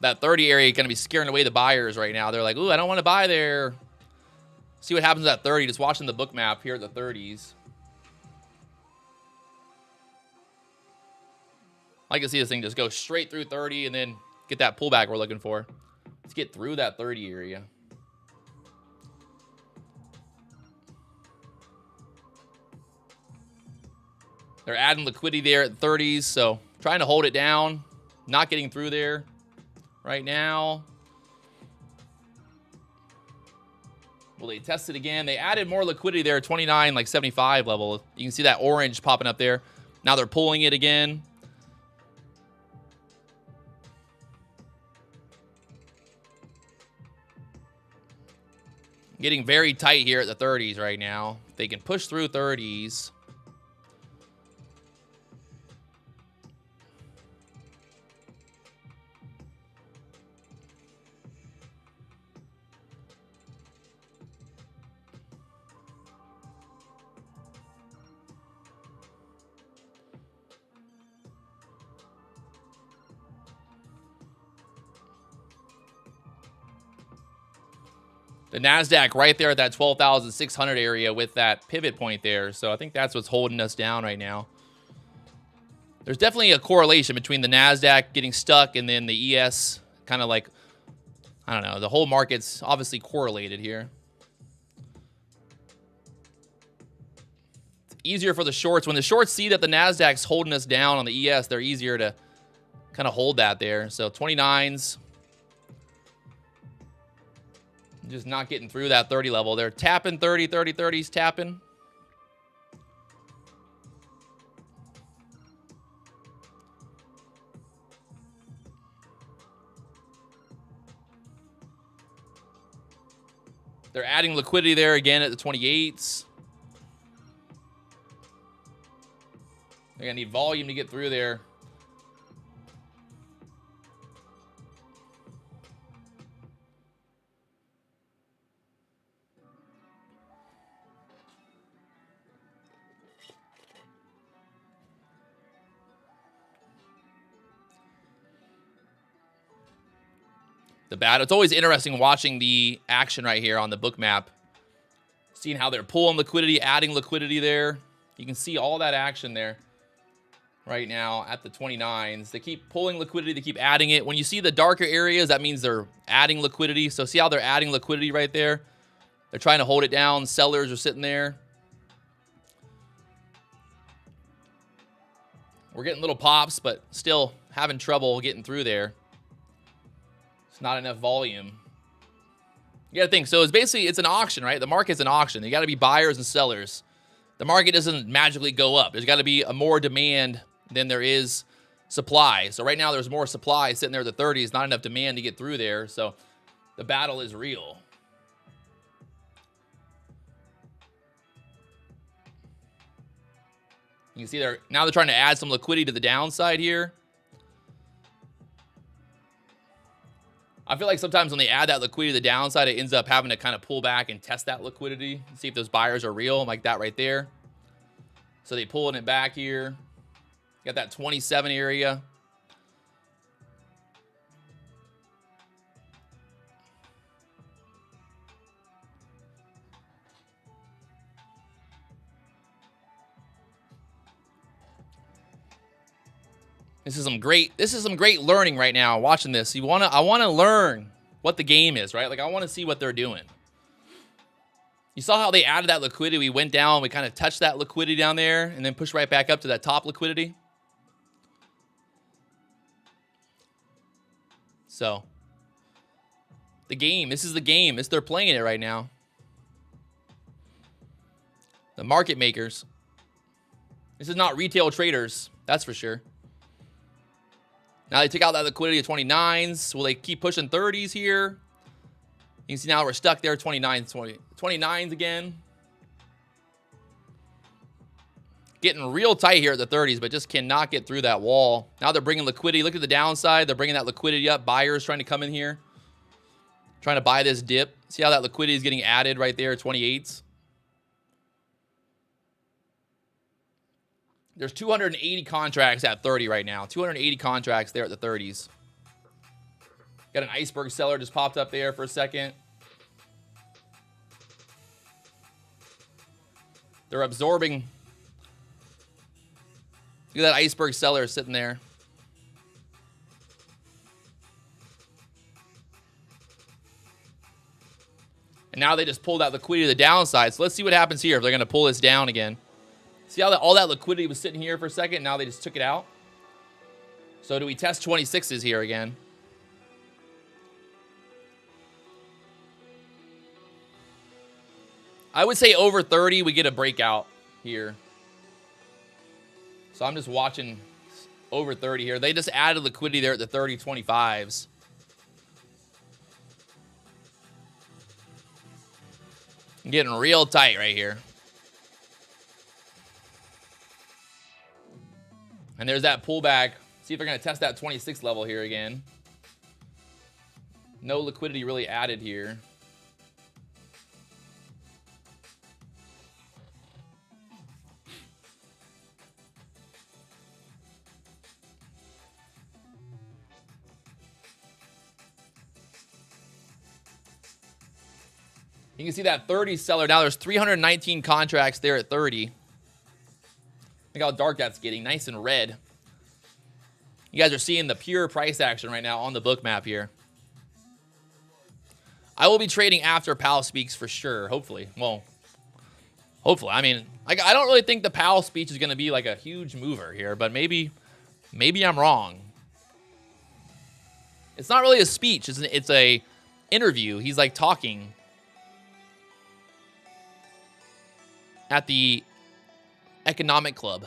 That 30 area is going to be scaring away the buyers right now. They're like, ooh, I don't want to buy there. See what happens at 30. Just watching the book map here at the 30s. I can see this thing just go straight through 30 and then get that pullback we're looking for. Let's get through that 30 area. They're adding liquidity there at 30s, so trying to hold it down. Not getting through there right now. Will they test it again? They added more liquidity there, 29, like 75 level. You can see that orange popping up there. Now they're pulling it again. Getting very tight here at the 30s right now. They can push through 30s. The NASDAQ right there at that 12,600 area with that pivot point there. So I think that's what's holding us down right now. There's definitely a correlation between the NASDAQ getting stuck and then the ES kind of like I don't know. The whole market's obviously correlated here. It's easier for the shorts. When the shorts see that the NASDAQ's holding us down on the ES, they're easier to kind of hold that there. So 29s. Just not getting through that 30 level. They're tapping 30, 30, 30s tapping. They're adding liquidity there again at the 28s. They're going to need volume to get through there. It's always interesting watching the action right here on the Bookmap. Seeing how they're pulling liquidity, adding liquidity there. You can see all that action there right now at the 29s. They keep pulling liquidity, they keep adding it. When you see the darker areas, that means they're adding liquidity. So see how they're adding liquidity right there? They're trying to hold it down. Sellers are sitting there. We're getting little pops, but still having trouble getting through there. It's not enough volume. You got to think. So it's basically, it's an auction, right? The market's an auction. You got to be buyers and sellers. The market doesn't magically go up. There's got to be a more demand than there is supply. So right now there's more supply sitting there at the 30s, not enough demand to get through there. So the battle is real. You can see they're trying to add some liquidity to the downside here. I feel like sometimes when they add that liquidity to the downside, it ends up having to kind of pull back and test that liquidity, see if those buyers are real, like that right there. So they pulling it back here. Got that 27 area. This is some great learning right now watching this. I want to learn what the game is, right? Like I want to see what they're doing. You saw how they added that liquidity. We went down, we kind of touched that liquidity down there and then pushed right back up to that top liquidity. So the game, this is the game. They're playing it right now. The market makers. This is not retail traders, that's for sure. Now they took out that liquidity of 29s. Will they keep pushing 30s here? You can see now we're stuck there, 29s again. Getting real tight here at the 30s, but just cannot get through that wall. Now they're bringing liquidity. Look at the downside. They're bringing that liquidity up. Buyers trying to come in here. Trying to buy this dip. See how that liquidity is getting added right there, 28s. There's 280 contracts at 30 right now. 280 contracts there at the 30s. Got an iceberg seller just popped up there for a second. They're absorbing. Look at that iceberg seller sitting there. And now they just pulled that liquidity to the downside. So let's see what happens here if they're going to pull this down again. See how all that liquidity was sitting here for a second? Now they just took it out. So do we test 26s here again? I would say over 30, we get a breakout here. So I'm just watching over 30 here. They just added liquidity there at the 30, 25s. I'm getting real tight right here. And there's that pullback. See if they're going to test that 26 level here again. No liquidity really added here. You can see that 30 seller. Now there's 319 contracts there at 30. Look how dark that's getting. Nice and red. You guys are seeing the pure price action right now on the Bookmap here. I will be trading after Powell speaks for sure, hopefully. Well, hopefully. I mean, I don't really think the Powell speech is going to be like a huge mover here, but maybe I'm wrong. It's not really a speech. It's a interview. He's like talking at the economic club.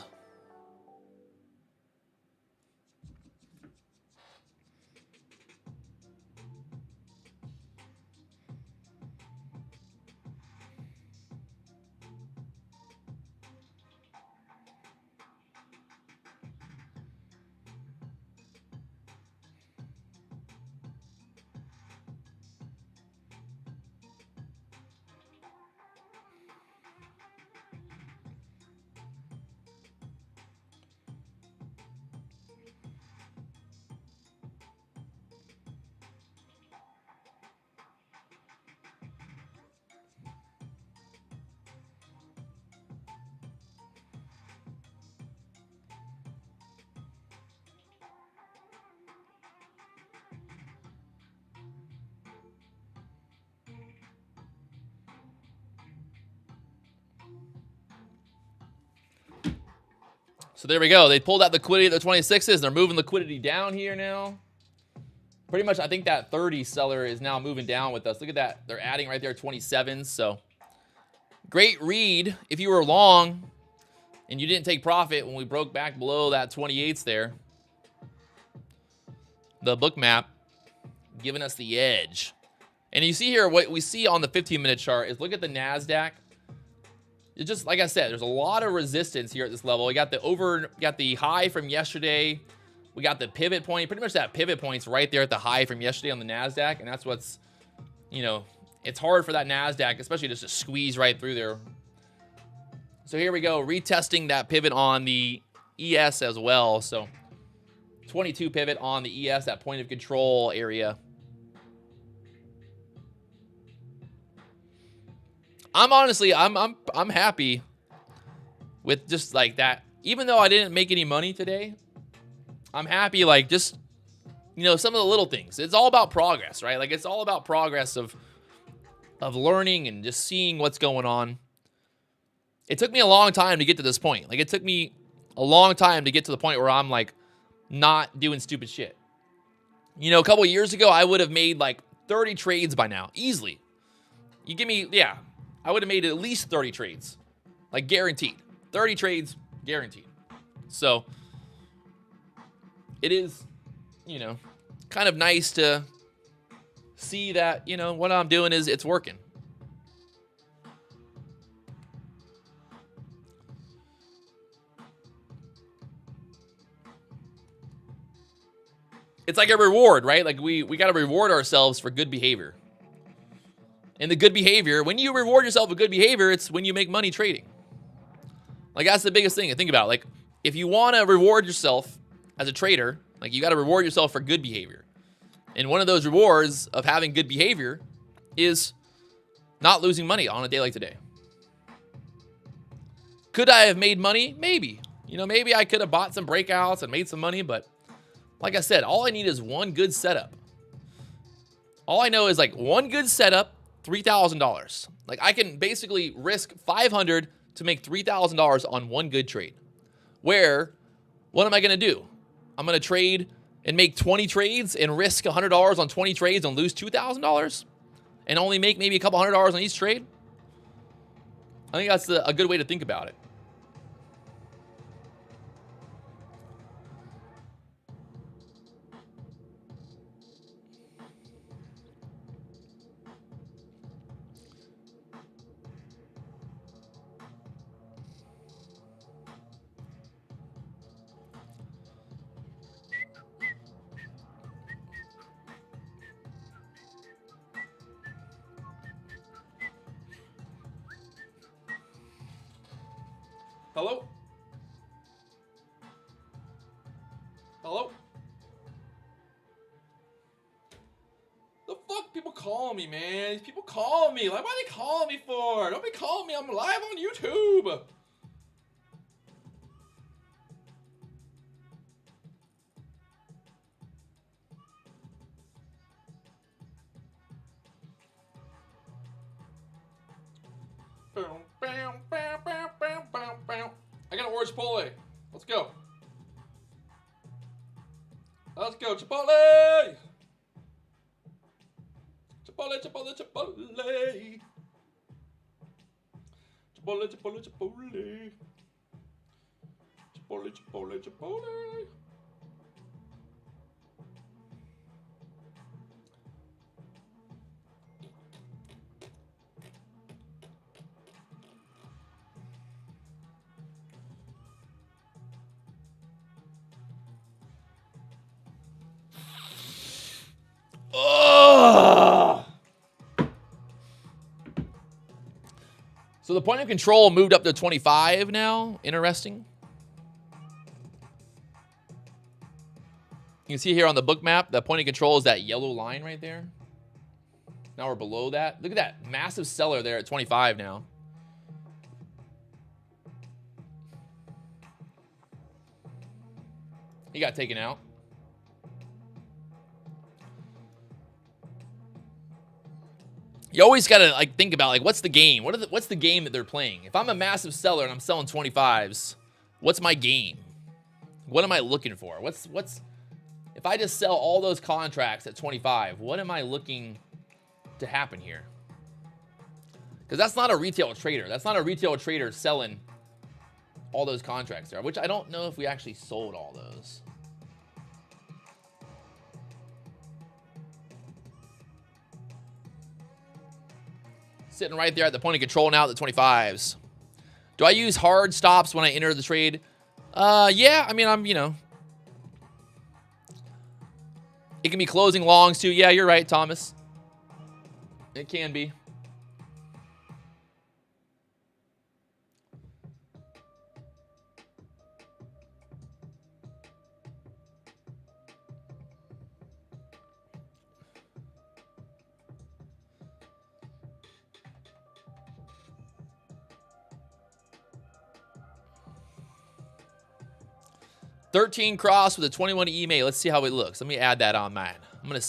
So there we go. They pulled out liquidity at the 26s. They're moving liquidity down here now. Pretty much, I think that 30 seller is now moving down with us. Look at that. They're adding right there 27s. So great read if you were long and you didn't take profit when we broke back below that 28s there. The Bookmap giving us the edge. And you see here, what we see on the 15-minute chart is look at the NASDAQ. It's just, like I said, there's a lot of resistance here at this level. We got the high from yesterday. We got the pivot point. Pretty much that pivot point's right there at the high from yesterday on the NASDAQ. And that's what's, you know, it's hard for that NASDAQ, especially just to squeeze right through there. So here we go, retesting that pivot on the ES as well. So 22 pivot on the ES, that point of control area. I'm honestly, I'm happy with just like that. Even though I didn't make any money today, I'm happy, like, just, you know, some of the little things. It's all about progress, right? Like, it's all about progress of learning and just seeing what's going on. It took me a long time to get to this point. Like, it took me a long time to get to the point where I'm like not doing stupid shit. You know, a couple of years ago, I would have made like 30 trades by now, easily. You give me, yeah, I would have made at least 30 trades, like guaranteed. 30 trades, guaranteed. So it is, you know, kind of nice to see that, you know, what I'm doing is it's working. It's like a reward, right? Like we got to reward ourselves for good behavior. And the good behavior, when you reward yourself with good behavior, it's when you make money trading. Like, that's the biggest thing to think about. Like, if you want to reward yourself as a trader, like, you got to reward yourself for good behavior. And one of those rewards of having good behavior is not losing money on a day like today. Could I have made money? Maybe. You know, maybe I could have bought some breakouts and made some money, but like I said, all I need is one good setup. All I know is like one good setup, $3,000. Like, I can basically risk $500 to make $3,000 on one good trade. Where, what am I going to do? I'm going to trade and make 20 trades and risk $100 on 20 trades and lose $2,000 and only make maybe a couple $100 on each trade. I think that's a good way to think about it. Hello? Hello? The fuck people call me, man? These people call me. Like, what are they calling me for? Don't be calling me. I'm live on YouTube. I got an orange Chipotle. Let's go. Let's go, Chipotle. Chipotle, Chipotle, Chipotle. Chipotle, Chipotle, Chipotle. Chipotle, Chipotle, Chipotle. Oh! So the point of control moved up to 25 now. Interesting. You can see here on the book map, the point of control is that yellow line right there. Now we're below that. Look at that massive seller there at 25 now. He got taken out. You always gotta like think about like what's the game? What's the game that they're playing? If I'm a massive seller and I'm selling 25s, what's my game? What am I looking for? What's if I just sell all those contracts at 25, what am I looking to happen here? Because that's not a retail trader. That's not a retail trader selling all those contracts there, which I don't know if we actually sold all those. Sitting right there at the point of control now at the 25s. Do I use hard stops when I enter the trade? Yeah, I mean, it can be closing longs too. Yeah, you're right, Thomas. It can be. $13 cross with a 21 EMA. Let's see how it looks. Let me add that on mine. I'm going to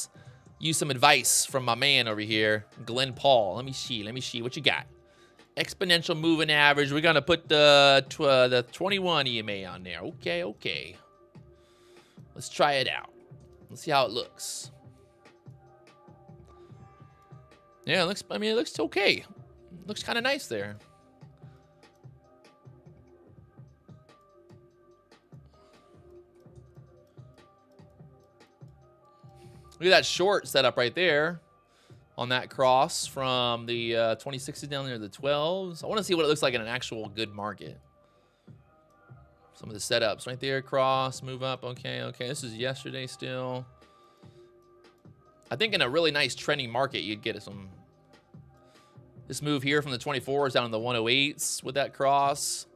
use some advice from my man over here, Glenn Paul. Let me see what you got. Exponential moving average. We're going to put the 21 EMA on there. Okay. Let's try it out. Let's see how it looks. Yeah, it looks okay. It looks kind of nice there. Look at that short setup right there on that cross from the 26s down there to the 12s. I want to see what it looks like in an actual good market. Some of the setups right there, cross, move up. Okay. This is yesterday still. I think in a really nice trending market, you'd get some. This move here from the 24s down to the 108s with that cross.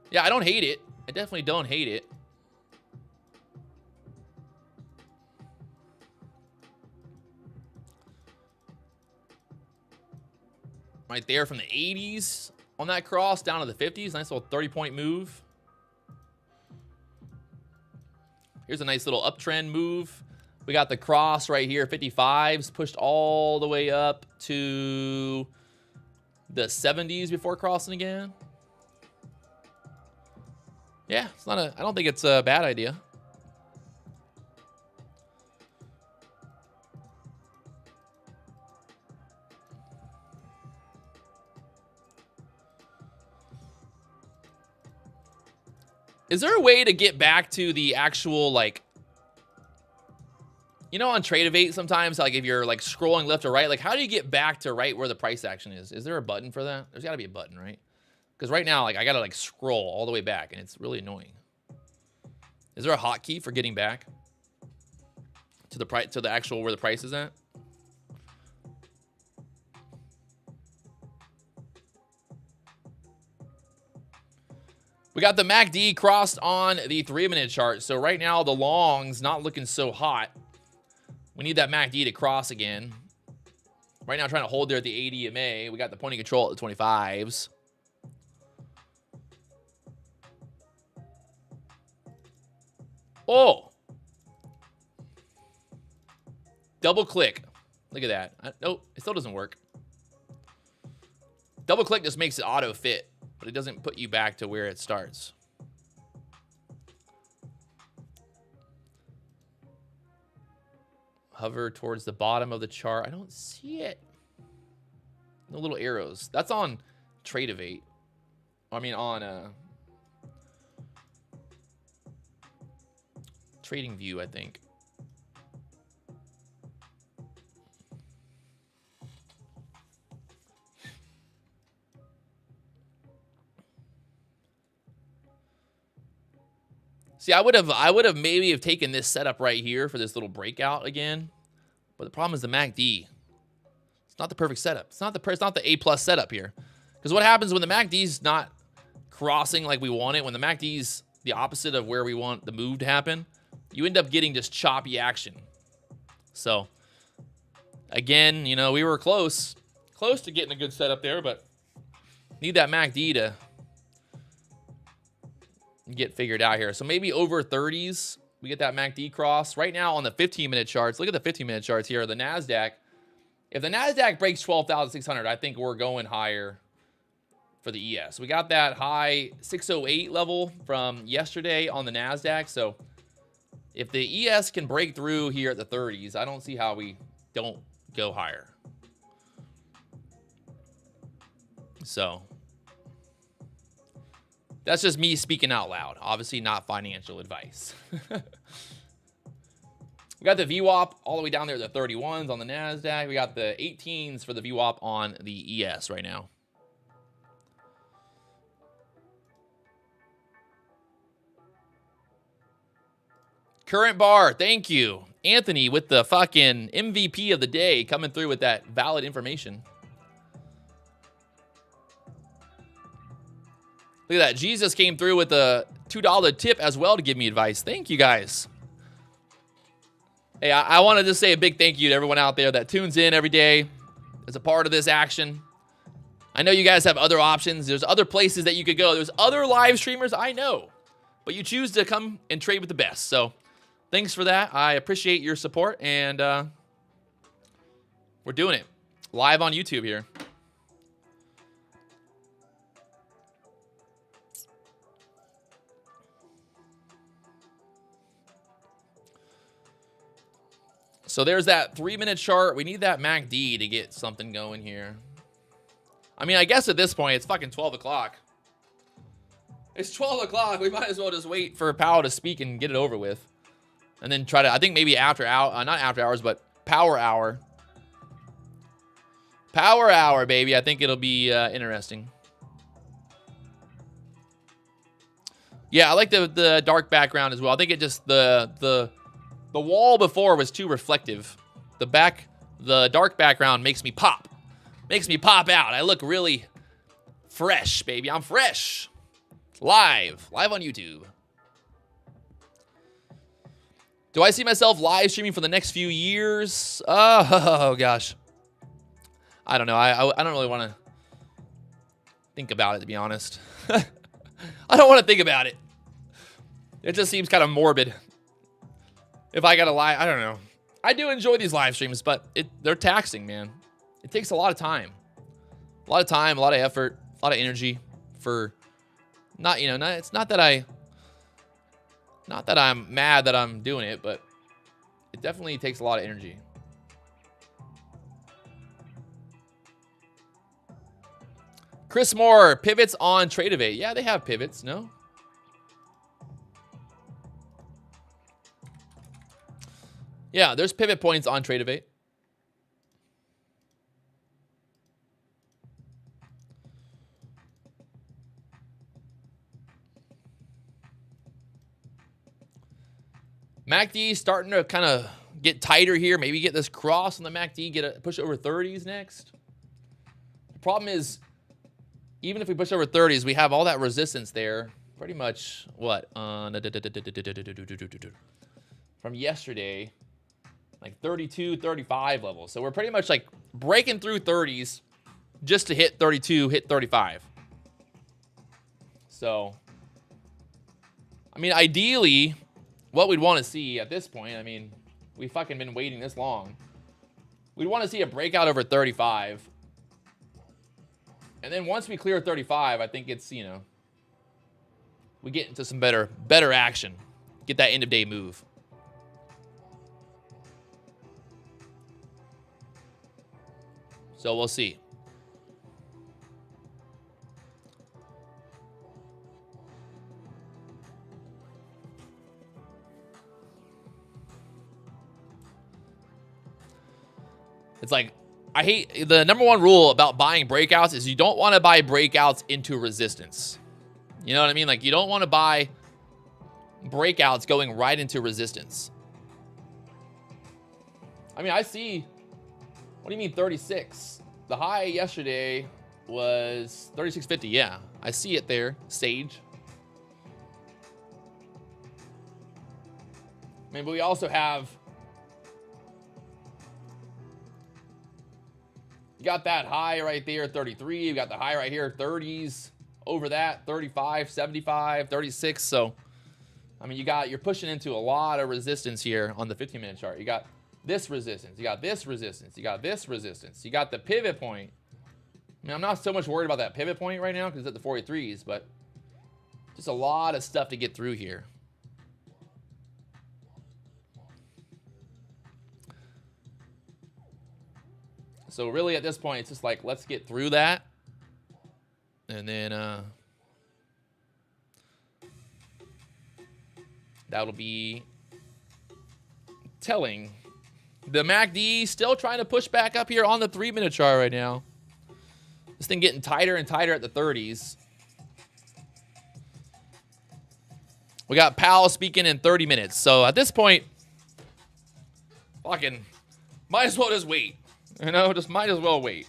Yeah, I don't hate it. I definitely don't hate it. Right there from the 80s on that cross down to the 50s. Nice little 30-point move. Here's a nice little uptrend move. We got the cross right here, 55s, pushed all the way up to the 70s before crossing again. Yeah, I don't think it's a bad idea. Is there a way to get back to the actual, like, you know, on Trade-Evate sometimes, like, if you're, like, scrolling left or right, like, how do you get back to right where the price action is? Is there a button for that? There's got to be a button, right? Because right now, like, I got to, like, scroll all the way back, and it's really annoying. Is there a hotkey for getting back to the actual where the price is at? We got the MACD crossed on the 3-minute chart. So right now, the long's not looking so hot. We need that MACD to cross again. Right now, trying to hold there at the 80 EMA. We got the point of control at the 25s. Oh! Double click. Look at that. Nope, it still doesn't work. Double click just makes it auto fit, but it doesn't put you back to where it starts. Hover towards the bottom of the chart. I don't see it. No little arrows. That's on Tradevate. I mean on Trading View, I think. See, I would have maybe taken this setup right here for this little breakout again, but the problem is the MACD. It's not the perfect setup. It's not the A+ setup here, because what happens when the MACD's not crossing like we want it? When the MACD's the opposite of where we want the move to happen, you end up getting just choppy action. So again, you know, we were close to getting a good setup there, but need that MACD to get figured out here. So maybe over 30s, we get that MACD cross. Right now on the 15-minute charts, look at the 15-minute charts here. The NASDAQ, if the NASDAQ breaks 12,600, I think we're going higher for the ES. We got that high 608 level from yesterday on the NASDAQ. So if the ES can break through here at the 30s, I don't see how we don't go higher. So that's just me speaking out loud. Obviously not financial advice. We got the VWAP all the way down there at the 31s on the NASDAQ. We got the 18s for the VWAP on the ES right now. Current bar, thank you. Anthony with the fucking MVP of the day coming through with that valid information. Look at that. Jesus came through with a $2 tip as well to give me advice. Thank you, guys. Hey, I want to just say a big thank you to everyone out there that tunes in every day as a part of this action. I know you guys have other options. There's other places that you could go. There's other live streamers, I know. But you choose to come and trade with the best. So thanks for that. I appreciate your support. And we're doing it live on YouTube here. So there's that 3-minute chart. We need that MACD to get something going here. I mean, I guess at this point, it's fucking 12 o'clock. It's 12 o'clock. We might as well just wait for Powell to speak and get it over with. And then try to, I think maybe after hour, not after hours, but power hour. Power hour, baby. I think it'll be interesting. Yeah, I like the dark background as well. I think it just, the wall before was too reflective. The dark background makes me pop. Makes me pop out. I look really fresh, baby. I'm fresh. Live on YouTube. Do I see myself live streaming for the next few years? Oh gosh. I don't know. I don't really want to think about it, to be honest. I don't want to think about it. It just seems kind of morbid. If I gotta lie, I don't know. I do enjoy these live streams, but they're taxing, man. It takes a lot of time. A lot of time, a lot of effort, a lot of energy for not, you know, it's not that I'm mad that I'm doing it, but it definitely takes a lot of energy. Chris Moore, pivots on Tradevate. Yeah, they have pivots, no? Yeah, there's pivot points on Tradevate. MACD starting to kind of get tighter here. Maybe get this cross on the MACD, get a push over 30s next. The problem is, even if we push over 30s, we have all that resistance there. Pretty much what? From yesterday. Like 32, 35 levels. So we're pretty much like breaking through 30s just to hit 32, hit 35. So, I mean, ideally, what we'd want to see at this point, I mean, we fucking been waiting this long. We'd want to see a breakout over 35. And then once we clear 35, I think it's, you know, we get into some better action. Get that end of day move. So we'll see. It's like, I hate the number one rule about buying breakouts is you don't want to buy breakouts into resistance. You know what I mean? Like, you don't want to buy breakouts going right into resistance. I mean, I see, what do you mean 36? The high yesterday was 36.50. Yeah, I see it there, Sage. I mean, but we also have, you got that high right there, 33. You got the high right here, 30s. Over that, 35, 75, 36. So, I mean, you're pushing into a lot of resistance here on the 15-minute chart. You got this resistance. You got this resistance. You got this resistance. You got the pivot point. I mean, I'm not so much worried about that pivot point right now because it's at the 43s, but just a lot of stuff to get through here. So really at this point, it's just like, let's get through that. And then that'll be telling. The MACD still trying to push back up here on the 3-minute chart right now. This thing getting tighter and tighter at the 30s. We got Powell speaking in 30 minutes. So at this point, fucking might as well just wait. You know, just might as well wait.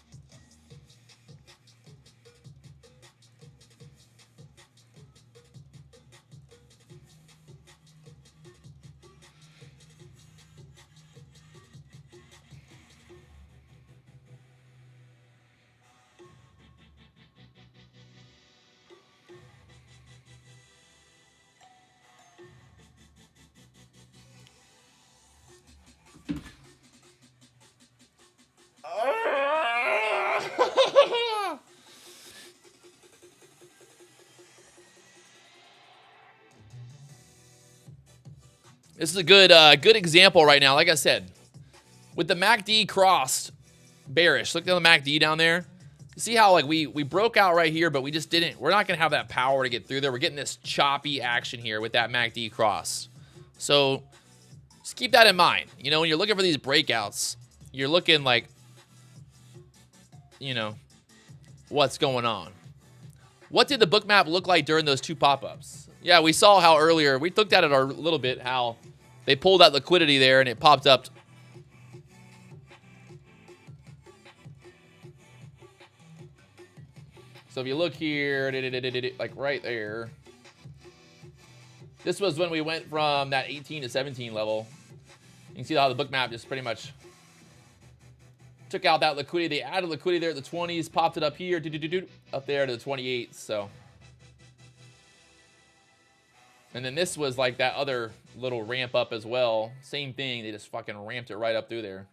This is a good example right now. Like I said, with the MACD crossed bearish. Look at the MACD down there. You see how like we broke out right here, but we just didn't. We're not gonna have that power to get through there. We're getting this choppy action here with that MACD cross. So just keep that in mind. You know, when you're looking for these breakouts, you're looking like, you know, what's going on. What did the Bookmap look like during those two pop-ups? Yeah, we saw how earlier, we looked at it a little bit, how they pulled that liquidity there and it popped up. So if you look here, like right there, this was when we went from that 18 to 17 level. You can see how the Bookmap just pretty much took out that liquidity. They added liquidity there at the 20s, popped it up here, up there to the 28s. So, and then this was like that other little ramp up as well. Same thing. They just fucking ramped it right up through there.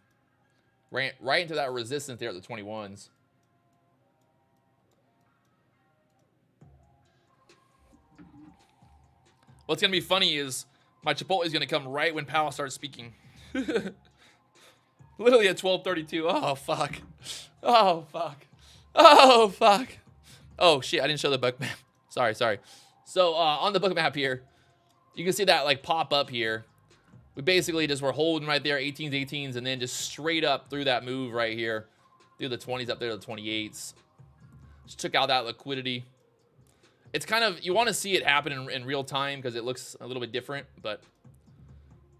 Right into that resistance there at the 21s. What's going to be funny is my Chipotle is going to come right when Powell starts speaking. Literally at 12:32. Oh, fuck. Oh, fuck. Oh, fuck. Oh, shit. I didn't show the Bookmap. Sorry. So, on the Bookmap here, you can see that, like, pop up here. We basically just were holding right there, 18s, and then just straight up through that move right here. Through the 20s up there to the 28s. Just took out that liquidity. It's kind of, you want to see it happen in real time because it looks a little bit different, but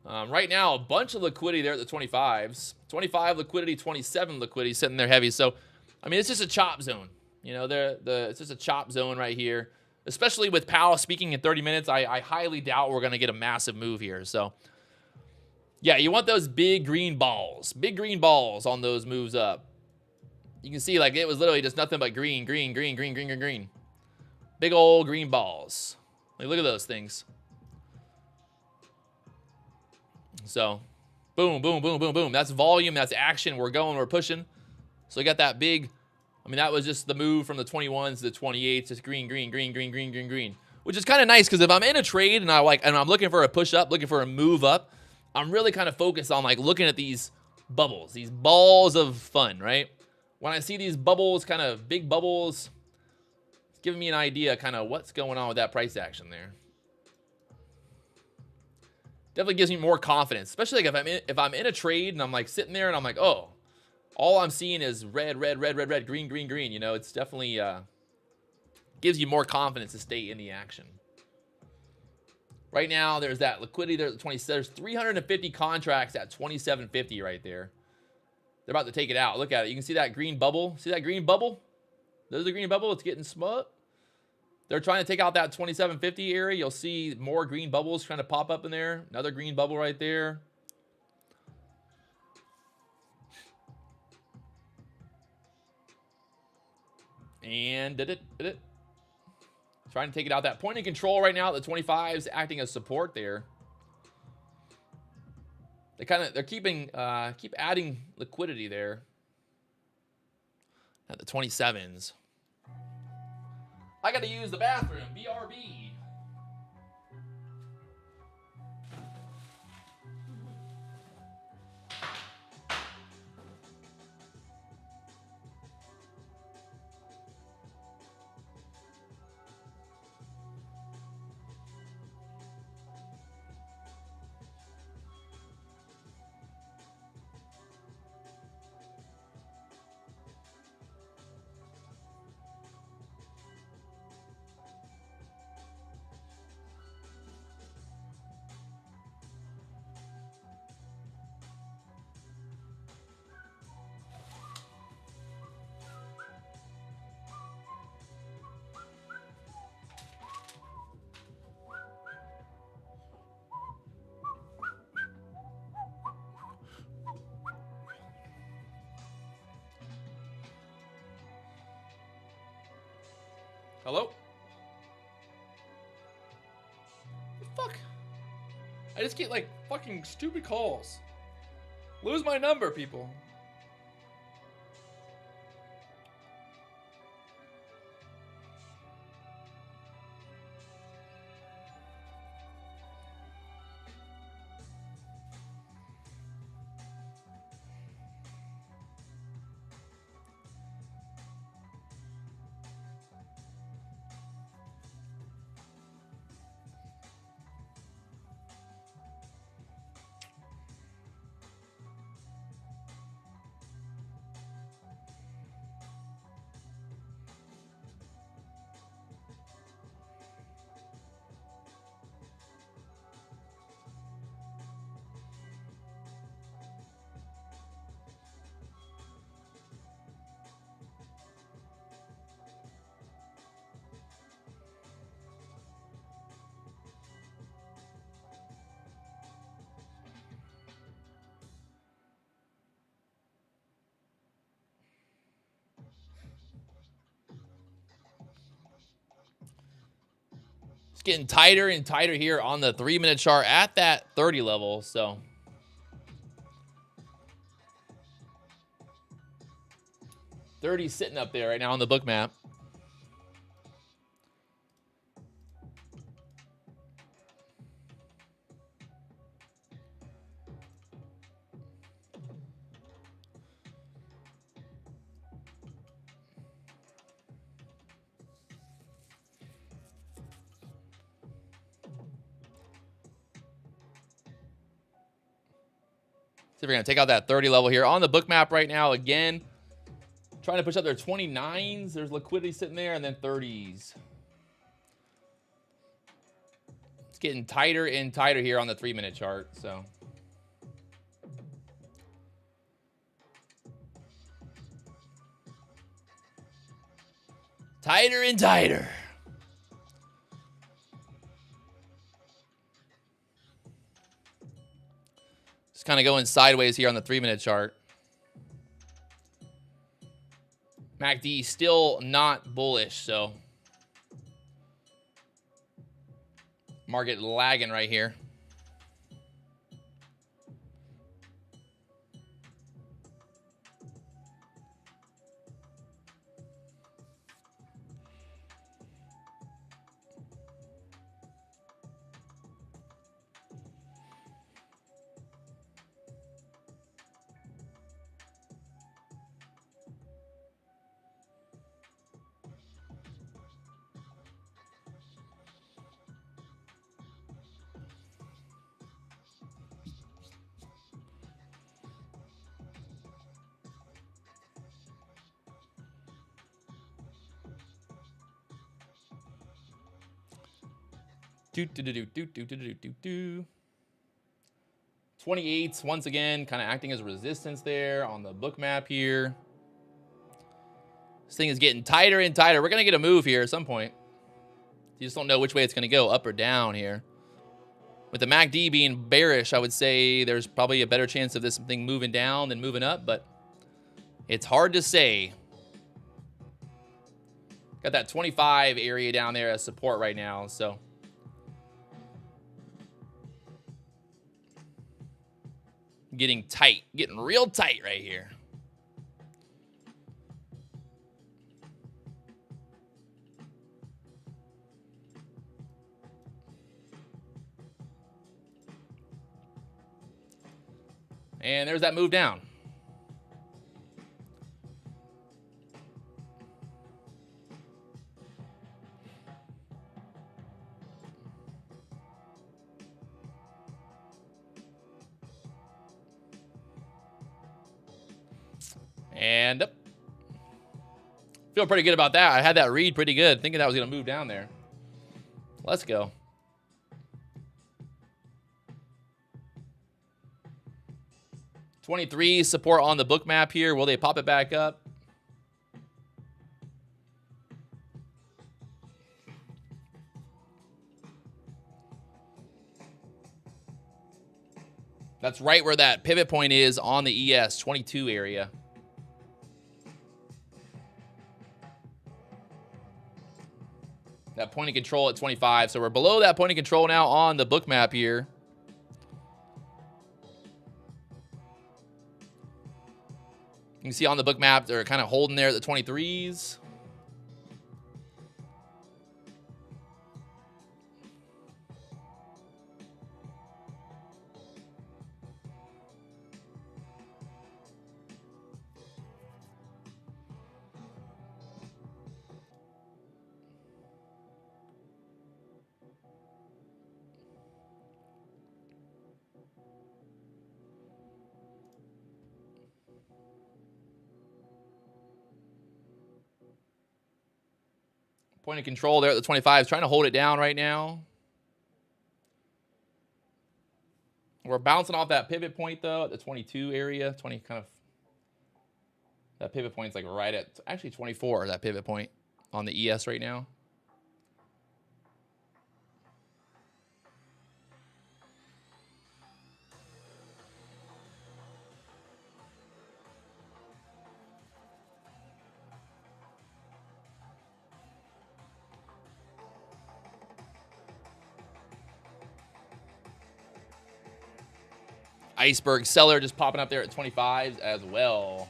right now, a bunch of liquidity there at the 25s. 25 liquidity, 27 liquidity sitting there heavy. So, I mean, it's just a chop zone. You know, it's just a chop zone right here. Especially with Powell speaking in 30 minutes, I highly doubt we're going to get a massive move here. So, yeah, you want those big green balls. Big green balls on those moves up. You can see, like, it was literally just nothing but green. Big old green balls. Like, look at those things. So, boom. That's volume. That's action. We're pushing. So, we got that big I mean, that was just the move from the 21s to the 28s, just green, green, green, green, green, green, green, which is kind of nice because if I'm in a trade and I'm looking for a push up, looking for a move up, I'm really kind of focused on like looking at these bubbles, these balls of fun, right? When I see these bubbles, kind of big bubbles, it's giving me an idea kind of what's going on with that price action there. Definitely gives me more confidence, especially like if I'm in a trade and I'm like sitting there and I'm like, oh, all I'm seeing is red, red, red, red, red, green, green, green. You know, it's definitely gives you more confidence to stay in the action. Right now, there's that liquidity there at 20. There's 350 contracts at 27.50 right there. They're about to take it out. Look at it. You can see that green bubble. See that green bubble? There's the green bubble. It's getting smoked. They're trying to take out that 27.50 area. You'll see more green bubbles trying to pop up in there. Another green bubble right there. And did it. Trying to take it out. That point of control right now, the 25s acting as support there. They're keep adding liquidity there. At the 27s. I got to use the bathroom. BRB. Hello? What the fuck? I just get like fucking stupid calls. Lose my number, people. It's getting tighter and tighter here on the 3-minute chart at that 30 level. So 30 sitting up there right now on the book map. See if we're going to take out that 30 level here on the book map right now. Again, trying to push up their 29s. There's liquidity sitting there, and then 30s. It's getting tighter and tighter here on the 3-minute chart. So tighter and tighter. Just kind of going sideways here on the 3-minute chart. MACD still not bullish, so market lagging right here. Do do do do do do do do do do. 28s once again, kind of acting as resistance there on the book map here. This thing is getting tighter and tighter. We're gonna get a move here at some point. You just don't know which way it's gonna go, up or down here. With the MACD being bearish, I would say there's probably a better chance of this thing moving down than moving up, but it's hard to say. Got that 25 area down there as support right now, so. Getting tight, getting real tight right here. And there's that move down. And up. Feel pretty good about that. I had that read pretty good, thinking that was going to move down there. Let's go. $23 support on the book map here. Will they pop it back up? That's right where that pivot point is on the ES, 22 area. That point of control at 25. So we're below that point of control now on the book map here. You can see on the book map, they're kind of holding there at the 23s. Point of control there at the 25 is trying to hold it down right now. We're bouncing off that pivot point though at the 22 area. 20 kind of. That pivot point's like right at actually 24. That pivot point on the ES right now. Iceberg seller just popping up there at 25s as well.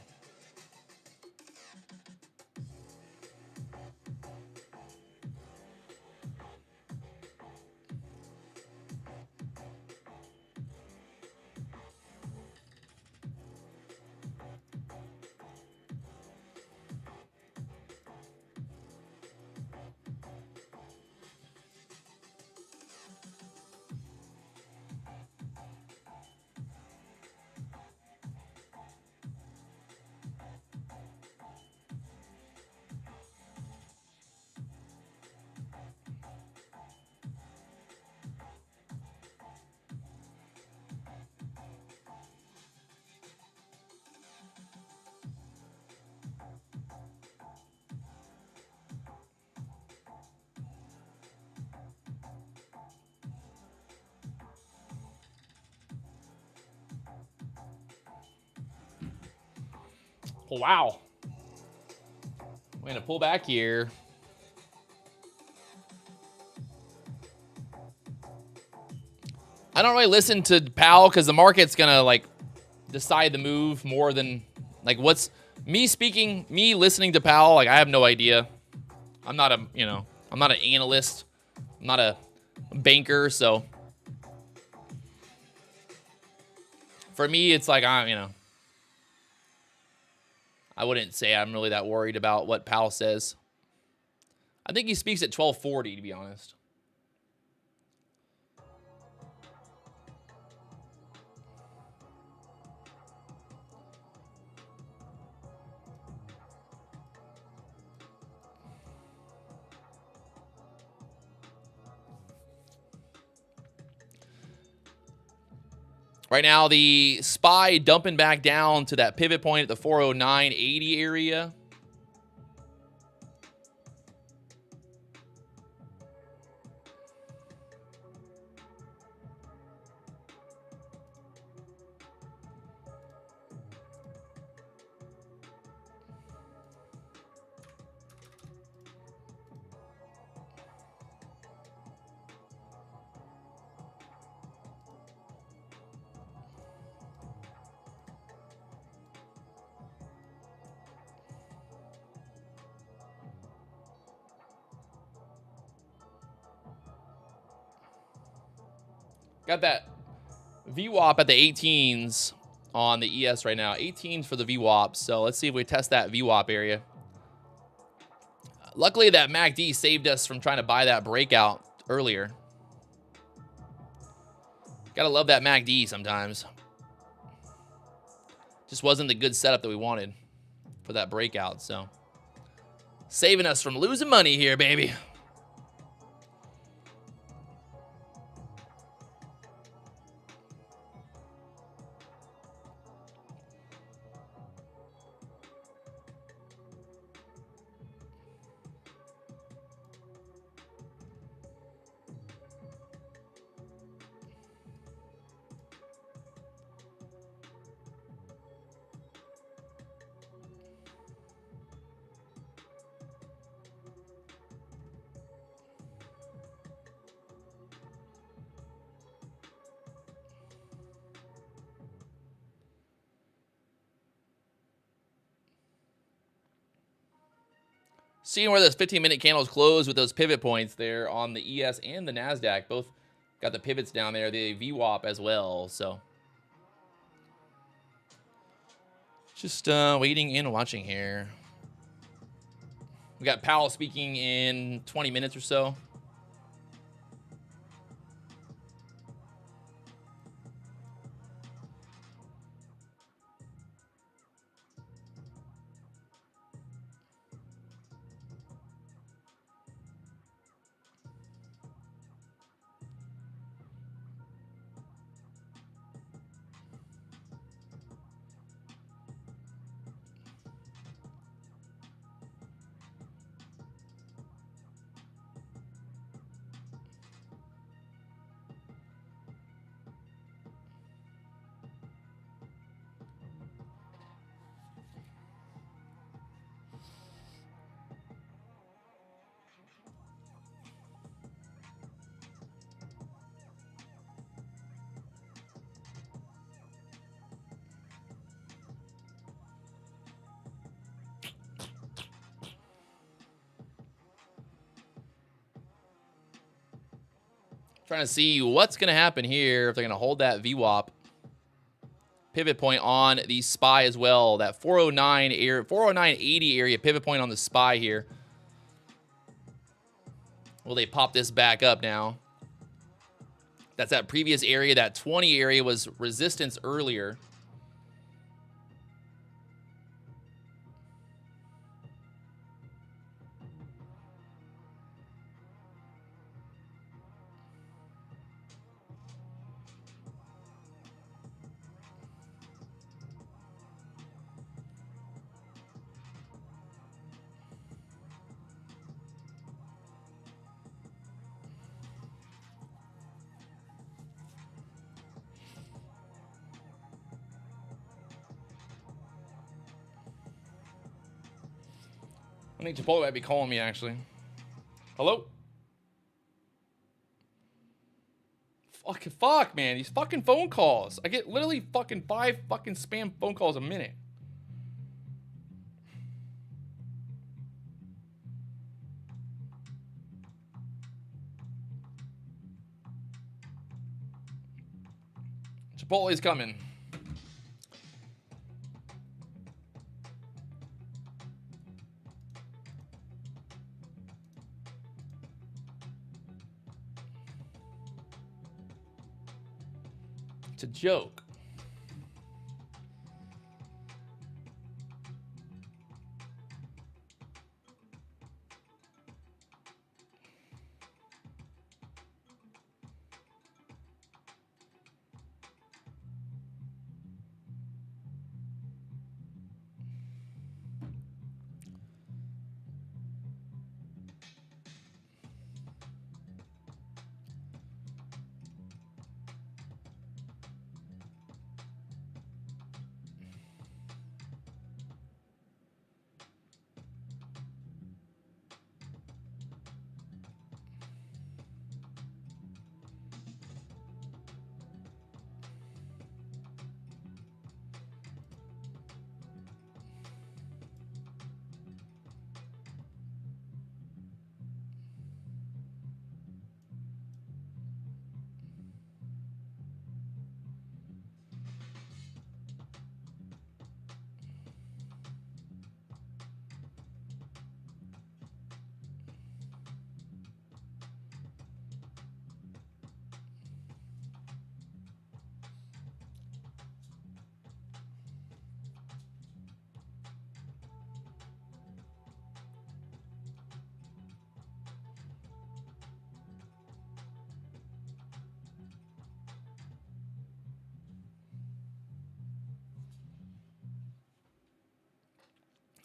Oh, wow. We're going to pull back here. I don't really listen to Powell because the market's going to like decide the move more than like what's me speaking, me listening to Powell. Like I have no idea. I'm not a, you know, I'm not an analyst. I'm not a banker. So for me, it's like, you know, I wouldn't say I'm really that worried about what Powell says. I think he speaks at 12:40, to be honest. Right now, the SPY dumping back down to that pivot point at the 409.80 area. Got that VWAP at the 18s on the ES right now. 18s for the VWAP. So let's see if we test that VWAP area. Luckily, that MACD saved us from trying to buy that breakout earlier. Gotta love that MACD sometimes. Just wasn't the good setup that we wanted for that breakout. So saving us from losing money here, baby. Seeing where those 15-minute candles close with those pivot points there on the ES and the NASDAQ. Both got the pivots down there. The VWAP as well. So just waiting and watching here. We got Powell speaking in 20 minutes or so. Trying to see what's going to happen here if they're going to hold that VWAP pivot point on the SPY as well. That 409 area, 409.80 area pivot point on the SPY here. Will they pop this back up now? That's that previous area. That 20 area was resistance earlier. I think Chipotle might be calling me, actually. Hello? Fuck, man. These fucking phone calls. I get literally fucking 5 fucking spam phone calls a minute. Chipotle's coming. It's a joke.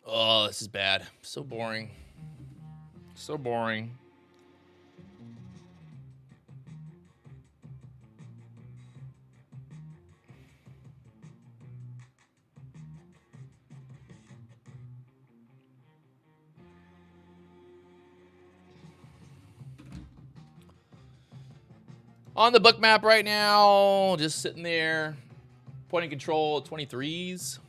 Oh, this is bad. So boring. So boring. On the book map right now, just sitting there, pointing control at 23s.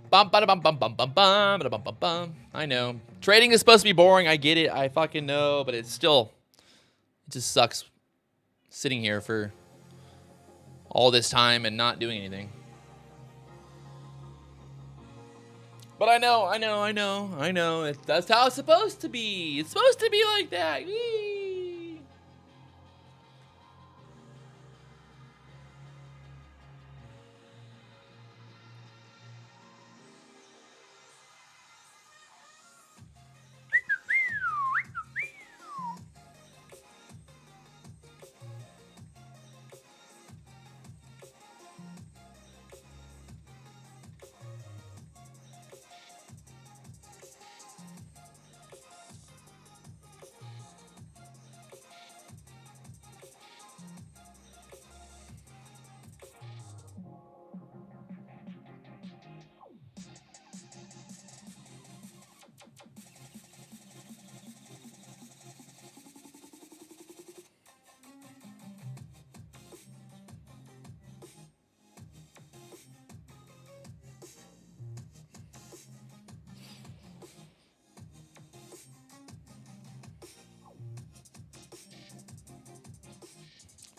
Bum, bada, bum, bum, bum, bum, bum, bada, bum, bum, bum. I know. Trading is supposed to be boring. I get it. I fucking know. But it's still, it just sucks sitting here for all this time and not doing anything. But I know. That's how it's supposed to be. It's supposed to be like that. Whee!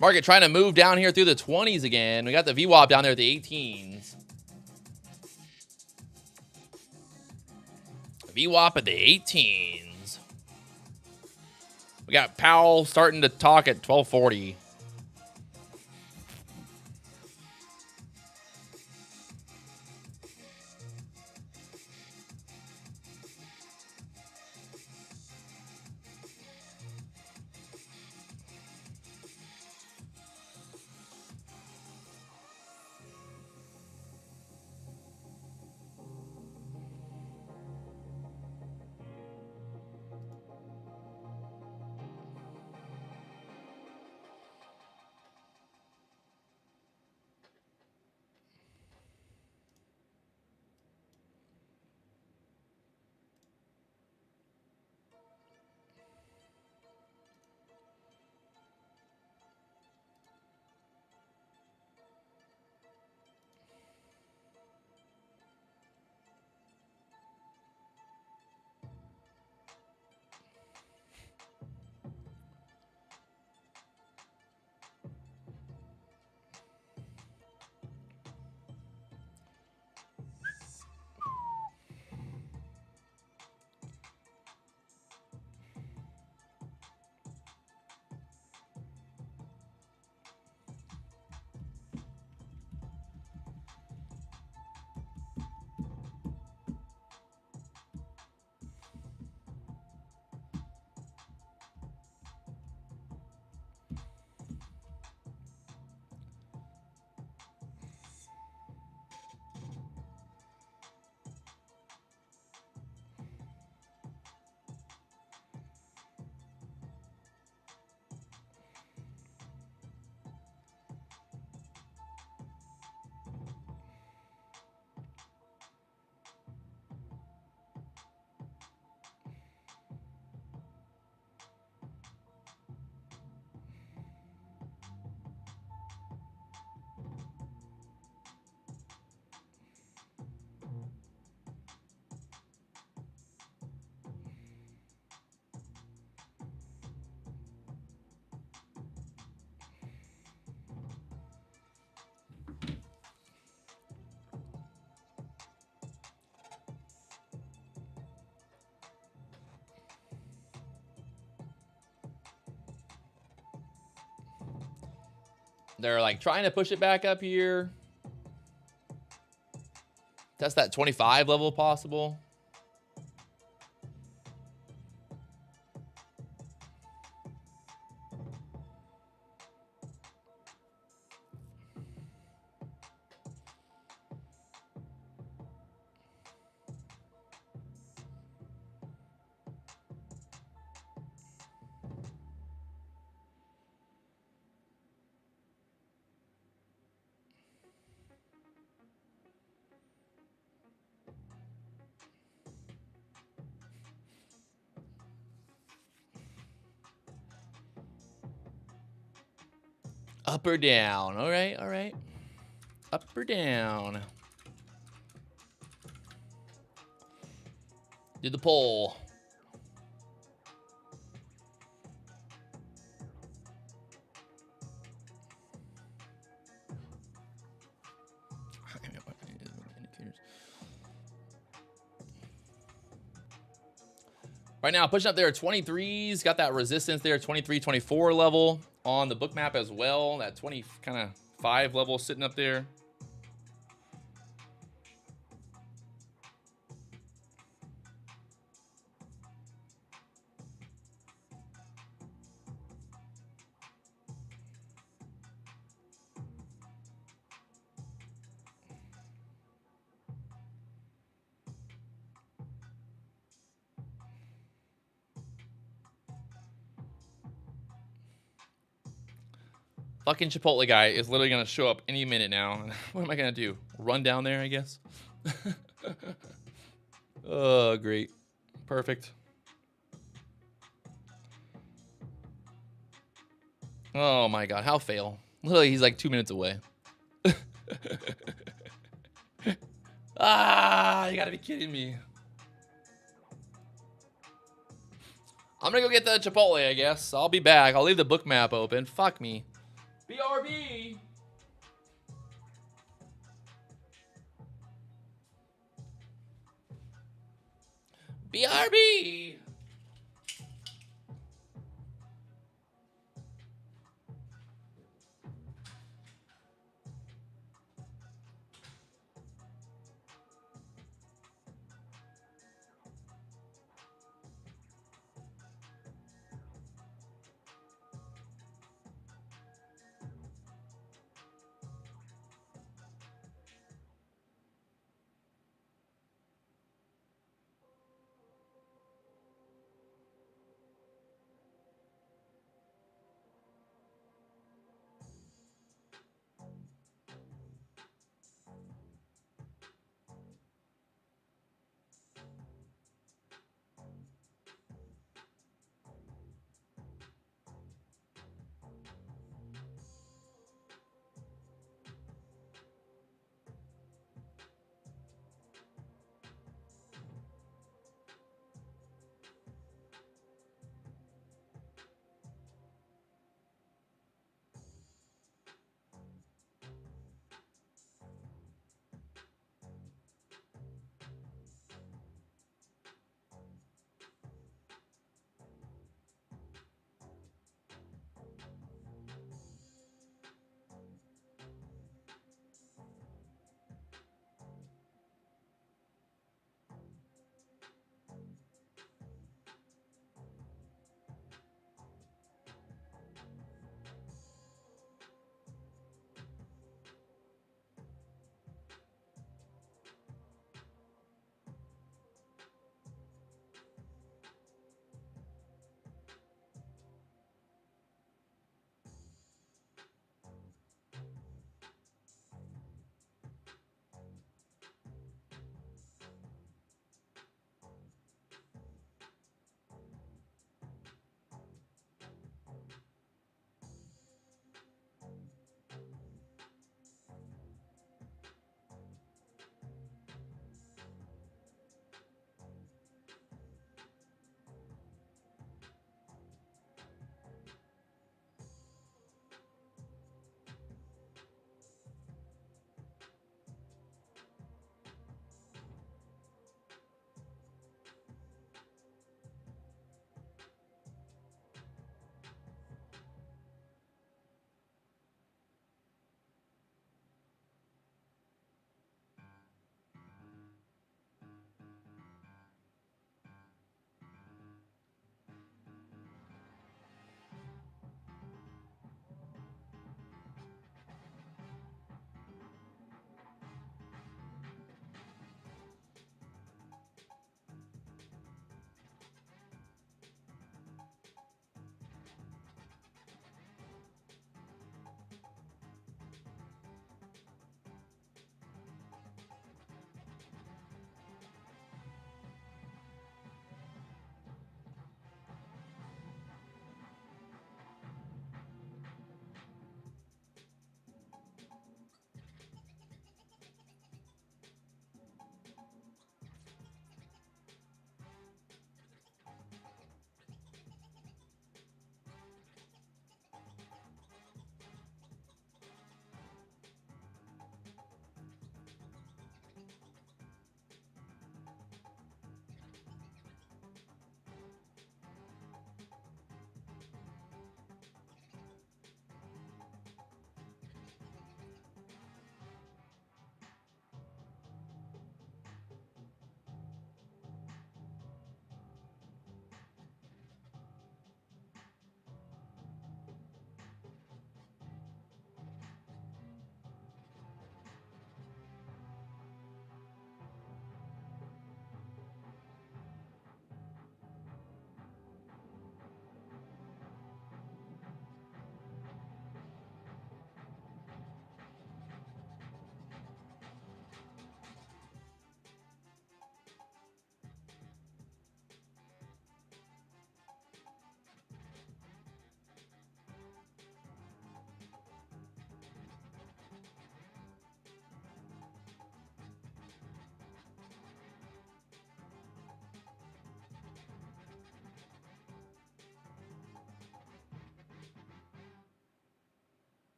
Market trying to move down here through the 20s again. We got the VWAP down there at the 18s. VWAP at the 18s. We got Powell starting to talk at 1240. They're like trying to push it back up here. Test that 25 level possible. Up or down. All right, all right. Up or down. Do the poll. Right now, pushing up there at 23s. Got that resistance there, 23, 24 level on the Bookmap as well. That 20 kind of 5 level sitting up there. Fucking Chipotle guy is literally going to show up any minute now. What am I going to do? Run down there, I guess? Oh, great. Perfect. Oh, my God. How fail? Literally, he's like 2 minutes away. Ah, you got to be kidding me. I'm going to go get the Chipotle, I guess. I'll be back. I'll leave the Bookmap open. Fuck me. BRB. BRB.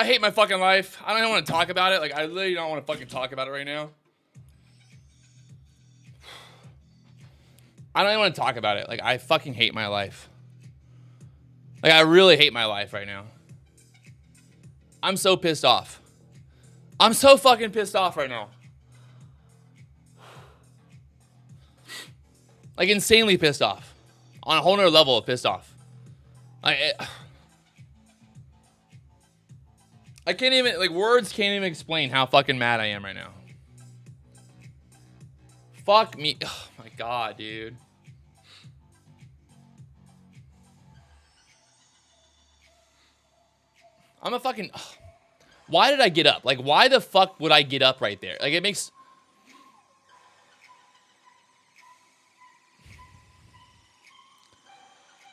I hate my fucking life. I don't even want to talk about it. Like, I literally don't want to fucking talk about it right now. I don't even want to talk about it. Like, I fucking hate my life. Like, I really hate my life right now. I'm so pissed off. I'm so fucking pissed off right now. Like, insanely pissed off. On a whole nother level of pissed off. I can't even, like, words can't even explain how fucking mad I am right now. Fuck me. Oh my God, dude. I'm a fucking... Why did I get up? Like, why the fuck would I get up right there? Like, it makes...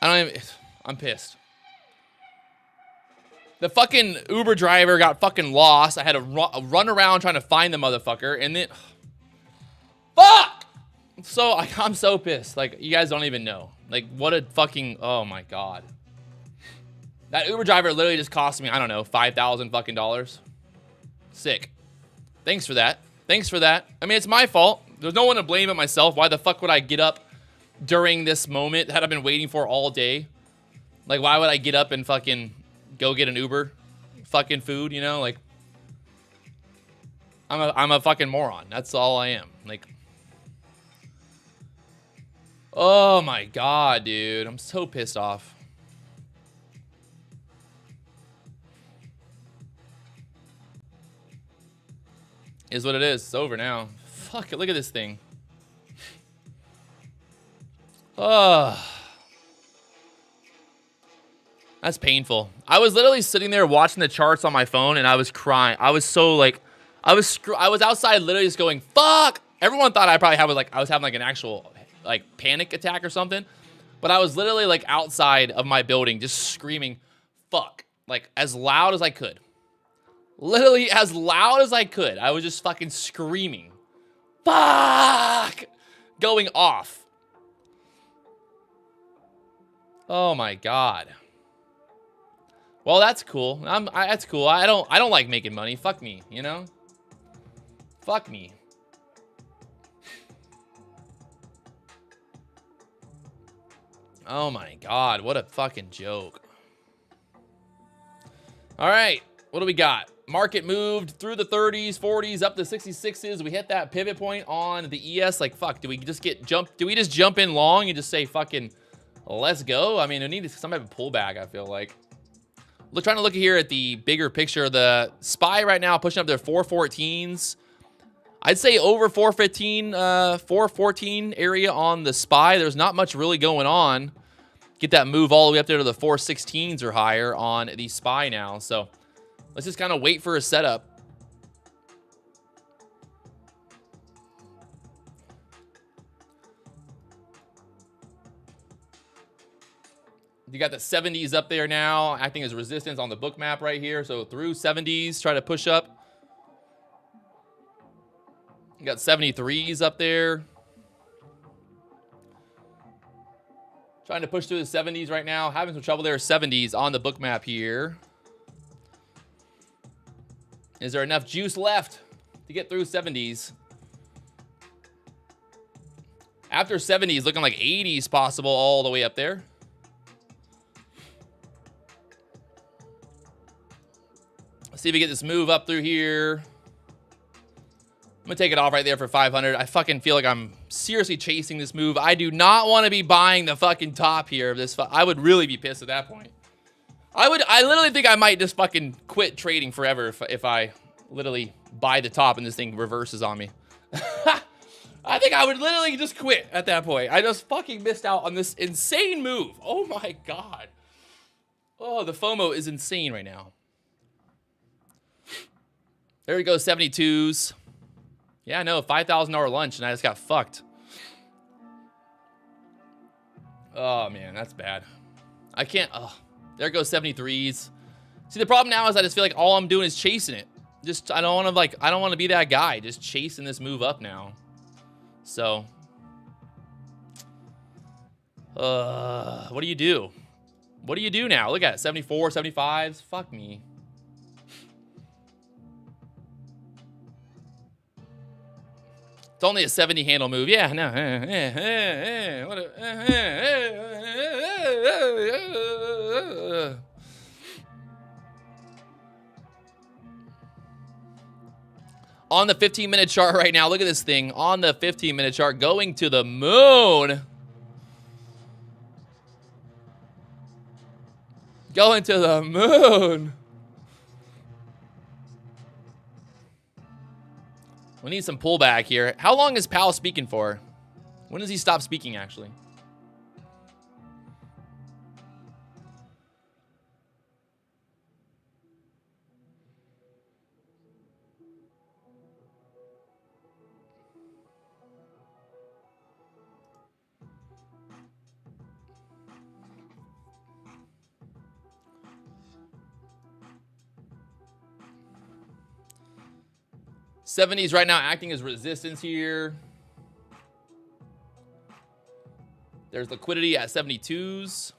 I don't even... I'm pissed. The fucking Uber driver got fucking lost. I had to run around trying to find the motherfucker, and then... Fuck! So, I'm so pissed. Like, you guys don't even know. Like, what a fucking... Oh, my God. That Uber driver literally just cost me, I don't know, $5,000 fucking dollars. Sick. Thanks for that. Thanks for that. I mean, it's my fault. There's no one to blame but myself. Why the fuck would I get up during this moment that I've been waiting for all day? Like, why would I get up and fucking go get an Uber? Fucking food, you know? Like, I'm a fucking moron. That's all I am. Like, oh my God, dude. I'm so pissed off. Is what it is. It's over now. Fuck it. Look at this thing. Oh. That's painful. I was literally sitting there watching the charts on my phone and I was crying. I was so like, I was outside literally just going, fuck. Everyone thought I probably I was having like an actual like panic attack or something. But I was literally like outside of my building just screaming, fuck. Like as loud as I could. Literally as loud as I could. I was just fucking screaming. Fuck! Going off. Oh my God. Well, that's cool. That's cool. I don't like making money. Fuck me, you know? Fuck me. Oh my God, what a fucking joke. All right, what do we got? Market moved through the 30s, 40s, up to 66s. We hit that pivot point on the ES. Like, fuck, do we just jump in long and just say fucking let's go? I mean, it needs some type of pullback, I feel like. Trying to look here at the bigger picture. The SPY right now pushing up their 414s. I'd say over 415, 414 area on the SPY. There's not much really going on. Get that move all the way up there to the 416s or higher on the SPY now. So let's just kind of wait for a setup. You got the 70s up there now, acting as resistance on the Bookmap right here. So through 70s, try to push up. You got 73s up there. Trying to push through the 70s right now. Having some trouble there. 70s on the Bookmap here. Is there enough juice left to get through 70s? After 70s, looking like 80s possible all the way up there. Let's see if we get this move up through here. I'm gonna take it off right there for 500. I fucking feel like I'm seriously chasing this move. I do not want to be buying the fucking top here of this. I would really be pissed at that point. I literally think I might just fucking quit trading forever if I literally buy the top and this thing reverses on me. I think I would literally just quit at that point. I just fucking missed out on this insane move. Oh my God. Oh, the FOMO is insane right now. There we go, 72s. Yeah, no, $5,000 lunch, and I just got fucked. Oh, man, that's bad. I can't... Oh, there goes 73s. See, the problem now is I just feel like all I'm doing is chasing it. Just, I don't want to, like, I don't want to be that guy just chasing this move up now. So... what do you do? What do you do now? Look at it, 74, 75s. Fuck me. It's only a 70 handle move. Yeah, no. On the 15-minute chart right now, look at this thing. On the 15-minute chart, going to the moon. Going to the moon. We need some pullback here. How long is Powell speaking for? When does he stop speaking, actually? '70s right now acting as resistance here. There's liquidity at 72s.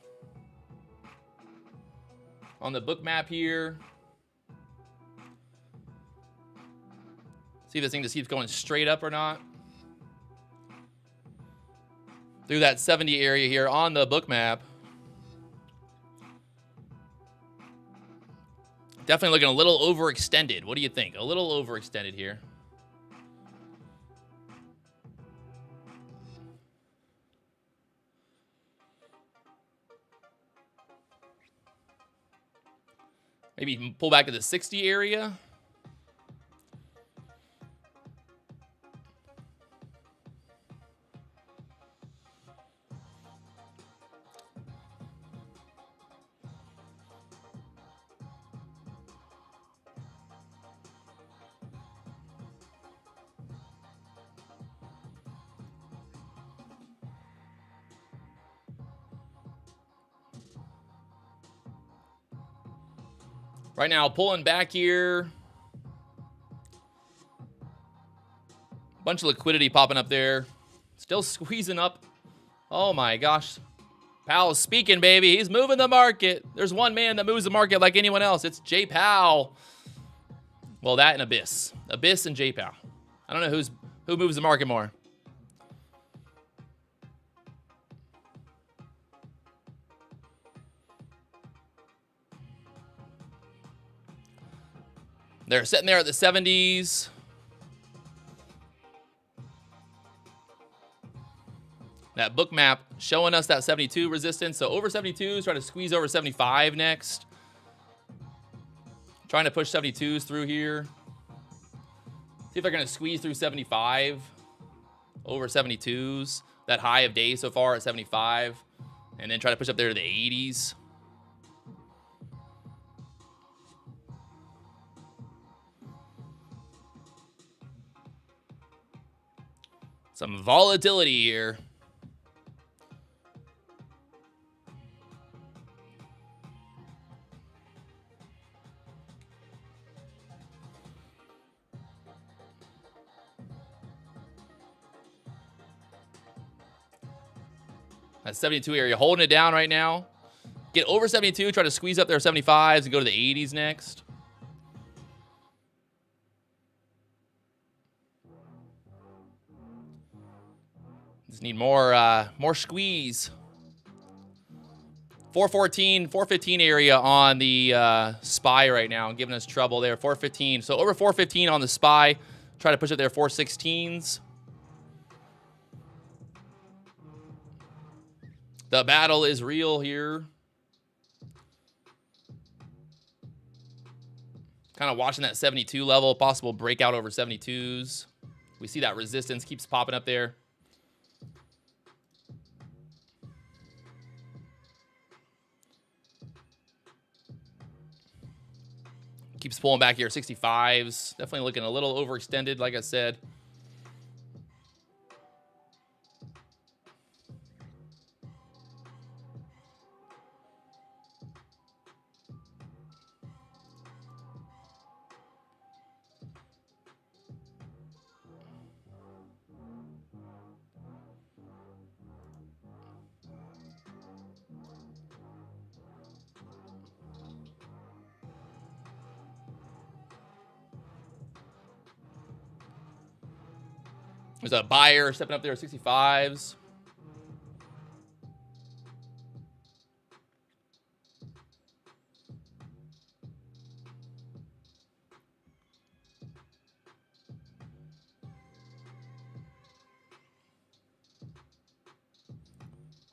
On the Bookmap here. See if this thing just keeps going straight up or not. Through that 70 area here on the Bookmap. Definitely looking a little overextended. What do you think? A little overextended here. Maybe pull back to the 60 area. Right now, pulling back here. Bunch of liquidity popping up there. Still squeezing up. Oh my gosh. Powell's speaking, baby. He's moving the market. There's one man that moves the market like anyone else. It's Jay Powell. Well, that and Abyss. Abyss and Jay Powell. I don't know who moves the market more. They're sitting there at the 70s. That Bookmap showing us that 72 resistance. So over 72s, trying to squeeze over 75 next. Trying to push 72s through here. See if they're going to squeeze through 75. Over 72s. That high of day so far at 75. And then try to push up there to the 80s. Some volatility here. That 72 area, holding it down right now. Get over 72, try to squeeze up their 75s and go to the 80s next. Just need more squeeze. 414, 415 area on the SPY right now, giving us trouble there. 415. So over 415 on the SPY. Try to push up there 416s. The battle is real here. Kind of watching that 72 level, possible breakout over 72s. We see that resistance keeps popping up there. Keeps pulling back here, 65s. Definitely looking a little overextended, like I said. There's a buyer stepping up there at 65s.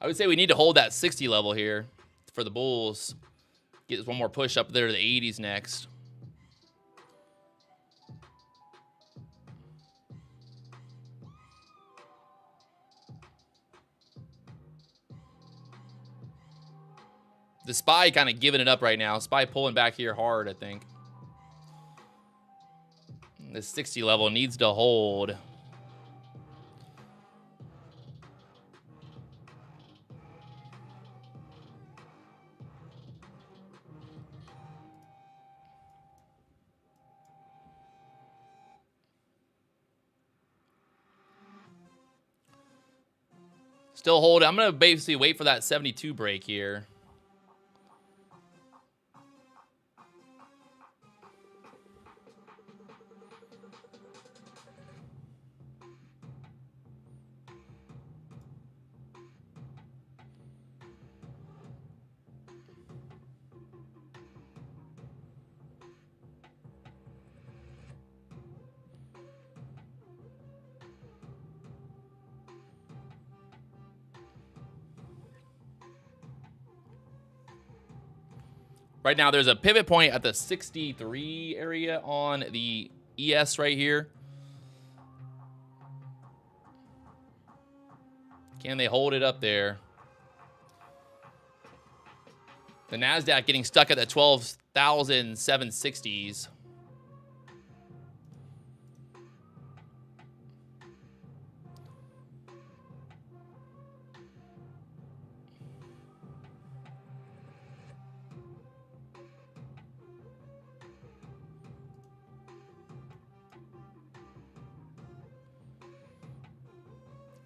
I would say we need to hold that 60 level here for the bulls. Get one more push up there to the 80s next. The SPY kind of giving it up right now. SPY pulling back here hard, I think. This 60 level needs to hold. Still hold. I'm going to basically wait for that 72 break here. Right now, there's a pivot point at the 63 area on the ES right here. Can they hold it up there? The NASDAQ getting stuck at the 12,760s.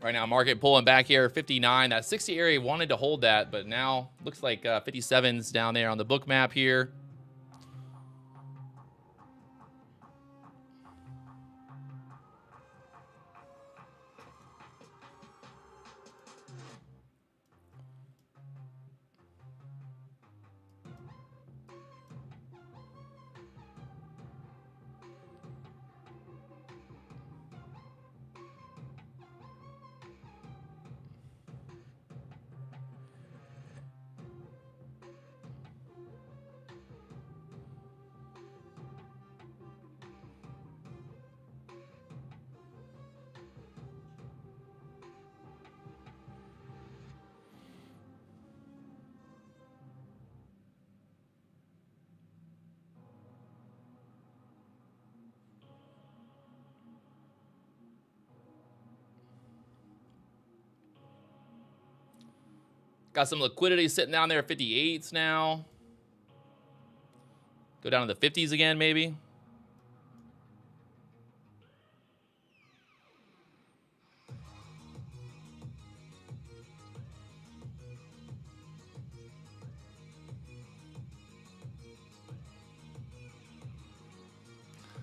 Right now, market pulling back here, 59. That 60 area wanted to hold that, but now looks like 57's down there on the book map here. Got some liquidity sitting down there at 58s now. Go down to the 50s again, maybe.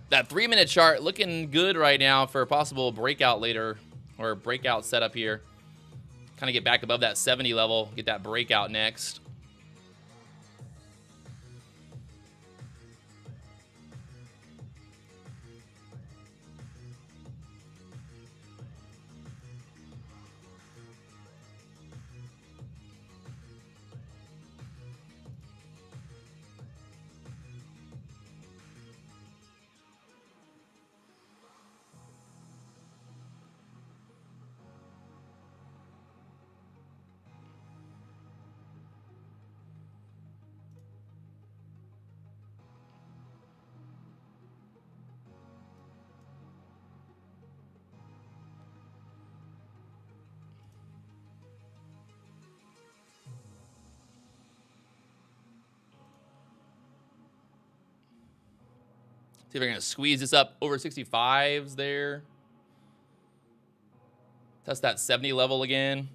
That 3-minute chart looking good right now for a possible breakout later, or breakout setup here. Kind of get back above that 70 level, get that breakout next. See if we're going to squeeze this up over 65s there. Test that 70 level again.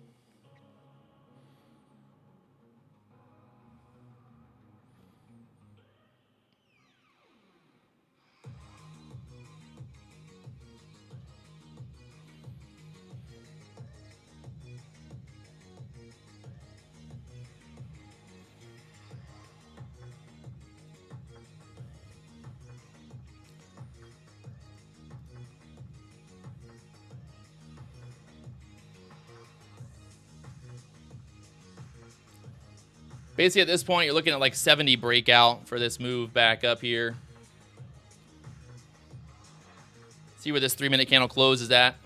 Basically, at this point, you're looking at like 70 breakout for this move back up here. See where this 3-minute candle close is at.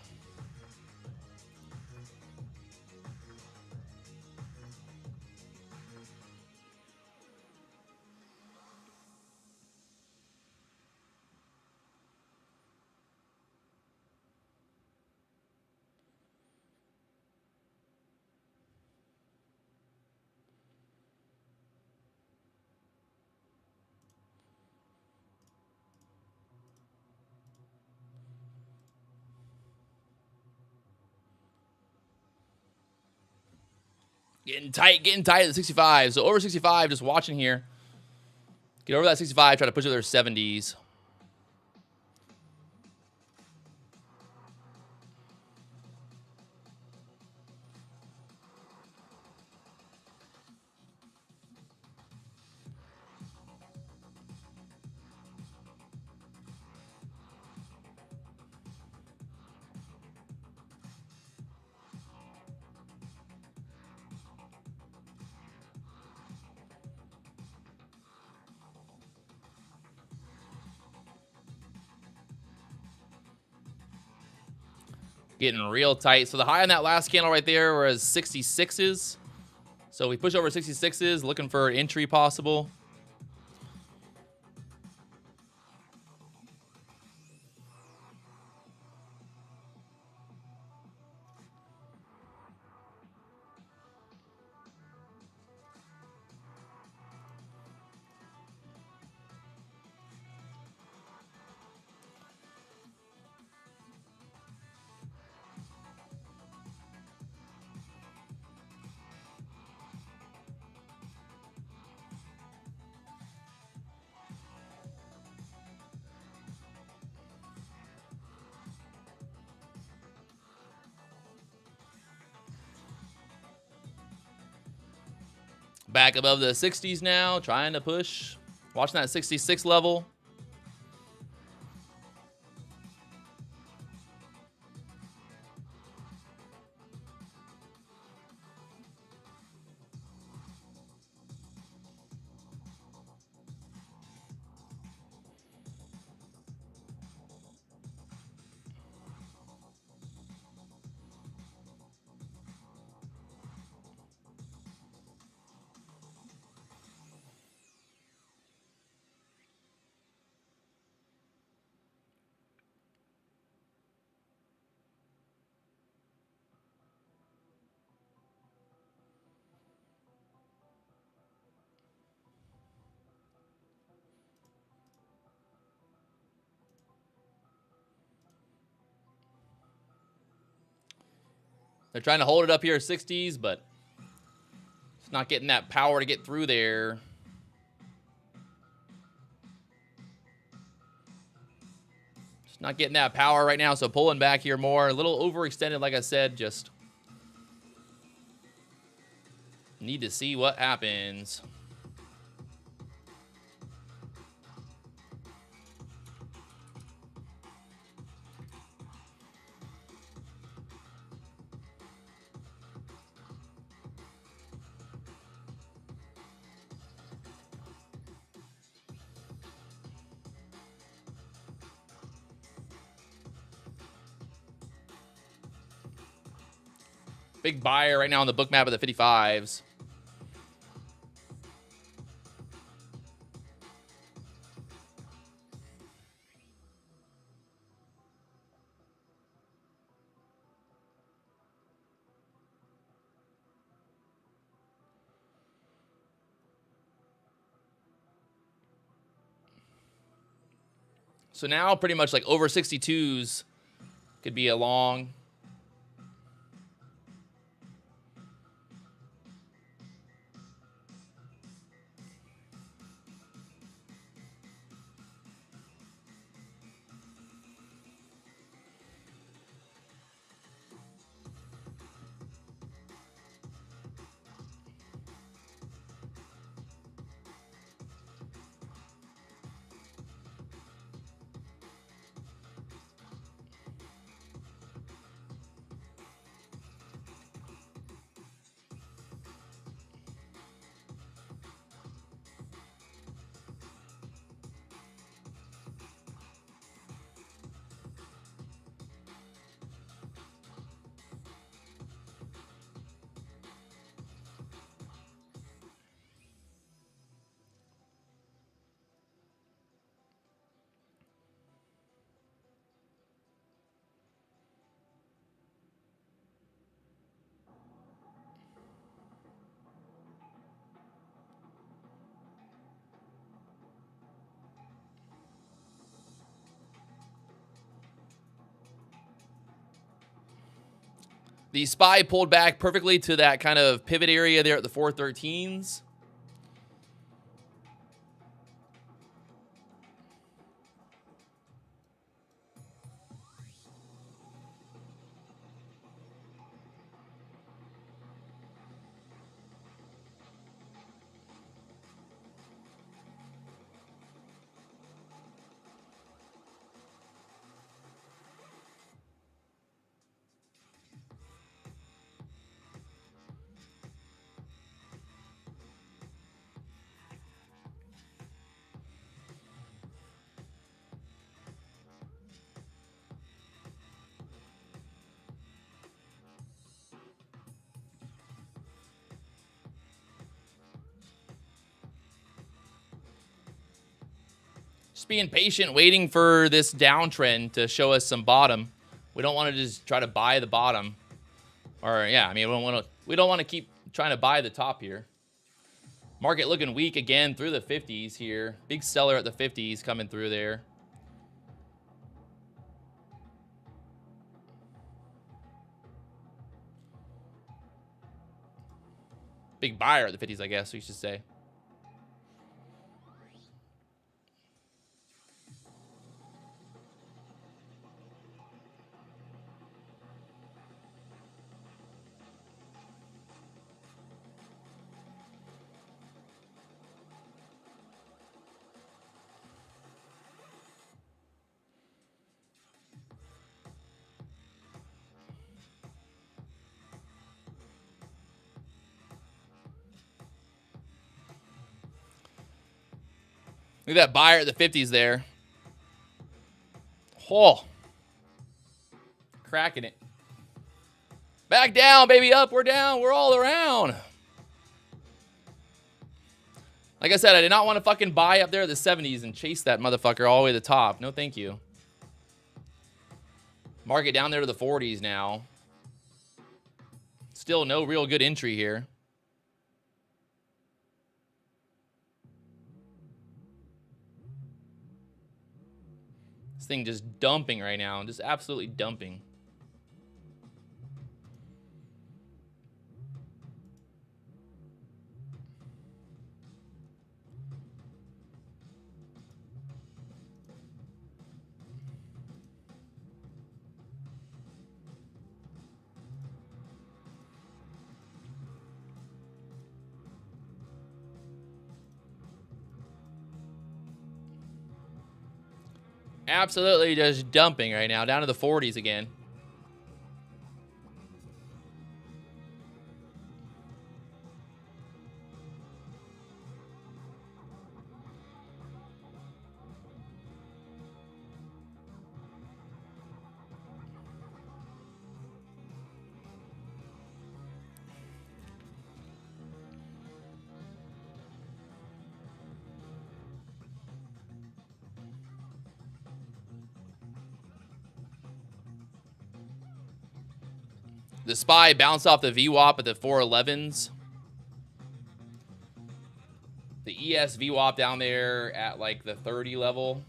Getting tight at the 65. So over 65, just watching here. Get over that 65, try to push it to their 70s. Getting real tight. So the high on that last candle right there was 66s. So we push over 66s, looking for entry possible. Back above the 60s now, trying to push. Watching that 66 level. They're trying to hold it up here at 60s, but it's not getting that power to get through there. It's not getting that power right now, so pulling back here more. A little overextended, like I said, just need to see what happens. Big buyer right now on the book map of the 55s. So now pretty much like over 62s could be a long. The SPY pulled back perfectly to that kind of pivot area there at the 413s. Just being patient, waiting for this downtrend to show us some bottom. We don't want to just try to buy the bottom. Or yeah, I mean, we don't want to keep trying to buy the top here. Market looking weak again through the 50s here. Big seller at the 50s coming through there. Big buyer at the 50s, I guess we should say. Look at that buyer at the 50s there. Oh. Cracking it. Back down, baby. Up, we're down. We're all around. Like I said, I did not want to fucking buy up there at the 70s and chase that motherfucker all the way to the top. No, thank you. Market down there to the 40s now. Still no real good entry here. This thing just dumping right now. Just absolutely dumping. Absolutely just dumping right now, down to the 40s again. The SPY bounced off the VWAP at the 411s. The ES VWAP down there at like the 30 level.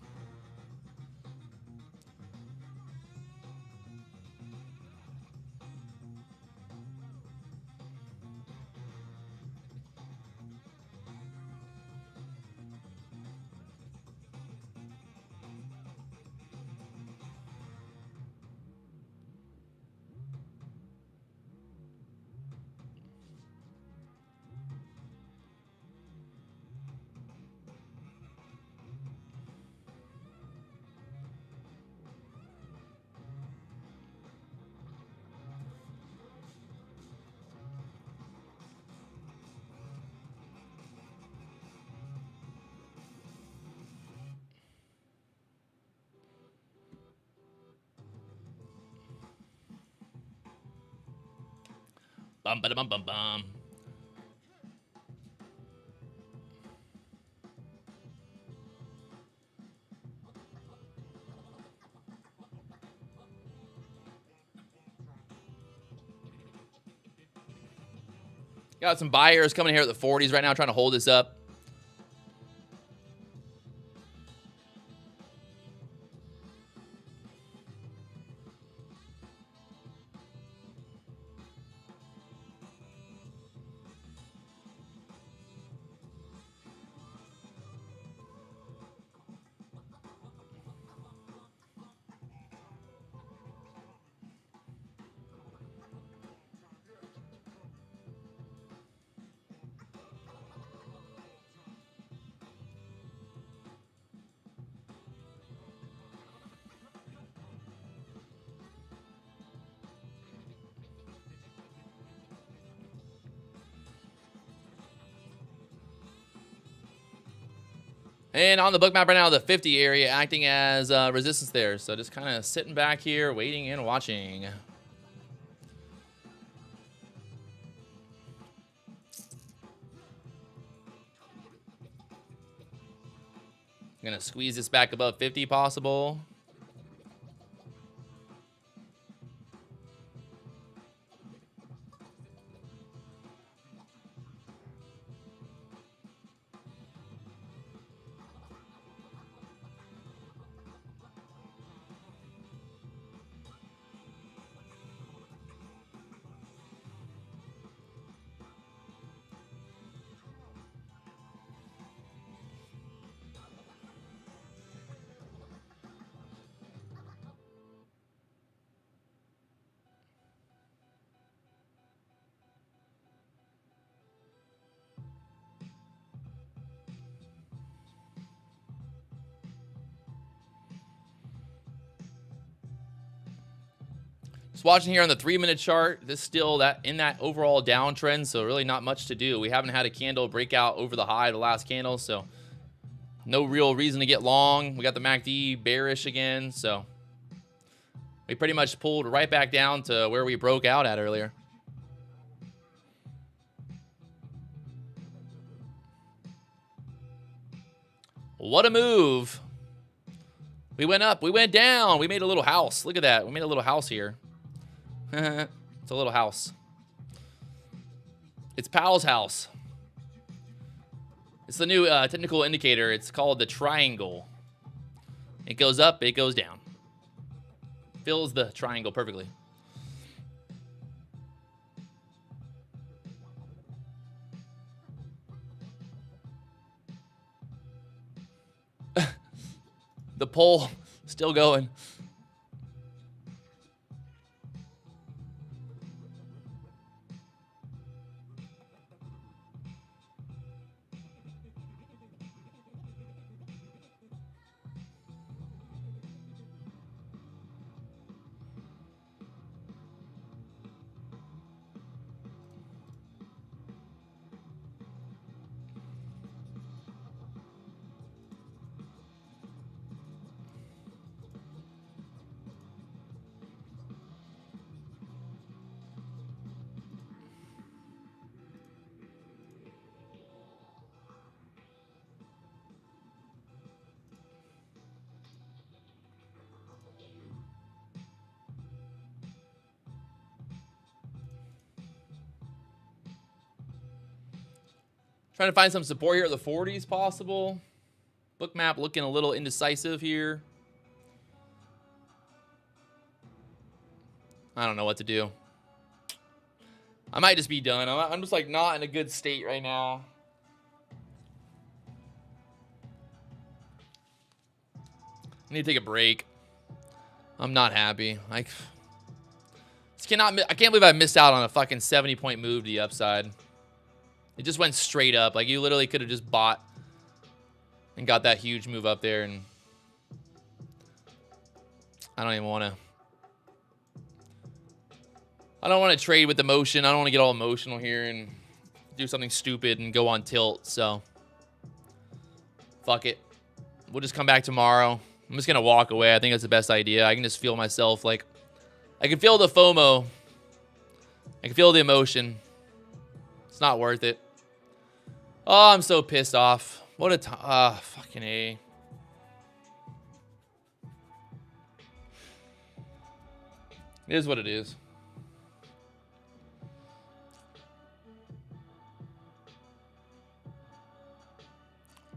Bum, ba, bum, bum, bum. Got some buyers coming here at the 40s right now trying to hold this up. And on the book map right now, the 50 area acting as resistance there. So just kind of sitting back here, waiting and watching. Gonna squeeze this back above 50 possible. Just watching here on the 3-minute chart, this still in that overall downtrend, so really not much to do. We haven't had a candle breakout over the high of the last candle, so no real reason to get long. We got the MACD bearish again, so we pretty much pulled right back down to where we broke out at earlier. What a move. We went up, we went down, we made a little house. Look at that, we made a little house here. It's a little house. It's Powell's house. It's the new technical indicator. It's called the triangle. It goes up, it goes down. Fills the triangle perfectly. The poll still going. Trying to find some support here at the 40s possible. Bookmap looking a little indecisive here. I don't know what to do. I might just be done. I'm just like not in a good state right now. I need to take a break. I'm not happy. I can't believe I missed out on a fucking 70-point move to the upside. It just went straight up. Like, you literally could have just bought and got that huge move up there, and I don't even want to. I don't want to trade with emotion. I don't want to get all emotional here and do something stupid and go on tilt, so fuck it. We'll just come back tomorrow. I'm just going to walk away. I think that's the best idea. I can just feel myself like, I can feel the FOMO. I can feel the emotion. It's not worth it. Oh, I'm so pissed off. What a time. Fucking A. It is what it is.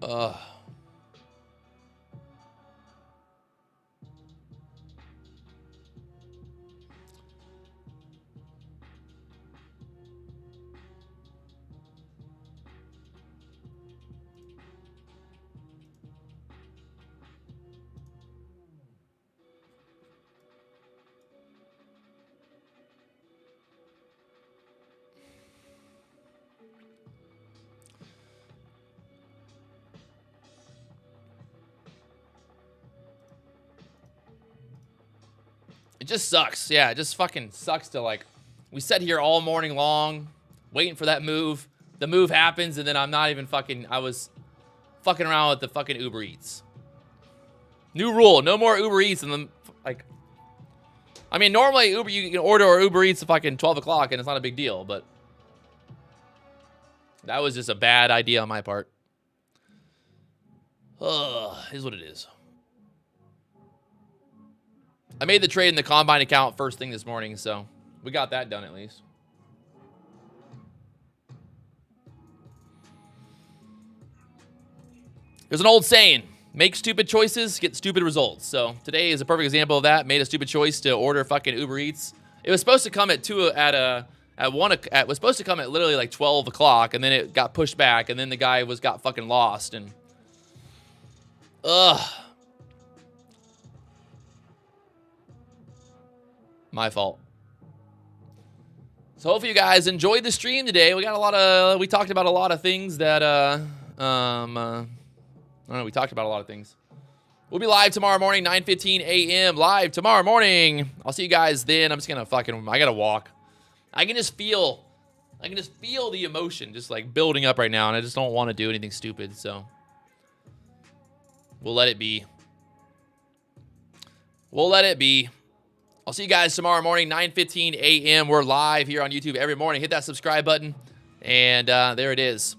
Ugh. It just sucks. Yeah, it just fucking sucks to, like, we sat here all morning long waiting for that move. The move happens, and then I'm not even fucking, I was fucking around with the fucking Uber Eats. New rule, no more Uber Eats. And then, like, I mean, normally you can order or Uber Eats at fucking 12 o'clock and it's not a big deal, but that was just a bad idea on my part. Is what it is. I made the trade in the Combine account first thing this morning, so we got that done at least. There's an old saying, make stupid choices, get stupid results. So today is a perfect example of that. Made a stupid choice to order fucking Uber Eats. It was supposed to come at was supposed to come at literally like 12 o'clock, and then it got pushed back, and then the guy got fucking lost, and my fault. So hopefully you guys enjoyed the stream today. We talked about a lot of things that I don't know, we talked about a lot of things. We'll be live tomorrow morning, 9:15 a.m. live tomorrow morning. I'll see you guys then. I'm just gonna I gotta walk. I can just feel the emotion just like building up right now, and I just don't want to do anything stupid, so we'll let it be. We'll let it be. I'll see you guys tomorrow morning, 9:15 a.m. We're live here on YouTube every morning. Hit that subscribe button, and there it is.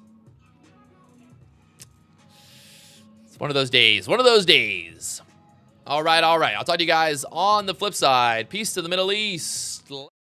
It's one of those days. One of those days. All right, all right. I'll talk to you guys on the flip side. Peace to the Middle East.